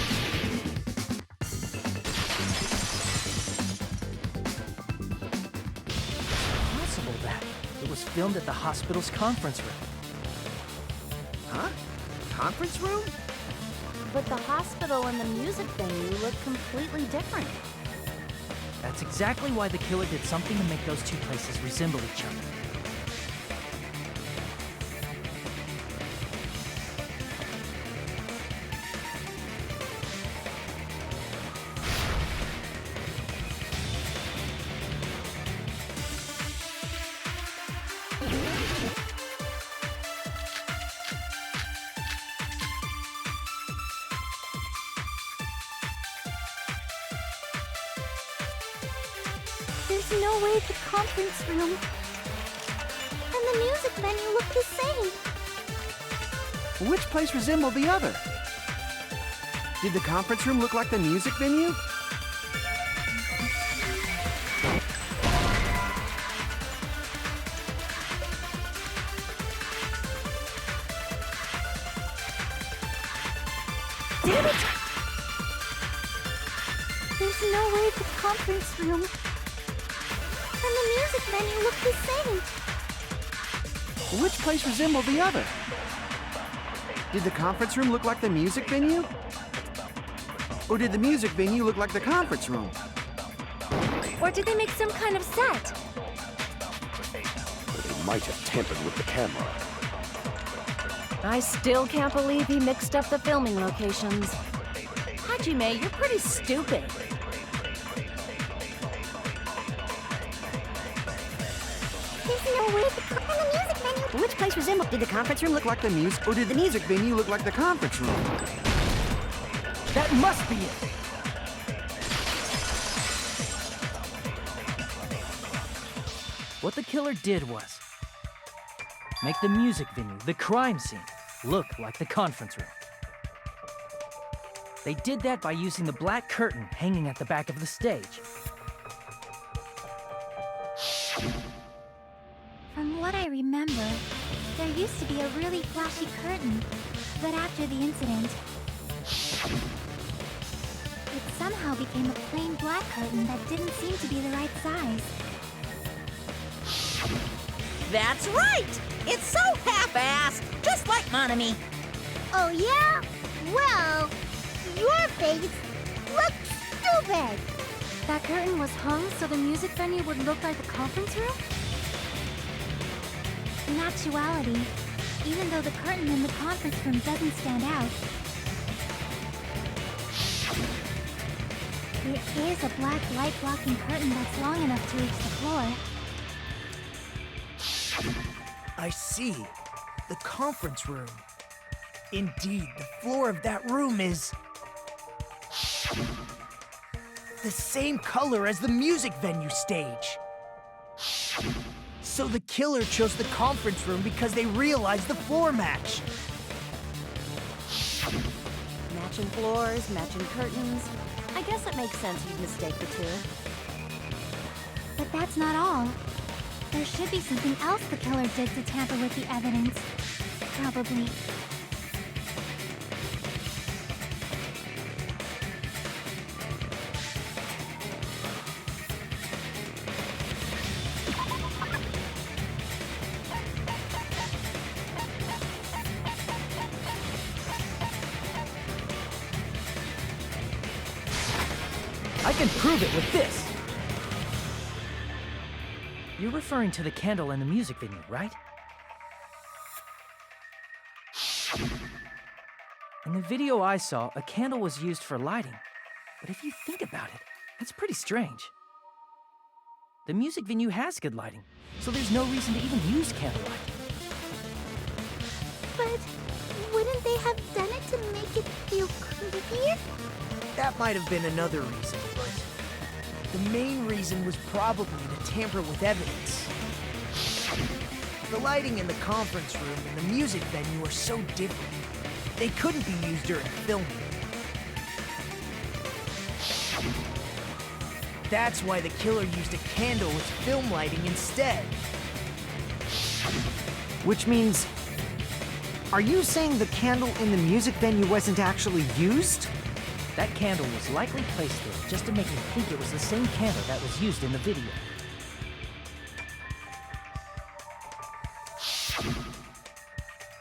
Speaker 9: Possible that it was filmed at the hospital's conference room.
Speaker 8: Huh? Conference room?
Speaker 3: But the hospital and the music venue look completely different.
Speaker 9: That's exactly why the killer did something to make those two places resemble each other.
Speaker 5: There's no way the conference room and the music venue look the same.
Speaker 8: Which place resembled the other? Did the conference room look like the music venue?
Speaker 5: Damn it! There's no way the conference room and the music venue look the same.
Speaker 8: Which place resembled the other? Did the conference room look like the music venue? Or did the music venue look like the conference room?
Speaker 12: Or did they make some kind of set?
Speaker 2: Or they might have tampered with the camera.
Speaker 3: I still can't believe he mixed up the filming locations. Hajime, you're pretty stupid.
Speaker 5: There's no way the music venue.
Speaker 11: Which place resembled? Did the conference room look like the music?
Speaker 8: Or did the music venue look like the conference room?
Speaker 9: That must be it! What the killer did was make the music venue, the crime scene, look like the conference room. They did that by using the black curtain hanging at the back of the stage.
Speaker 5: From what I remember, there used to be a really flashy curtain, but after the incident, it somehow became a plain black curtain that didn't seem to be the right size.
Speaker 6: That's right! It's so half-assed, just like Monami.
Speaker 5: Oh yeah? Well, your face looks stupid!
Speaker 12: That curtain was hung so the music venue would look like the conference room?
Speaker 5: In actuality, even though the curtain in the conference room doesn't stand out, there is a black light-blocking curtain that's long enough to reach the floor.
Speaker 10: I see. The conference room. Indeed, the floor of that room is the same color as the music venue stage. So the killer chose the conference room because they realized the floor match.
Speaker 3: Matching floors, matching curtains. I guess it makes sense you'd mistake the two.
Speaker 5: But that's not all. There should be something else the killer did to tamper with the evidence. Probably.
Speaker 9: I can prove it with this! You're referring to the candle in the music venue, right? In the video I saw, a candle was used for lighting. But if you think about it, that's pretty strange. The music venue has good lighting, so there's no reason to even use candlelight.
Speaker 5: But wouldn't they have done it to make it feel creepier?
Speaker 10: That might have been another reason, but the main reason was probably to tamper with evidence. The lighting in the conference room and the music venue are so different. They couldn't be used during filming. That's why the killer used a candle with film lighting instead.
Speaker 4: Which means Are you saying the candle in the music venue wasn't actually used?
Speaker 9: That candle was likely placed there just to make me think it was the same candle that was used in the video.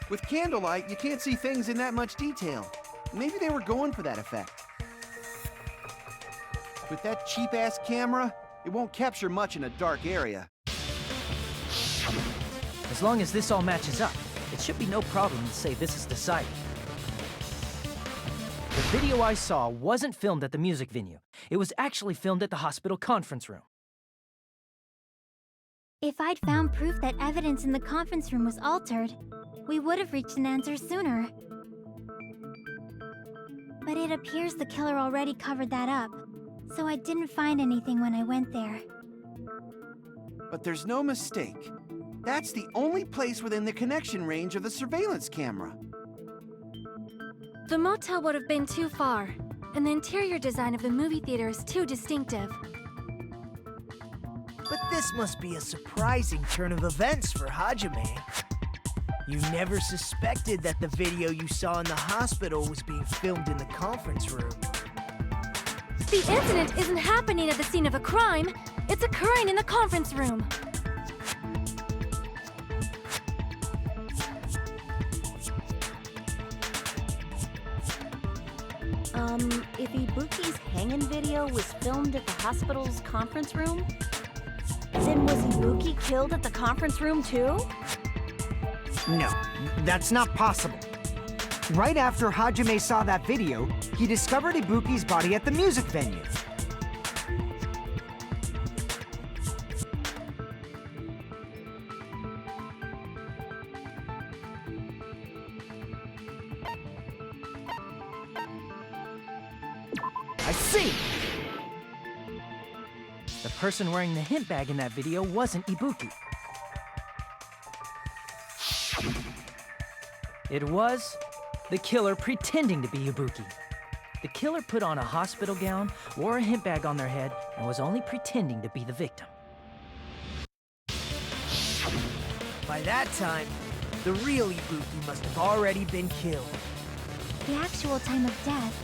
Speaker 8: With candlelight, you can't see things in that much detail. Maybe they were going for that effect. With that cheap-ass camera, it won't capture much in a dark area.
Speaker 9: As long as this all matches up, it should be no problem to say this is decided. The video I saw wasn't filmed at the music venue. It was actually filmed at the hospital conference room.
Speaker 5: If I'd found proof that evidence in the conference room was altered, we would have reached an answer sooner. But it appears the killer already covered that up, so I didn't find anything when I went there.
Speaker 8: But there's no mistake. That's the only place within the connection range of the surveillance camera.
Speaker 12: The motel would have been too far, and the interior design of the movie theater is too distinctive.
Speaker 10: But this must be a surprising turn of events for Hajime. You never suspected that the video you saw in the hospital was being filmed in the conference room.
Speaker 12: The incident isn't happening at the scene of a crime. It's occurring in the conference room.
Speaker 13: If Ibuki's hanging video was filmed at the hospital's conference room, then was Ibuki killed at the conference room too?
Speaker 4: No, that's not possible. Right after Hajime saw that video, he discovered Ibuki's body at the music venue.
Speaker 9: I see! The person wearing the hint bag in that video wasn't Ibuki. It was the killer pretending to be Ibuki. The killer put on a hospital gown, wore a hint bag on their head, and was only pretending to be the victim.
Speaker 10: By that time, the real Ibuki must have already been killed.
Speaker 5: The actual time of death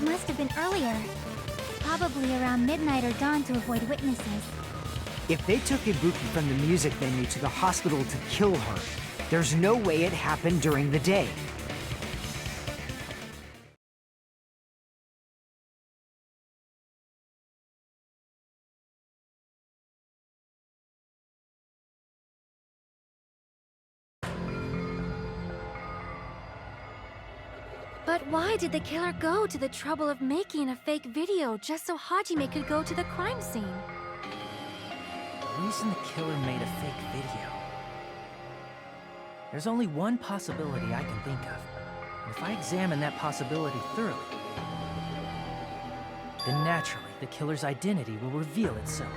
Speaker 5: must have been earlier. Probably around midnight or dawn to avoid witnesses.
Speaker 4: If they took Ibuki from the music venue to the hospital to kill her, there's no way it happened during the day.
Speaker 12: But why did the killer go to the trouble of making a fake video just so Hajime could go to the crime scene?
Speaker 9: The reason the killer made a fake video. There's only one possibility I can think of. And if I examine that possibility thoroughly, then naturally the killer's identity will reveal itself.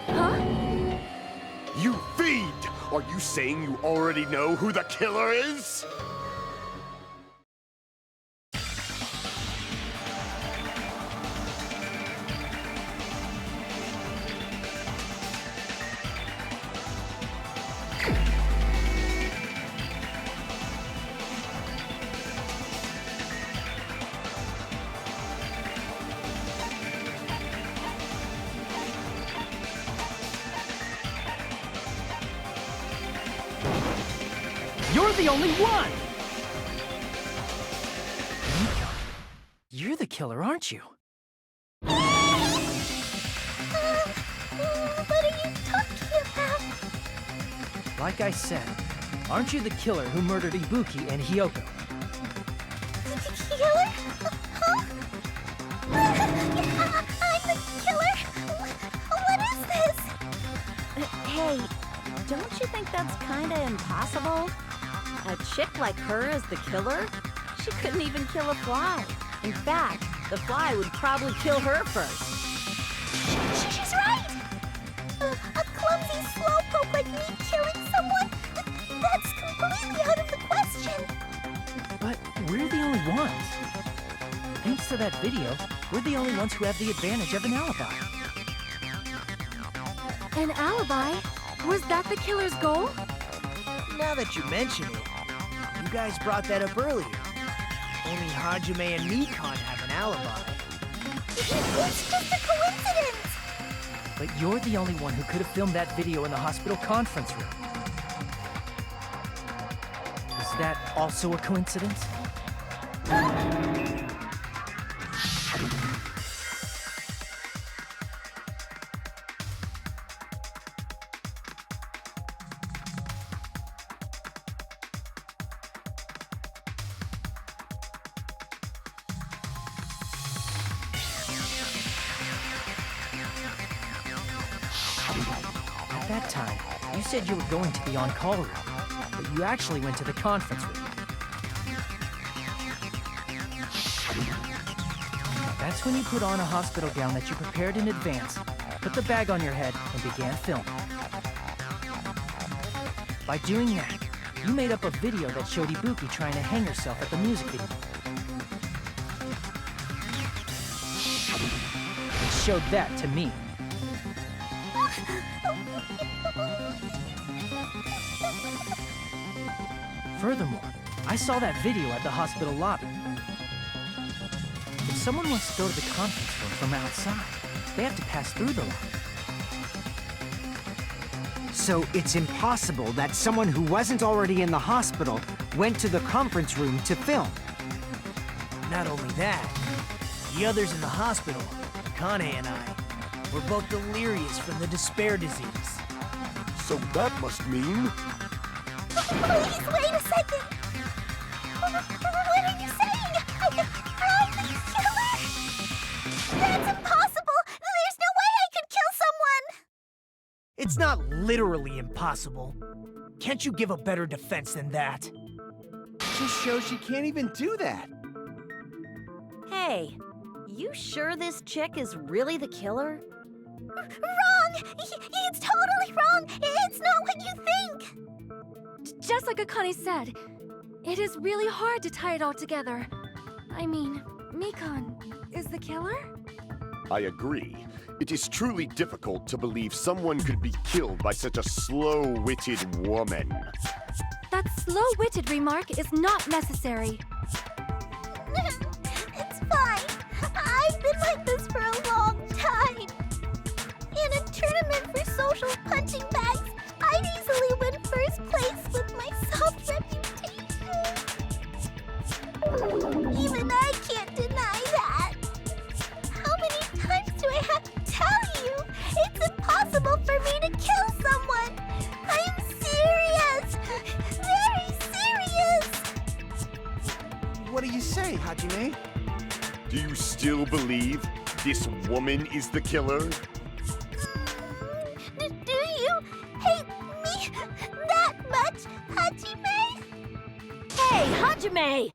Speaker 12: Huh?
Speaker 2: You fiend! Are you saying you already know who the killer is?
Speaker 9: You're the only one! Mika, you're the killer, aren't you?
Speaker 5: What are you talking about?
Speaker 9: Like I said, aren't you the killer who murdered Ibuki and Hyoko?
Speaker 5: Killer? Huh? I'm the killer? What is this?
Speaker 13: Hey, don't you think that's kinda impossible? A chick like her as the killer? She couldn't even kill a fly. In fact, the fly would probably kill her first.
Speaker 5: She's right! A clumsy slowpoke like me killing someone? That's completely out of the question!
Speaker 9: But we're the only ones. Thanks to that video, we're the only ones who have the advantage of an alibi.
Speaker 12: An alibi? Was that the killer's goal?
Speaker 10: Now that you mention it, guys brought that up earlier. Only Hajime and Mikan have an alibi.
Speaker 5: It's just a coincidence!
Speaker 9: But you're the only one who could have filmed that video in the hospital conference room. Is that also a coincidence? At that time, you said you were going to the on-call room, but you actually went to the conference room. That's when you put on a hospital gown that you prepared in advance, put the bag on your head, and began filming. By doing that, you made up a video that showed Ibuki trying to hang herself at the music video. It showed that to me. Furthermore, I saw that video at the hospital lobby. If someone wants to go to the conference room from outside, they have to pass through the lobby.
Speaker 4: So it's impossible that someone who wasn't already in the hospital went to the conference room to film.
Speaker 10: Not only that, the others in the hospital, Kane and I, were both delirious from the despair disease.
Speaker 2: So that must mean...
Speaker 5: Please, wait a second! What are you saying? I'm the killer? That's impossible! There's no way I could kill someone!
Speaker 10: It's not literally impossible. Can't you give a better defense than that?
Speaker 8: Just shows she can't even do that.
Speaker 13: Hey, you sure this chick is really the killer?
Speaker 5: Wrong! It's totally wrong! It's not what you think!
Speaker 12: Just like Akane said, it is really hard to tie it all together. I mean, Mikan is the killer?
Speaker 2: I agree. It is truly difficult to believe someone could be killed by such a slow-witted woman.
Speaker 12: That slow-witted remark is not necessary.
Speaker 5: It's fine. I've been like this for a long time. In a tournament for social punching bags, I'd easily win first place with my soft reputation. Even I can't deny that. How many times do I have to tell you? It's impossible for me to kill someone. I'm serious. Very serious.
Speaker 8: What do you say, Hajime?
Speaker 2: Do you still believe this woman is the killer?
Speaker 5: Do you hate me that much, Hajime?
Speaker 13: Hey, Hajime!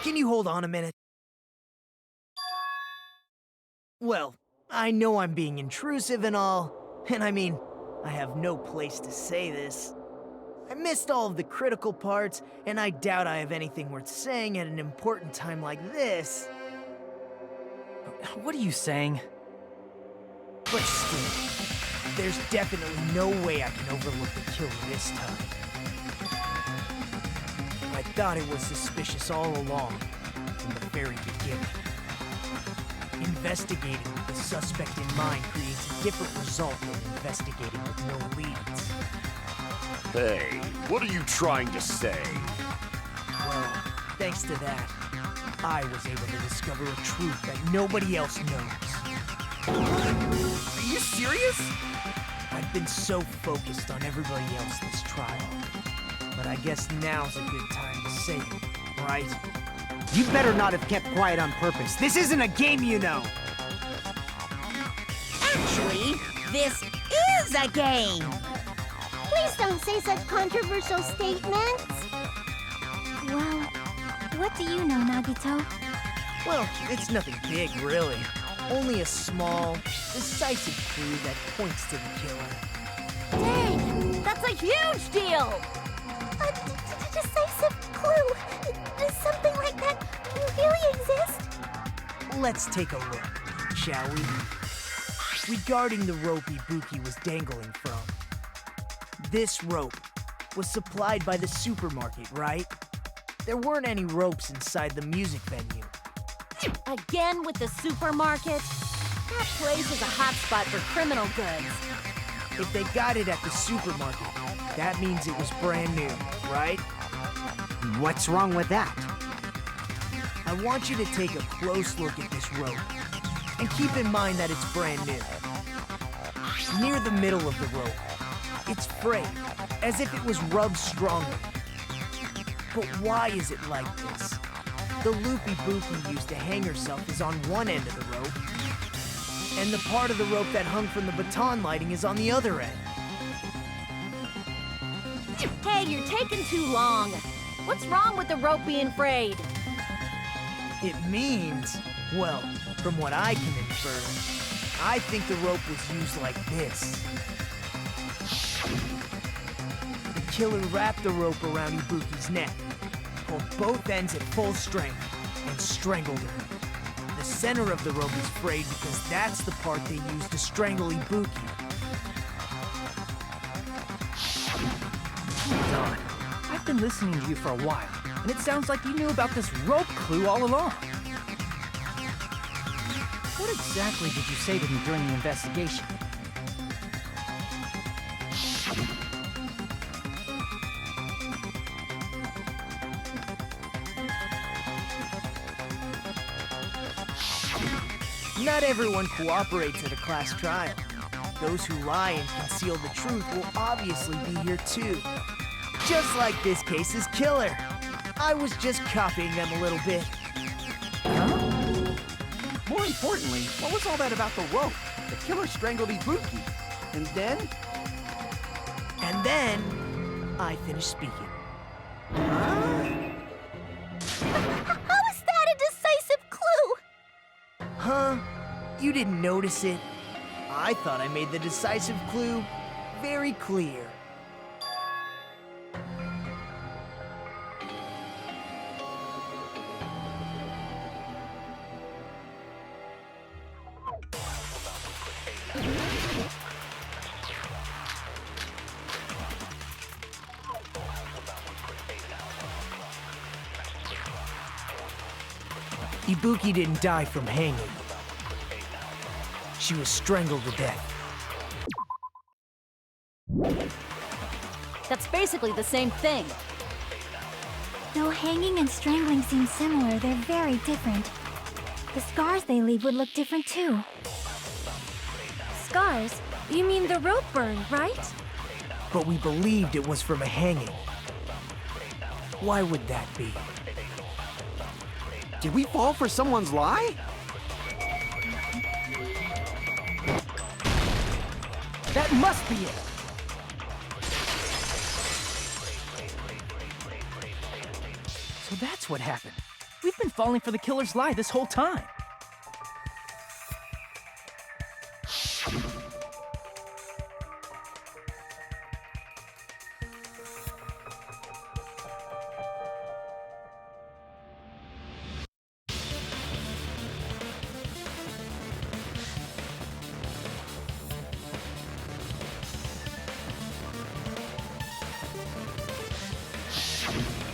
Speaker 10: Can you hold on a minute? Well, I know I'm being intrusive and all, and I mean, I have no place to say this. I missed all of the critical parts, and I doubt I have anything worth saying at an important time like this.
Speaker 9: What are you saying?
Speaker 10: But still, there's definitely no way I can overlook the killer this time. I thought it was suspicious all along, from the very beginning. Investigating with the suspect in mind creates a different result than investigating with no leads.
Speaker 2: Hey, what are you trying to say?
Speaker 10: Well, thanks to that, I was able to discover a truth that nobody else knows.
Speaker 8: Are you serious?
Speaker 10: I've been so focused on everybody else this trial. But I guess now's a good time to say it, right?
Speaker 4: You better not have kept quiet on purpose. This isn't a game, you know.
Speaker 6: Actually, this is a game.
Speaker 5: Please don't say such controversial statements. Well, what do you know, Nagito?
Speaker 10: Well, it's nothing big, really. Only a small, decisive clue that points to the killer.
Speaker 3: Dang! That's a huge deal!
Speaker 5: A decisive clue? Does something like that really exist?
Speaker 10: Let's take a look, shall we? Regarding the rope Ibuki was dangling from. This rope was supplied by the supermarket, right? There weren't any ropes inside the music venue.
Speaker 3: Again with the supermarket? That place is a hotspot for criminal goods.
Speaker 10: If they got it at the supermarket, that means it was brand new, right?
Speaker 4: What's wrong with that?
Speaker 10: I want you to take a close look at this rope, and keep in mind that it's brand new. Near the middle of the rope, it's frayed, as if it was rubbed strongly. But why is it like this? The loop Ibuki used to hang herself is on one end of the rope, and the part of the rope that hung from the baton lighting is on the other end.
Speaker 3: Hey, you're taking too long. What's wrong with the rope being frayed?
Speaker 10: It means, well, from what I can infer, I think the rope was used like this. The killer wrapped the rope around Ibuki's neck, pulled both ends at full strength, and strangled her. The center of the rope is frayed because that's the part they used to strangle Ibuki.
Speaker 9: Hold on. I've been listening to you for a while, and it sounds like you knew about this rope clue all along. What exactly did you say to me during the investigation?
Speaker 10: Not everyone cooperates at a class trial. Those who lie and conceal the truth will obviously be here too. Just like this case's killer. I was just copying them a little bit.
Speaker 8: More importantly, what was all that about the rope? The killer strangled Ibuki. And then?
Speaker 10: And then, I finished speaking.
Speaker 5: How is that a decisive clue?
Speaker 10: Huh? You didn't notice it? I thought I made the decisive clue very clear. Ibuki didn't die from hanging. She was strangled to death.
Speaker 3: That's basically the same thing.
Speaker 5: Though hanging and strangling seem similar, they're very different. The scars they leave would look different too.
Speaker 12: Scars? You mean the rope burn, right?
Speaker 10: But we believed it was from a hanging. Why would that be?
Speaker 8: Did we fall for someone's lie?
Speaker 9: That must be it! So that's what happened. We've been falling for the killer's lie this whole time.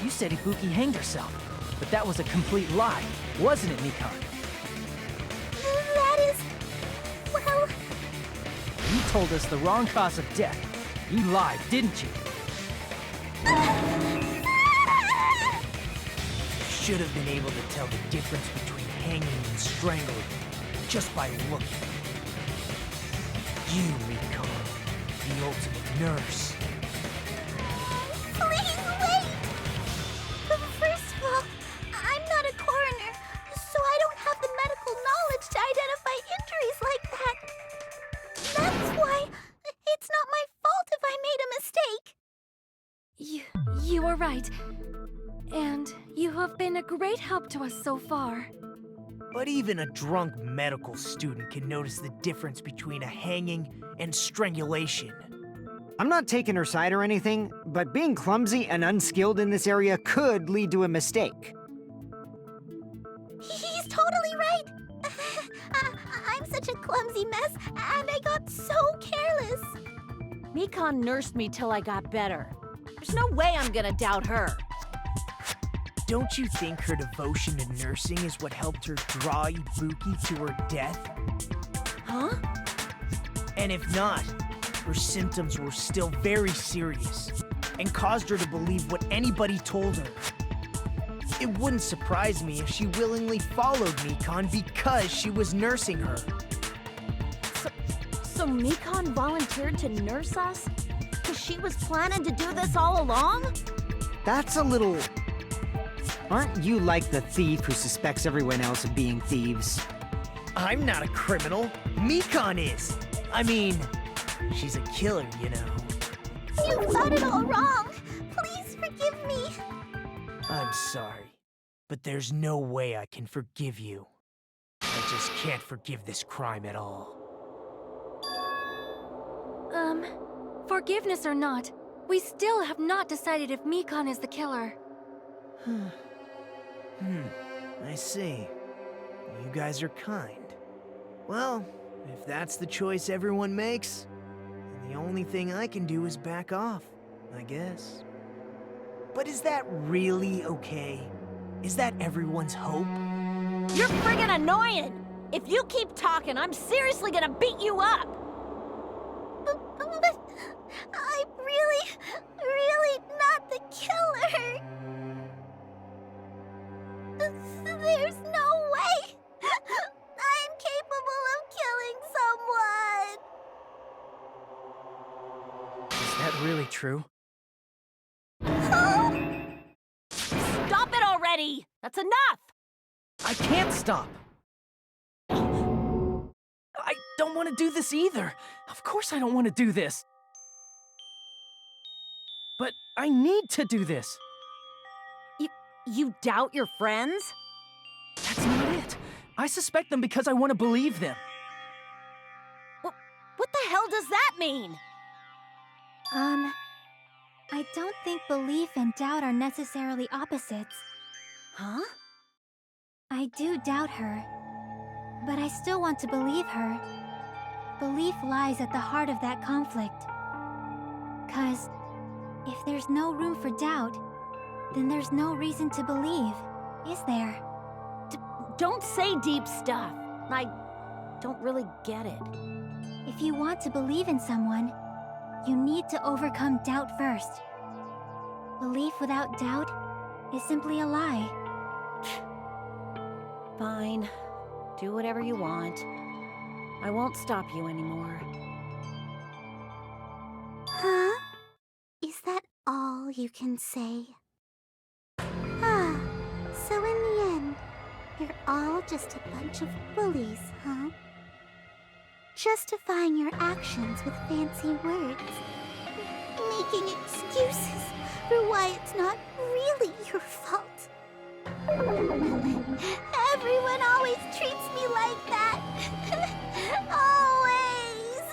Speaker 9: You said Ibuki hanged herself, but that was a complete lie, wasn't it, Mikan?
Speaker 5: That is... well...
Speaker 9: You told us the wrong cause of death. You lied, didn't you?
Speaker 10: You should have been able to tell the difference between hanging and strangling just by looking. You, Mikan, the ultimate nurse.
Speaker 5: Please wait! First of all, I'm not a coroner, so I don't have the medical knowledge to identify injuries like that. That's why it's not my fault if I made a mistake.
Speaker 12: right. And you have been a great help to us so far.
Speaker 10: But even a drunk medical student can notice the difference between a hanging and strangulation.
Speaker 4: I'm not taking her side or anything, but being clumsy and unskilled in this area could lead to a mistake.
Speaker 5: He's totally right. I'm such a clumsy mess, and I got so careless.
Speaker 13: Mikan nursed me till I got better. There's no way I'm gonna doubt her.
Speaker 10: Don't you think her devotion to nursing is what helped her draw Ibuki to her death?
Speaker 13: Huh?
Speaker 10: And if not, her symptoms were still very serious and caused her to believe what anybody told her. It wouldn't surprise me if she willingly followed Mikan because she was nursing her.
Speaker 13: So Mikan volunteered to nurse us? Because she was planning to do this all along?
Speaker 4: That's a little... Aren't you like the thief who suspects everyone else of being thieves?
Speaker 10: I'm not a criminal. Mikan is. I mean, she's a killer, you know.
Speaker 5: You've got it all wrong. Please forgive me.
Speaker 10: I'm sorry, but there's no way I can forgive you. I just can't forgive this crime at all.
Speaker 12: Forgiveness or not, we still have not decided if Mikan is the killer.
Speaker 10: I see. You guys are kind. Well, if that's the choice everyone makes, then the only thing I can do is back off, I guess. But is that really okay? Is that everyone's hope?
Speaker 13: You're friggin' annoying! If you keep talking, I'm seriously gonna beat you up!
Speaker 5: But I'm really not the killer. There's no way I'm capable of killing someone.
Speaker 9: Is that really true?
Speaker 13: Stop it already! That's enough!
Speaker 9: I can't stop! I don't want to do this either. Of course I don't want to do this. But I need to do this.
Speaker 13: You doubt your friends?
Speaker 9: That's not it. I suspect them because I want to believe them.
Speaker 13: What the hell does that mean?
Speaker 5: I don't think belief and doubt are necessarily opposites.
Speaker 13: Huh?
Speaker 5: I do doubt her, but I still want to believe her. Belief lies at the heart of that conflict. 'Cause if there's no room for doubt, then there's no reason to believe, is there?
Speaker 13: Don't say deep stuff. I don't really get it.
Speaker 5: If you want to believe in someone, you need to overcome doubt first. Belief without doubt is simply a lie.
Speaker 13: Fine. Do whatever you want. I won't stop you anymore.
Speaker 5: Huh? Is that all you can say? So in the end, you're all just a bunch of bullies, huh? Justifying your actions with fancy words. Making excuses for why it's not really your fault. Everyone always treats me like that. Always.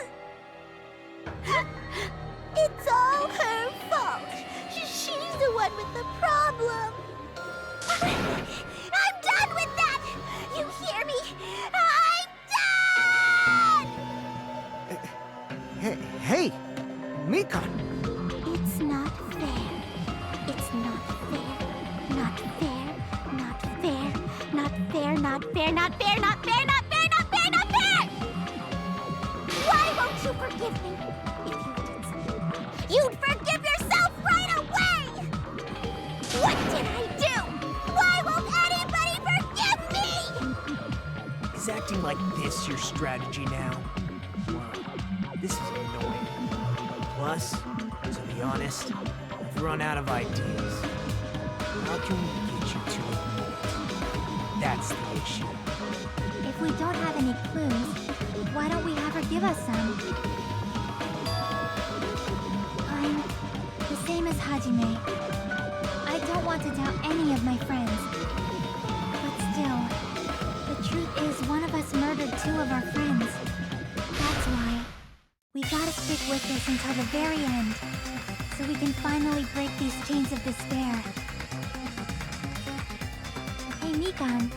Speaker 5: It's all her fault. She's the one with the problem. I'm done with that! You hear me? I'm done!
Speaker 4: Hey, Mikan!
Speaker 5: It's not fair. It's not fair. Not fair. Not fair. Not fair. Not fair. Not fair. Not fair. Not fair. Not fair. Not fair! Why won't you forgive me? If you did something wrong, you'd forgive yourself right away! What did I do? Why won't anybody forgive me?
Speaker 10: Is acting like this your strategy now? Wow, this is annoying. Plus, to be honest, I've run out of ideas. How can we get you to admit it? That's the issue.
Speaker 5: If we don't have any clues, why don't we have her give us some? I'm the same as Hajime. with us until the very end, so we can finally break these chains of despair. Hey, Mikan,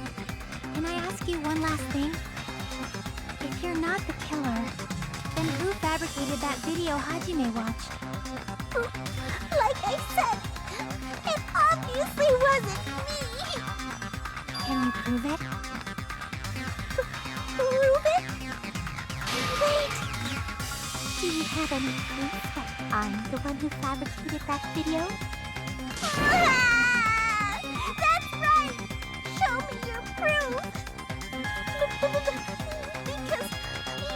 Speaker 5: can I ask you one last thing? If you're not the killer, then who fabricated that video Hajime watched? Like I said, it obviously wasn't me! Can you prove it? Prove it? Wait! Do you have any proof that I'm the one who fabricated that video? Ah! That's right! Show me your proof! Because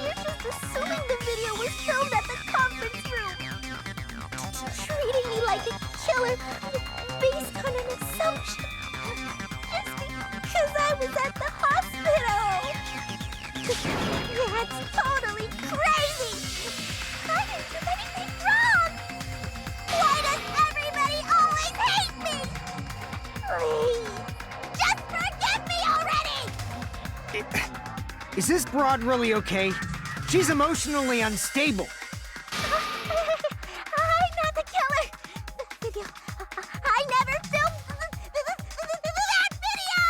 Speaker 5: you're just assuming the video was filmed at the conference room! Treating me like a killer based on an assumption! Just because I was at the hospital! That's totally crazy! I didn't do anything wrong! Why does everybody always hate me? Please, just forgive me already!
Speaker 4: Is this broad really okay? She's emotionally unstable.
Speaker 5: I'm not the killer! The video... I never filmed that video!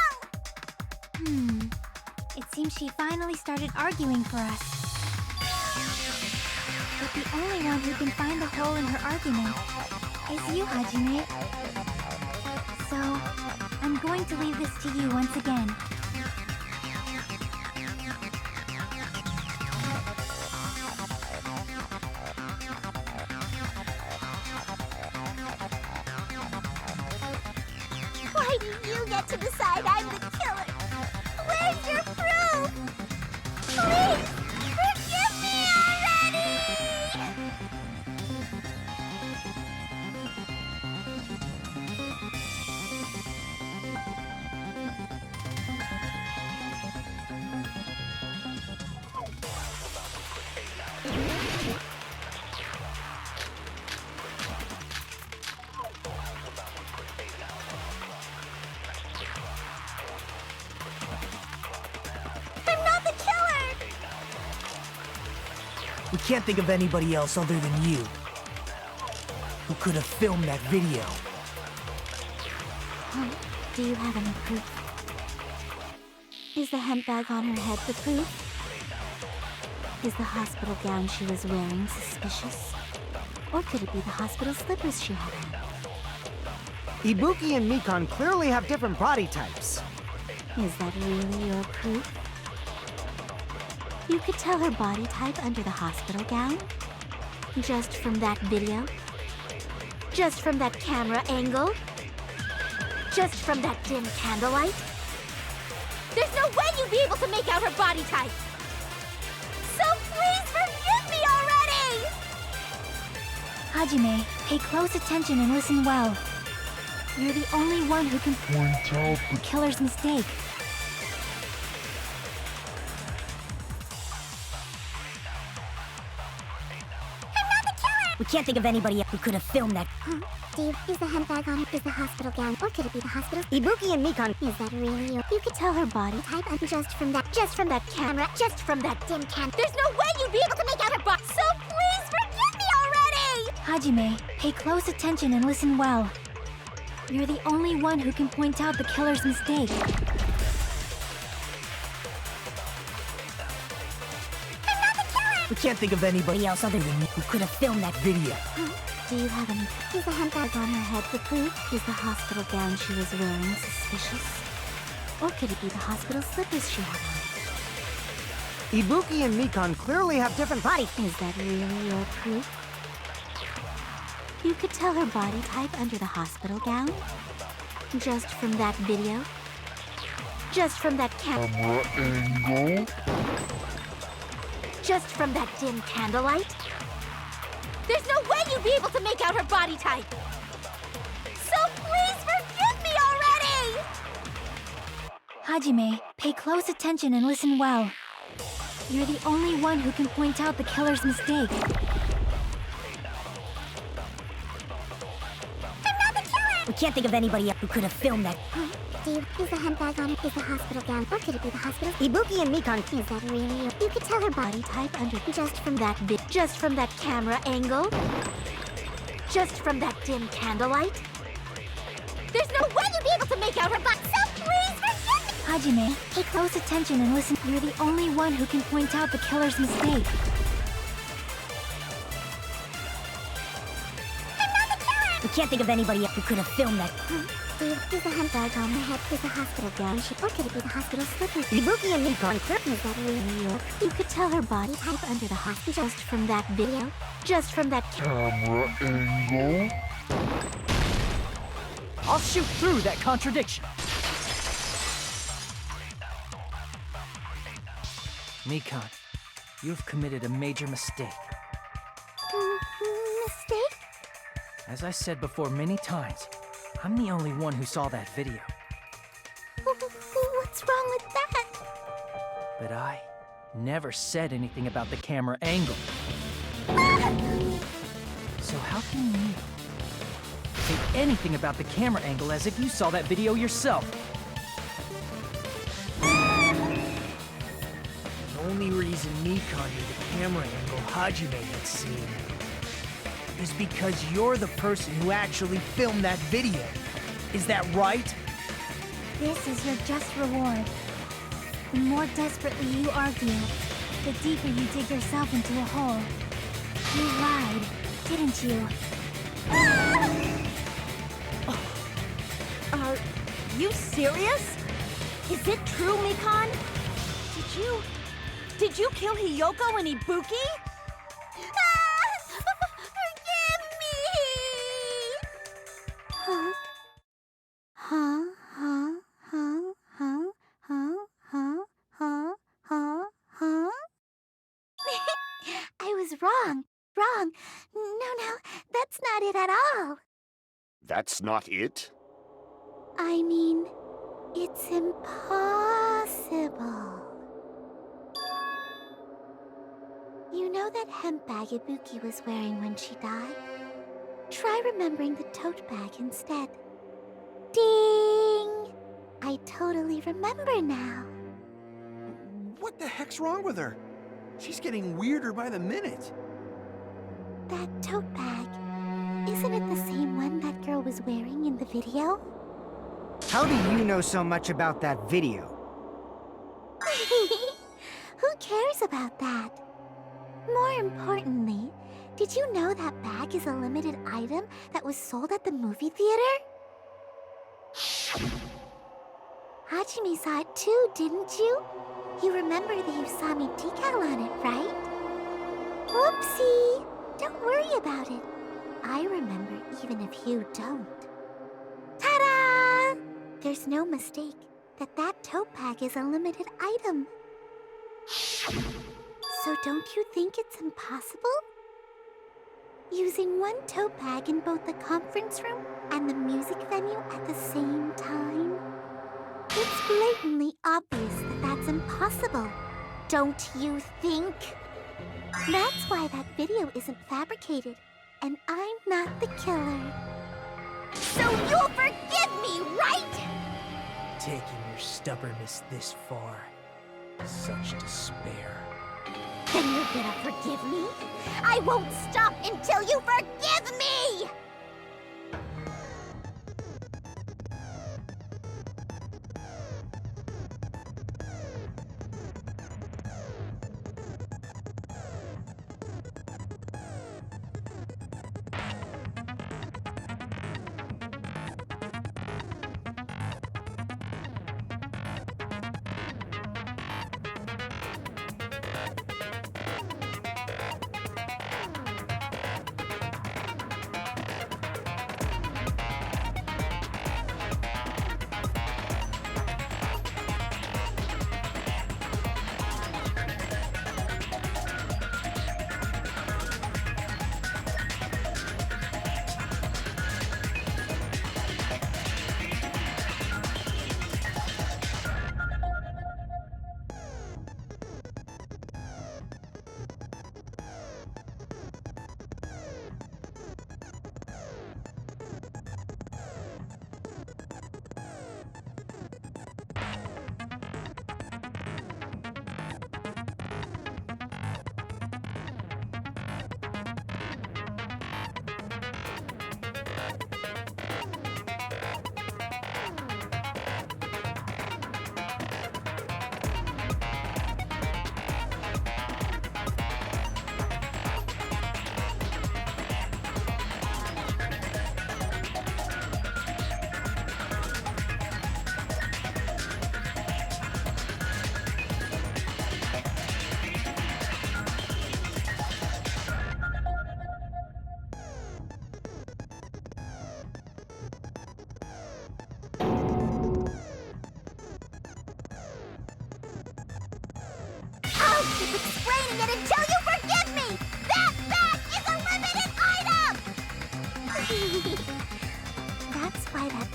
Speaker 5: It seems she finally started arguing for us. But the only one who can find the hole in her argument is you, Hajime. So, I'm going to leave this to you once again. Why do you get to decide I'm the killer? Where's your proof? Please, forgive me already! I'm not the killer!
Speaker 10: We can't think of anybody else other than you who could have filmed that video.
Speaker 5: Do you have any proof? Is the hemp bag on her head the proof? Is the hospital gown she was wearing suspicious? Or could it be the hospital slippers she had on?
Speaker 4: Ibuki and Mikan clearly have different body types.
Speaker 5: Is that really your proof? You could tell her body type under the hospital gown? Just from that video? Just from that camera angle? Just from that dim candlelight? There's no way you'd be able to make out her body type! So please forgive me already! Hajime, pay close attention and listen well. You're the only one who can point out the killer's mistake.
Speaker 11: We can't think of anybody else who could have filmed that.
Speaker 5: Steve, is the hemp bag on her? Is the hospital gown? Or could it be the hospital?
Speaker 11: Ibuki and Mikan.
Speaker 5: Is that really you? You could tell her body type and just from that camera, just from that dim can. There's no way you'd be able to make out her body. So please forgive me already! Hajime, pay close attention and listen well. You're the only one who can point out the killer's mistake.
Speaker 10: We can't think of anybody else other than you who could have filmed that video.
Speaker 5: Do you have any? Is the hemp bag on her head the proof? Is the hospital gown she was wearing suspicious? Or could it be the hospital slippers she had on?
Speaker 4: Ibuki and Mikan clearly have different bodies.
Speaker 5: Is that really your proof? You could tell her body type under the hospital gown? Just from that video? Just from that camera angle? Just from that dim candlelight? There's no way you'd be able to make out her body type! So please forgive me already! Hajime, pay close attention and listen well. You're the only one who can point out the killer's mistake.
Speaker 11: We We can't think of anybody else who could have filmed that.
Speaker 5: Steve, is the handbag on it? Is the hospital gown? Or could it be the hospital?
Speaker 11: Ibuki and Mikan.
Speaker 5: Is that really you? You could tell her body type under just from that just from that camera angle. Just from that dim candlelight. There's no way you'd be able to make out her butt, so please forgive me!
Speaker 12: Hajime, pay close attention and listen. You're the only one who can point out the killer's mistake.
Speaker 5: I'm not the killer!
Speaker 11: We can't think of anybody else who could have filmed that.
Speaker 5: Steve, is the handbag on her head? Is the hospital gown? Or could it be the hospital slippers?
Speaker 11: Ibuki and Mikan.
Speaker 5: Is that really you? You could tell her body type under the hospital just from that video. Just from that
Speaker 2: Camera angle?
Speaker 9: I'll shoot through that contradiction. Mikan, you've committed a major mistake.
Speaker 5: Mistake?
Speaker 9: As I said before many times, I'm the only one who saw that video.
Speaker 5: What's wrong with that?
Speaker 9: But I never said anything about the camera angle. So how can you say anything about the camera angle as if you saw that video yourself?
Speaker 10: The only reason Mikan knew the camera angle Hajime had seen is because you're the person who actually filmed that video. Is that right?
Speaker 12: This is your just reward. The more desperately you argue, the deeper you dig yourself into a hole. You lied, didn't you?
Speaker 13: Are you serious? Is it true, Mikan? Did you kill Hiyoko and Ibuki?
Speaker 5: Forgive me! Huh? Huh? Huh? Huh? Huh? Huh? Huh? Huh? Huh? Huh? I was wrong. Wrong. No, that's not it at all.
Speaker 2: That's not it?
Speaker 5: I mean, it's impossible. You know that hemp bag Ibuki was wearing when she died? Try remembering the tote bag instead. Ding! I totally remember now.
Speaker 8: What the heck's wrong with her? She's getting weirder by the minute.
Speaker 5: That tote bag, isn't it the same one that girl was wearing in the video?
Speaker 4: How do you know so much about that video?
Speaker 5: Who cares about that? More importantly, did you know that bag is a limited item that was sold at the movie theater? Hajime saw it too, didn't you? You remember the Usami decal on it, right? Whoopsie! Don't worry about it. I remember even if you don't. Ta-da! There's no mistake that tote bag is a limited item. So don't you think it's impossible? Using one tote bag in both the conference room and the music venue at the same time? It's blatantly obvious that that's impossible, don't you think? That's why that video isn't fabricated, and I'm not the killer. So you'll forgive me, right?
Speaker 10: Taking your stubbornness this far. Such despair.
Speaker 5: Then you're gonna forgive me? I won't stop until you forgive me!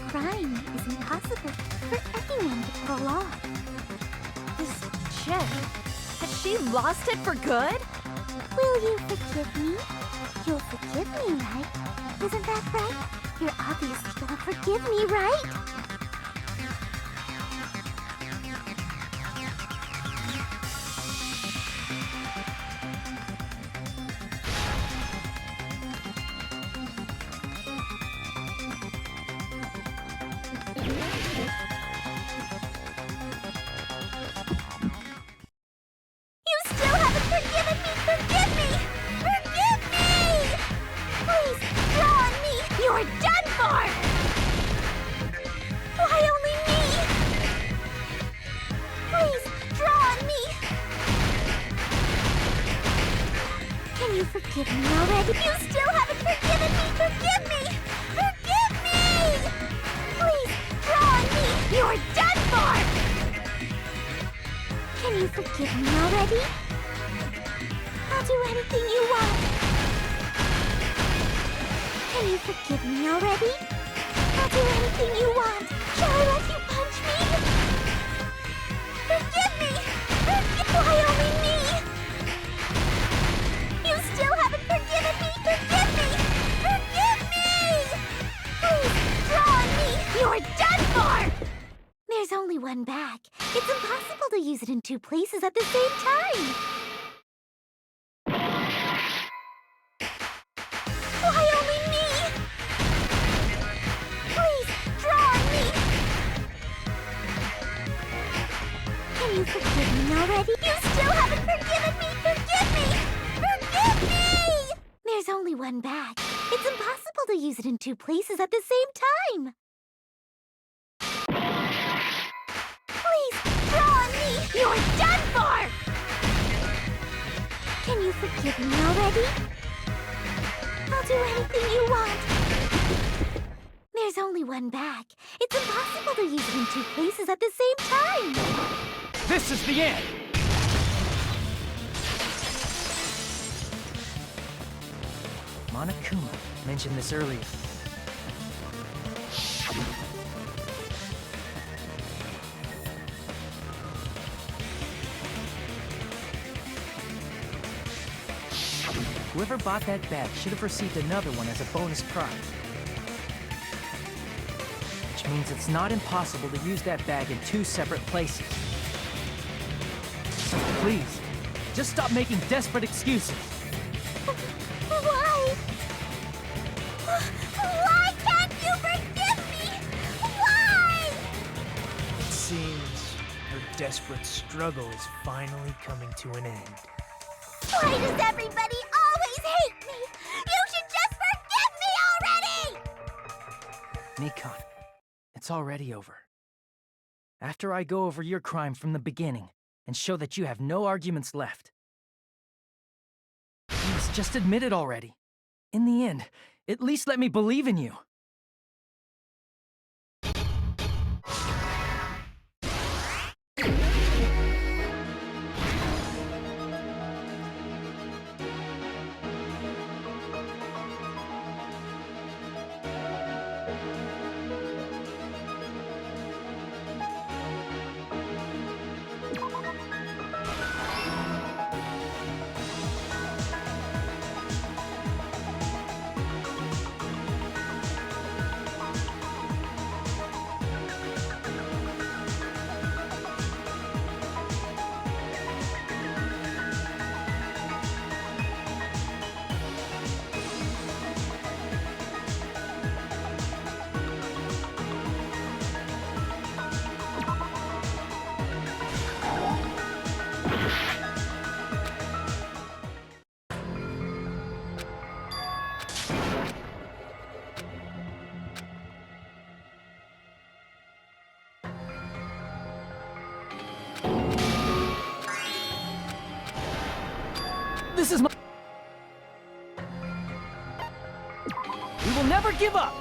Speaker 5: crime is impossible for anyone to pull off.
Speaker 13: This chick, has she lost it for good?
Speaker 5: Will you forgive me? You'll forgive me, right? Isn't that right? You're obviously gonna forgive me, right? Forgive me already. You still haven't forgiven me. Forgive me. Forgive me. Please, draw on me. You're done for. Can you forgive me already? I'll do anything you want. Can you forgive me already? I'll do anything you want. Shall I let you punch me? Forgive me. Why only me? Still haven't forgiven me! Forgive me! Forgive me! Please, draw on me! You're done for! There's only one bag. It's impossible to use it in two places at the same time. Why only me? Please, draw on me! Can you forgive me already? You still haven't forgiven me! Forgive me! There's only one bag. It's impossible to use it in two places at the same time. Please, draw on me! You're done for! Can you forgive me already? I'll do anything you want. There's only one bag. It's impossible to use it in two places at the same time.
Speaker 9: This is the end! Monokuma mentioned this earlier. Whoever bought that bag should have received another one as a bonus prize. Which means it's not impossible to use that bag in two separate places. So please, just stop making desperate excuses.
Speaker 5: Why? Why can't you forgive me? Why?
Speaker 10: It seems her desperate struggle is finally coming to an end.
Speaker 5: Why does everybody always hate me? You should just forgive me already!
Speaker 9: Mikan, it's already over. After I go over your crime from the beginning and show that you have no arguments left. Please, just admit it already. In the end, at least let me believe in you. This is my... We will never give up!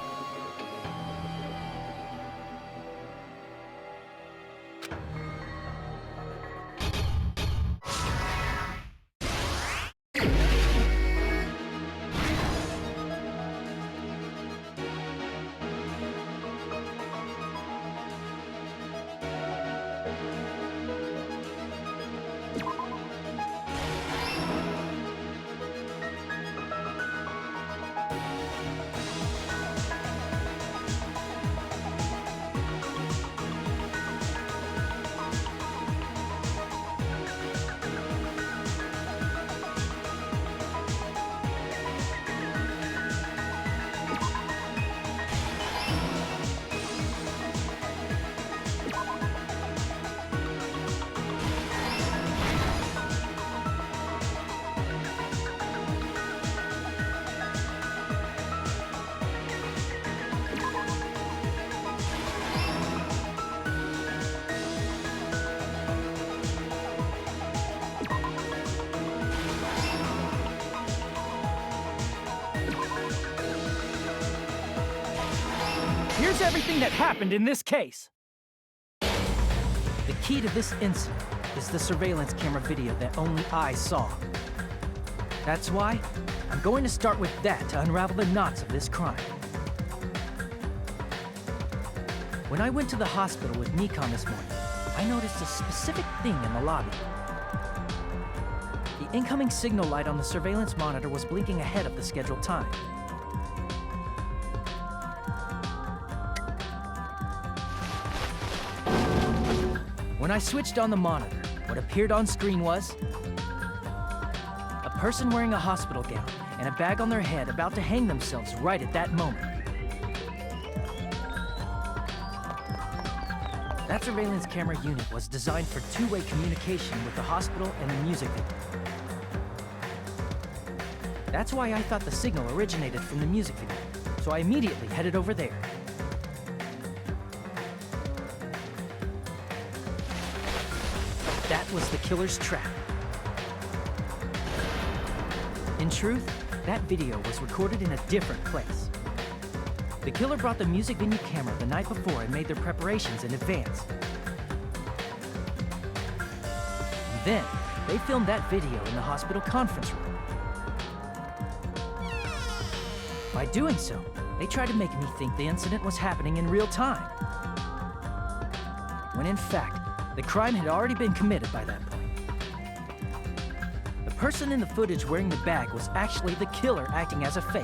Speaker 9: Here's everything that happened in this case. The key to this incident is the surveillance camera video that only I saw. That's why I'm going to start with that to unravel the knots of this crime. When I went to the hospital with Nikon this morning, I noticed a specific thing in the lobby. The incoming signal light on the surveillance monitor was blinking ahead of the scheduled time. When I switched on the monitor, what appeared on screen was a person wearing a hospital gown and a bag on their head about to hang themselves right at that moment. That surveillance camera unit was designed for two-way communication with the hospital and the music video. That's why I thought the signal originated from the music video, so I immediately headed over there. That was the killer's trap. In truth, that video was recorded in a different place. The killer brought the music venue camera the night before and made their preparations in advance. And then, they filmed that video in the hospital conference room. By doing so, they tried to make me think the incident was happening in real time. When in fact, the crime had already been committed by that point. The person in the footage wearing the bag was actually the killer acting as a fake.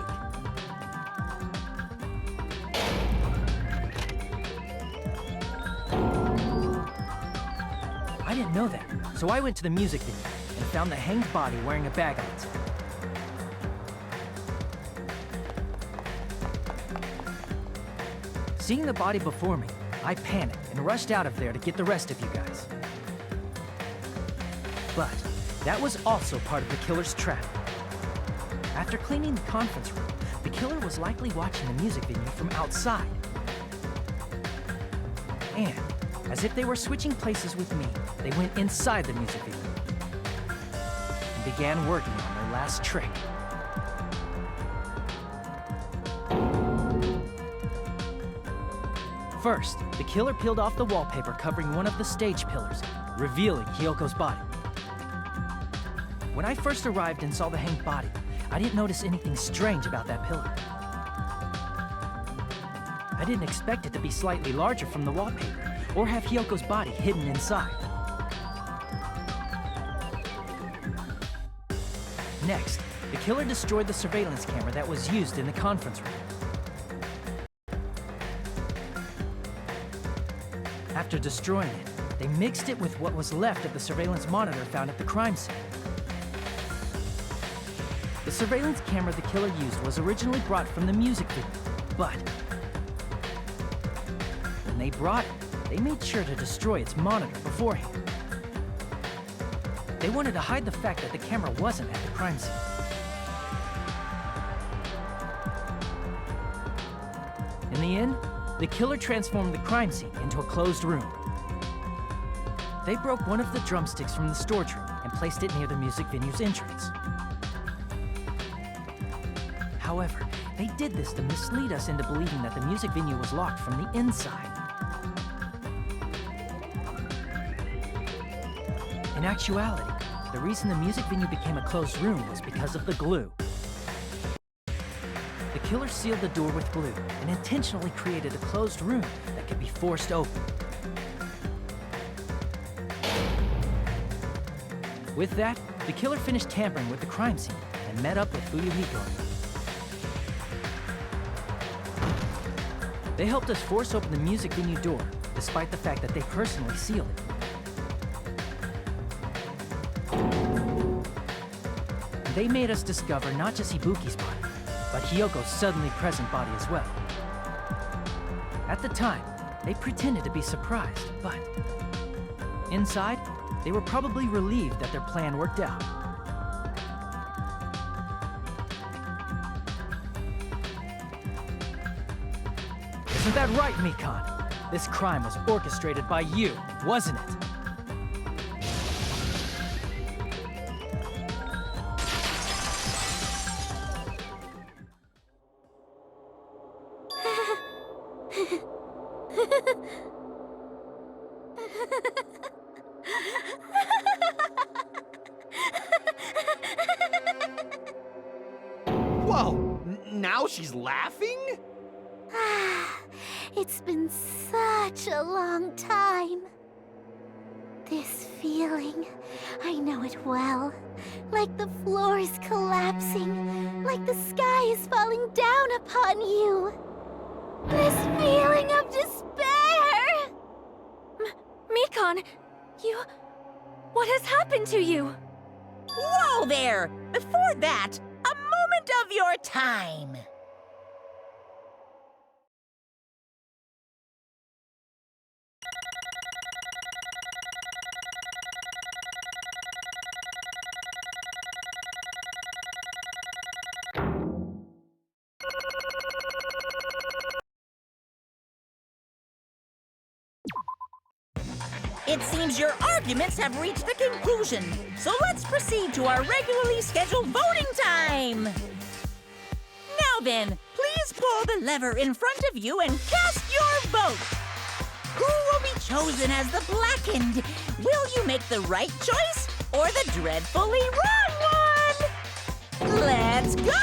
Speaker 9: I didn't know that, so I went to the music venue and found the hanged body wearing a bag on its head. Seeing the body before me, I panicked and rushed out of there to get the rest of you guys. But that was also part of the killer's trap. After cleaning the conference room, the killer was likely watching the music venue from outside. And, as if they were switching places with me, they went inside the music venue and began working on their last trick. First, the killer peeled off the wallpaper covering one of the stage pillars, revealing Hyoko's body. When I first arrived and saw the hanged body, I didn't notice anything strange about that pillar. I didn't expect it to be slightly larger from the wallpaper, or have Hyoko's body hidden inside. Next, the killer destroyed the surveillance camera that was used in the conference room. After destroying it, they mixed it with what was left of the surveillance monitor found at the crime scene. The surveillance camera the killer used was originally brought from the music video, but when they brought it, they made sure to destroy its monitor beforehand. They wanted to hide the fact that the camera wasn't at the crime scene. In the end, the killer transformed the crime scene into a closed room. They broke one of the drumsticks from the storage room and placed it near the music venue's entrance. However, they did this to mislead us into believing that the music venue was locked from the inside. In actuality, the reason the music venue became a closed room was because of the glue. The killer sealed the door with glue and intentionally created a closed room that could be forced open. With that, the killer finished tampering with the crime scene and met up with Fuyuhiko. They helped us force open the music venue door, despite the fact that they personally sealed it. They made us discover not just Ibuki's body, but Hyoko's suddenly present body as well. At the time, they pretended to be surprised, but inside, they were probably relieved that their plan worked out. Isn't that right, Mikan? This crime was orchestrated by you, wasn't it?
Speaker 8: Whoa! Now she's laughing?
Speaker 5: It's been such a long time. This feeling, I know it well. Like the floor is collapsing, like the sky is falling down upon you. This feeling of despair!
Speaker 3: Mikon, you... What has happened to you?
Speaker 6: Whoa there! Before that, a moment of your time. It seems your arguments have reached a conclusion, so let's proceed to our regularly scheduled voting time! Now then, please pull the lever in front of you and cast your vote! Who will be chosen as the blackened? Will you make the right choice or the dreadfully wrong one? Let's go!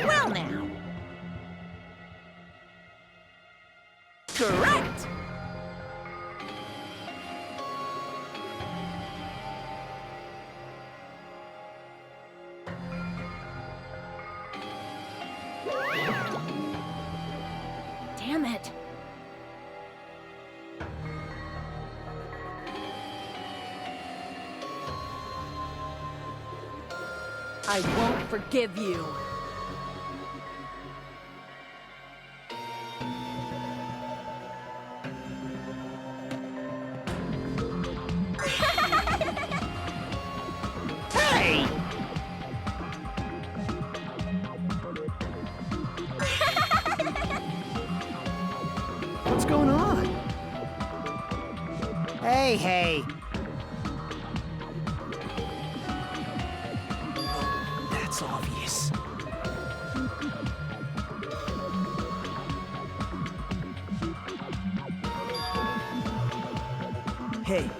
Speaker 6: Well now. Correct!
Speaker 3: Damn it. I won't forgive you.
Speaker 8: Hey! What's going on?
Speaker 4: Hey.
Speaker 10: That's obvious. Hey.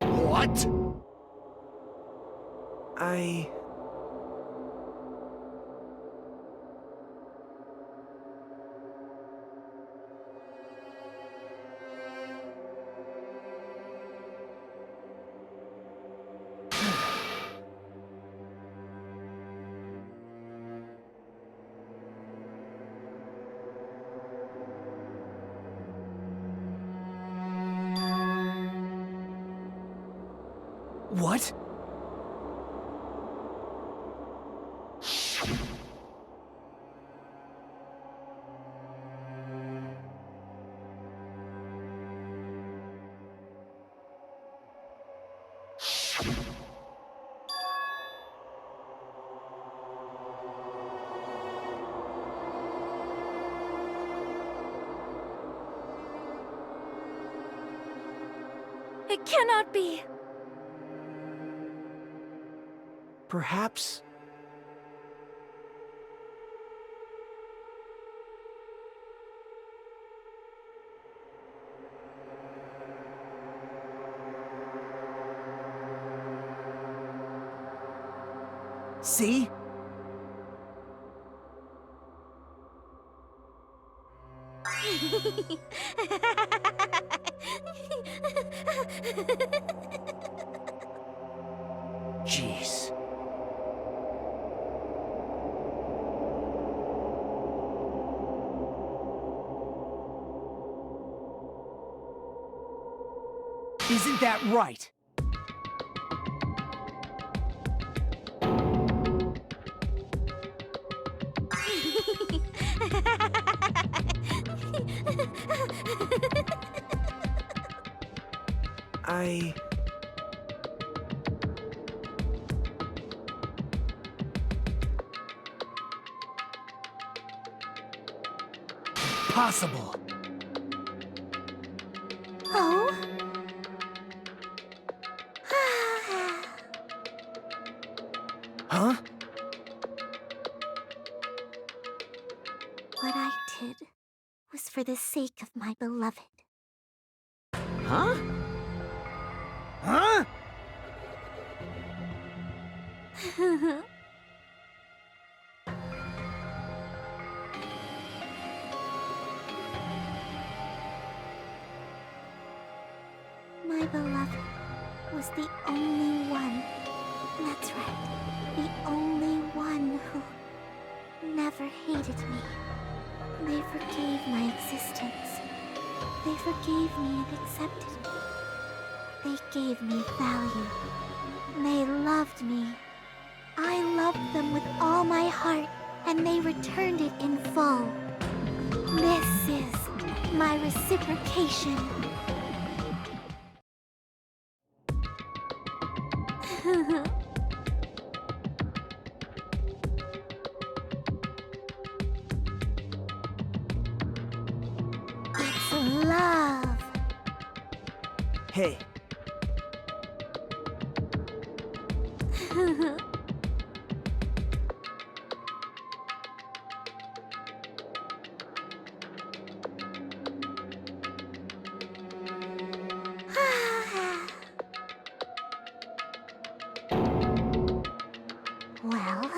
Speaker 2: What?
Speaker 10: What?
Speaker 3: It cannot be.
Speaker 10: Perhaps... See? Jeez. Isn't that right? Why... Possible.
Speaker 5: Oh?
Speaker 10: Huh?
Speaker 5: What I did was for the sake of my beloved.
Speaker 10: Huh? Huh?
Speaker 5: My beloved was the only one. That's right. The only one who never hated me. They forgave my existence. They forgave me and accepted me. They gave me value. They loved me. I loved them with all my heart, and they returned it in full. This is my reciprocation. It's love.
Speaker 10: Hey.
Speaker 5: Well...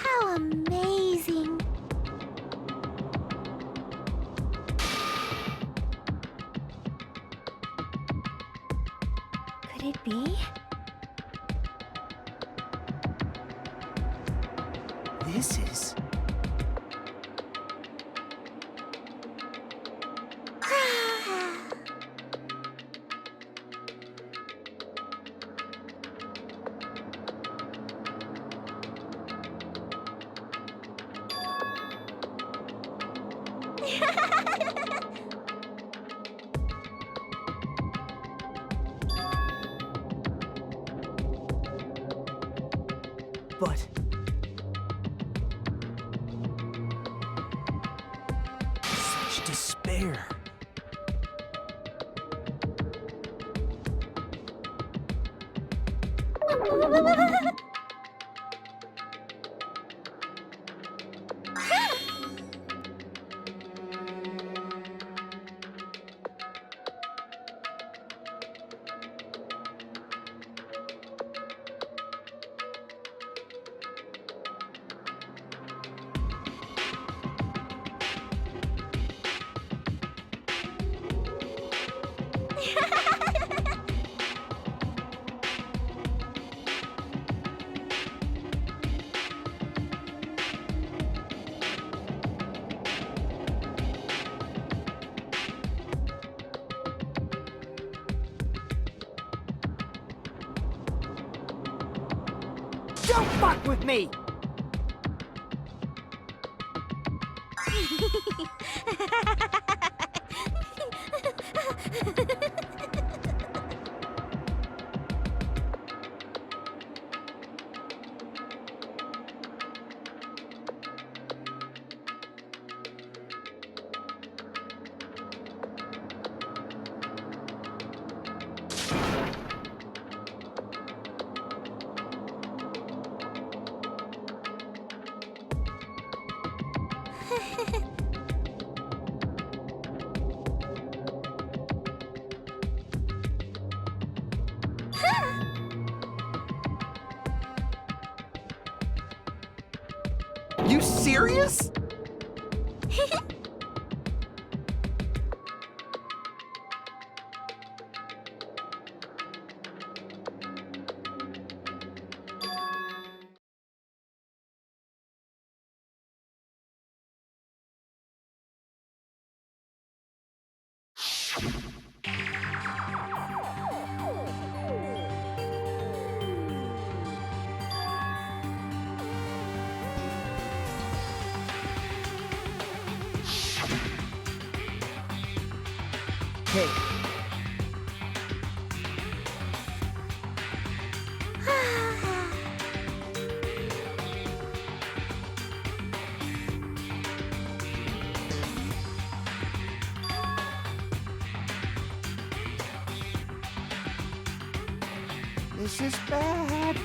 Speaker 5: How amazing! Could it be?
Speaker 10: This is... But... such despair.
Speaker 4: Don't fuck with me!
Speaker 8: You serious?
Speaker 10: Hey,
Speaker 8: This is bad.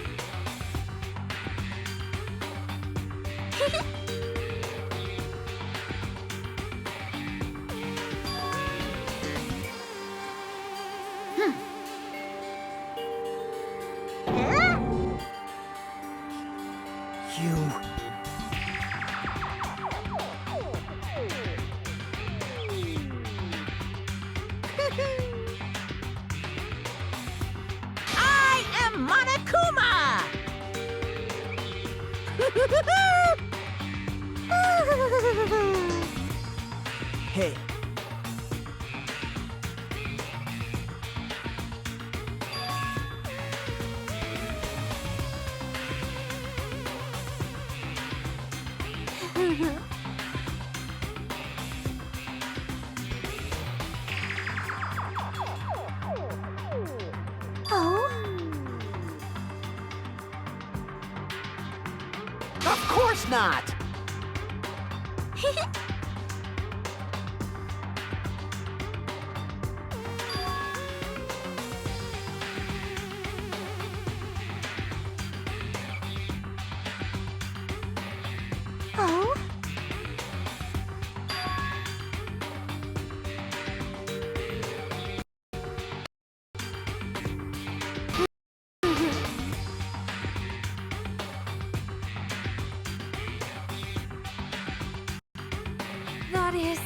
Speaker 4: You.
Speaker 6: I am Monokuma!
Speaker 10: hey.
Speaker 5: Oh?
Speaker 8: Of course not!
Speaker 5: Oh? That is...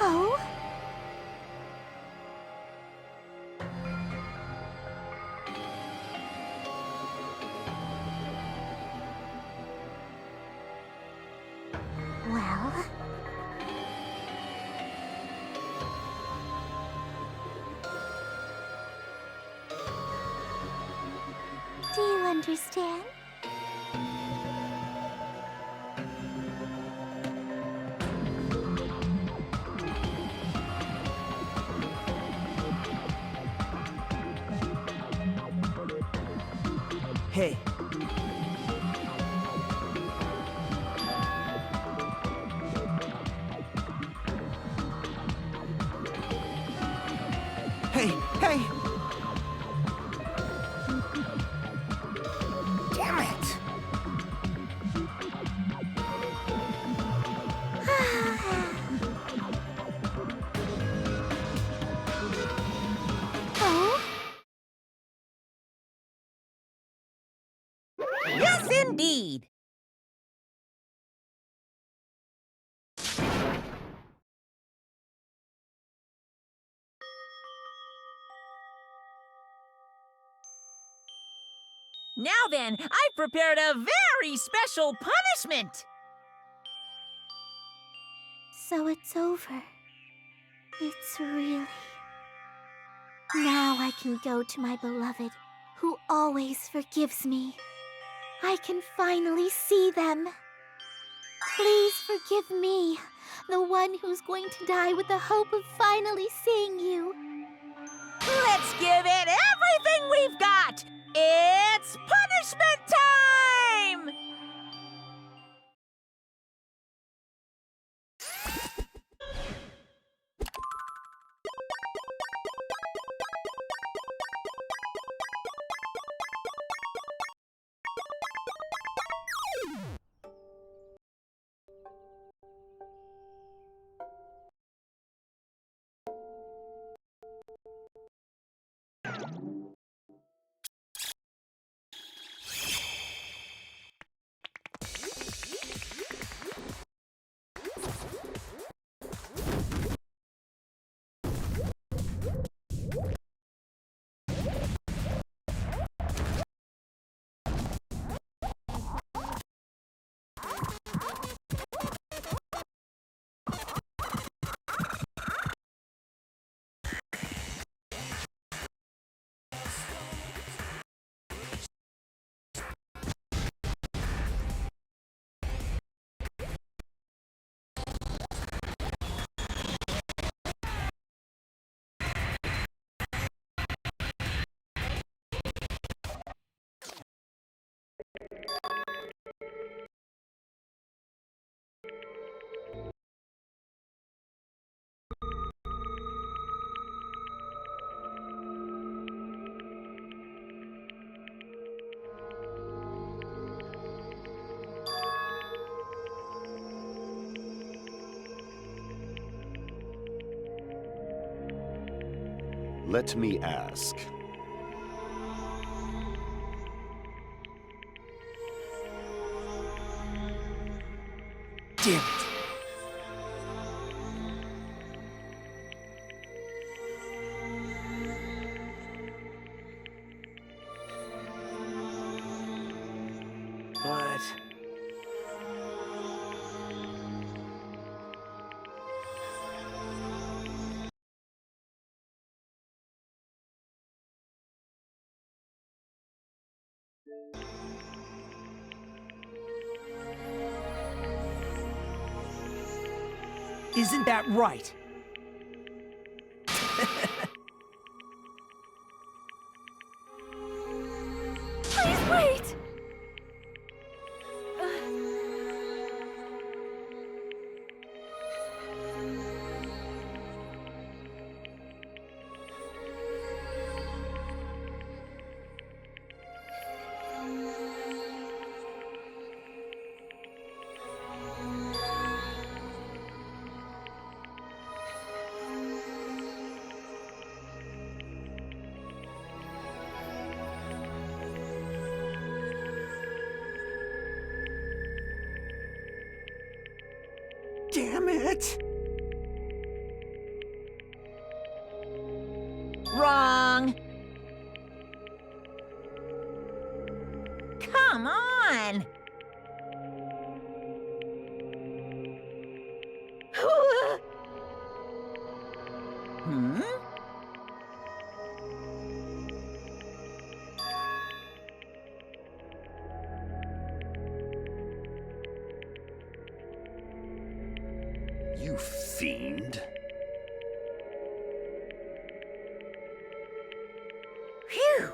Speaker 5: Oh? Well... Do you understand?
Speaker 10: Hey. Hey, hey! Damn it!
Speaker 5: Oh?
Speaker 6: Yes, indeed! Now then, I've prepared a very special punishment!
Speaker 5: So it's over. It's really... Now I can go to my beloved, who always forgives me. I can finally see them. Please forgive me, the one who's going to die with the hope of finally seeing you.
Speaker 6: Let's give it everything we've got! It's punishment time!
Speaker 2: Let me ask.
Speaker 10: Damn it. But... Isn't that right?
Speaker 3: Please wait!
Speaker 10: Damn it!
Speaker 6: Wrong. Come on. Hmm?
Speaker 2: You fiend.
Speaker 6: Phew.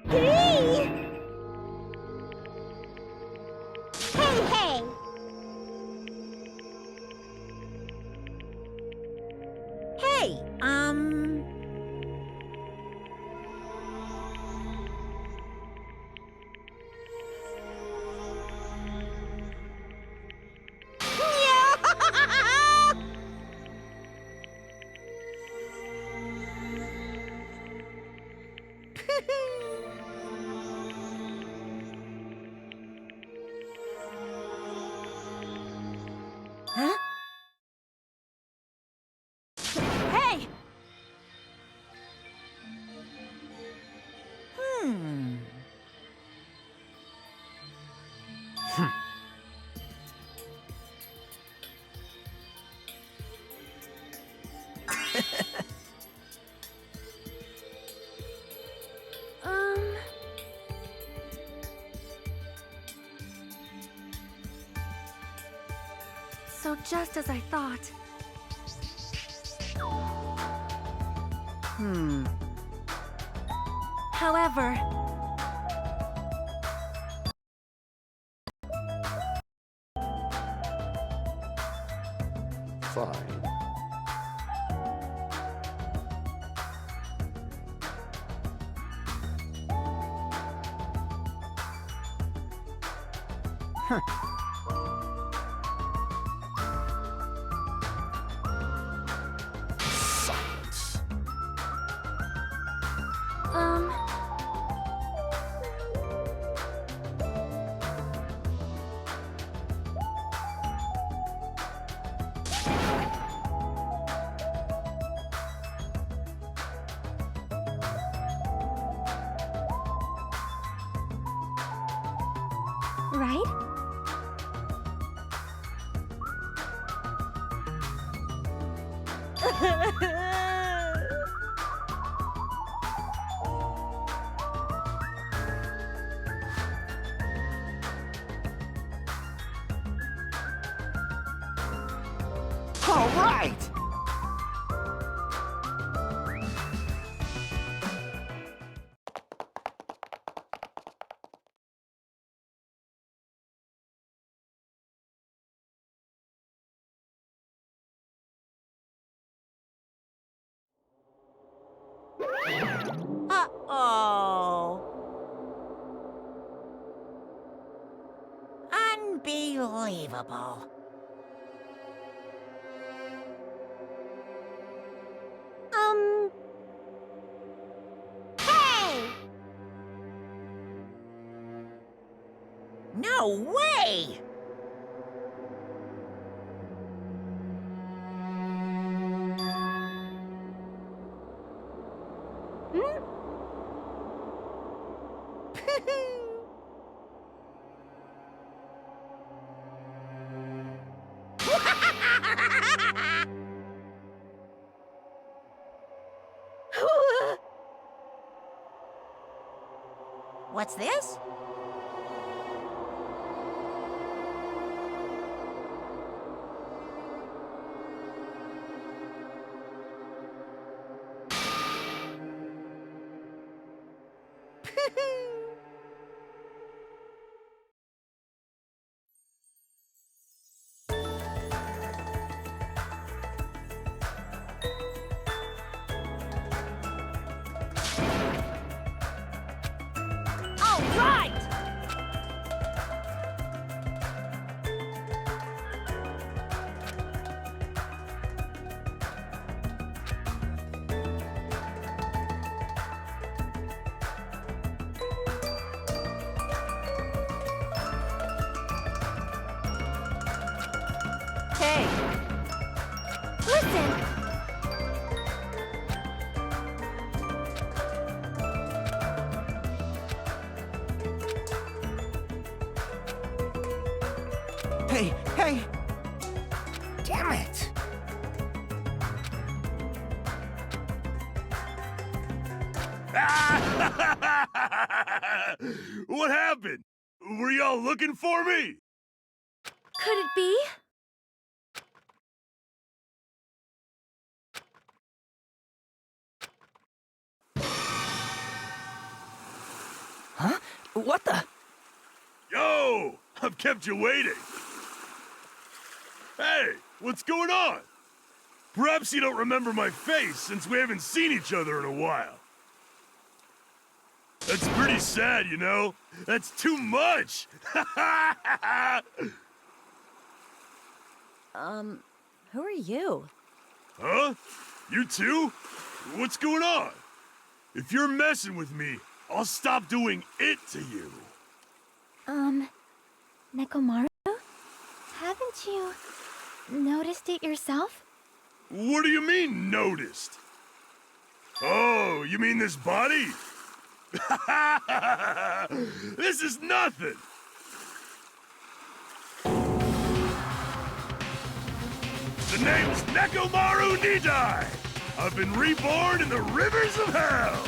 Speaker 5: Hey! Hey, hey!
Speaker 6: Hey, Huh?
Speaker 3: Hey!
Speaker 6: Hmm.
Speaker 3: So just as I thought. However,
Speaker 2: Fine. Silence.
Speaker 12: Right?
Speaker 10: All right!
Speaker 6: Uh-oh. Unbelievable.
Speaker 5: Hey!
Speaker 6: No way! What's this?
Speaker 3: All right!
Speaker 13: Hey,
Speaker 5: Listen!
Speaker 8: Hey, hey!
Speaker 10: Damn it!
Speaker 2: What happened? Were y'all looking for me?
Speaker 13: could it be?
Speaker 9: Huh? What the?
Speaker 2: Yo! I've kept you waiting. Hey, what's going on? Perhaps you don't remember my face since we haven't seen each other in a while. That's pretty sad, you know? That's too much!
Speaker 13: Who are you?
Speaker 2: Huh? You too? What's going on? If you're messing with me, I'll stop doing it to you.
Speaker 12: Nekomaru? Haven't you noticed it yourself?
Speaker 2: What do you mean, noticed? Oh, you mean this body? This is nothing! The name's Nekomaru Nidai! I've been reborn in the rivers of hell!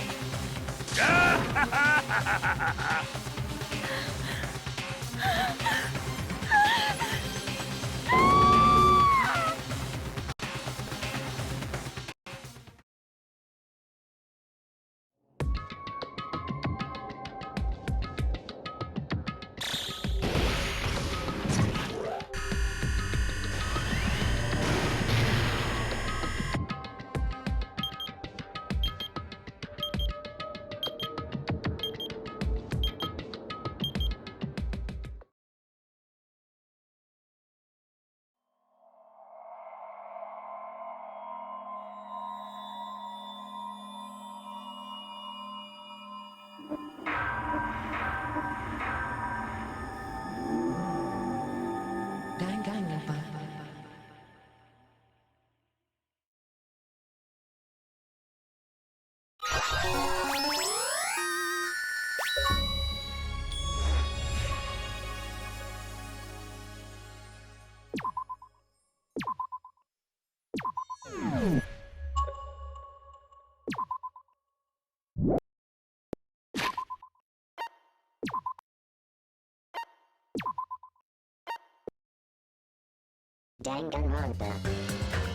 Speaker 6: Danganronpa.
Speaker 5: Danganronpa.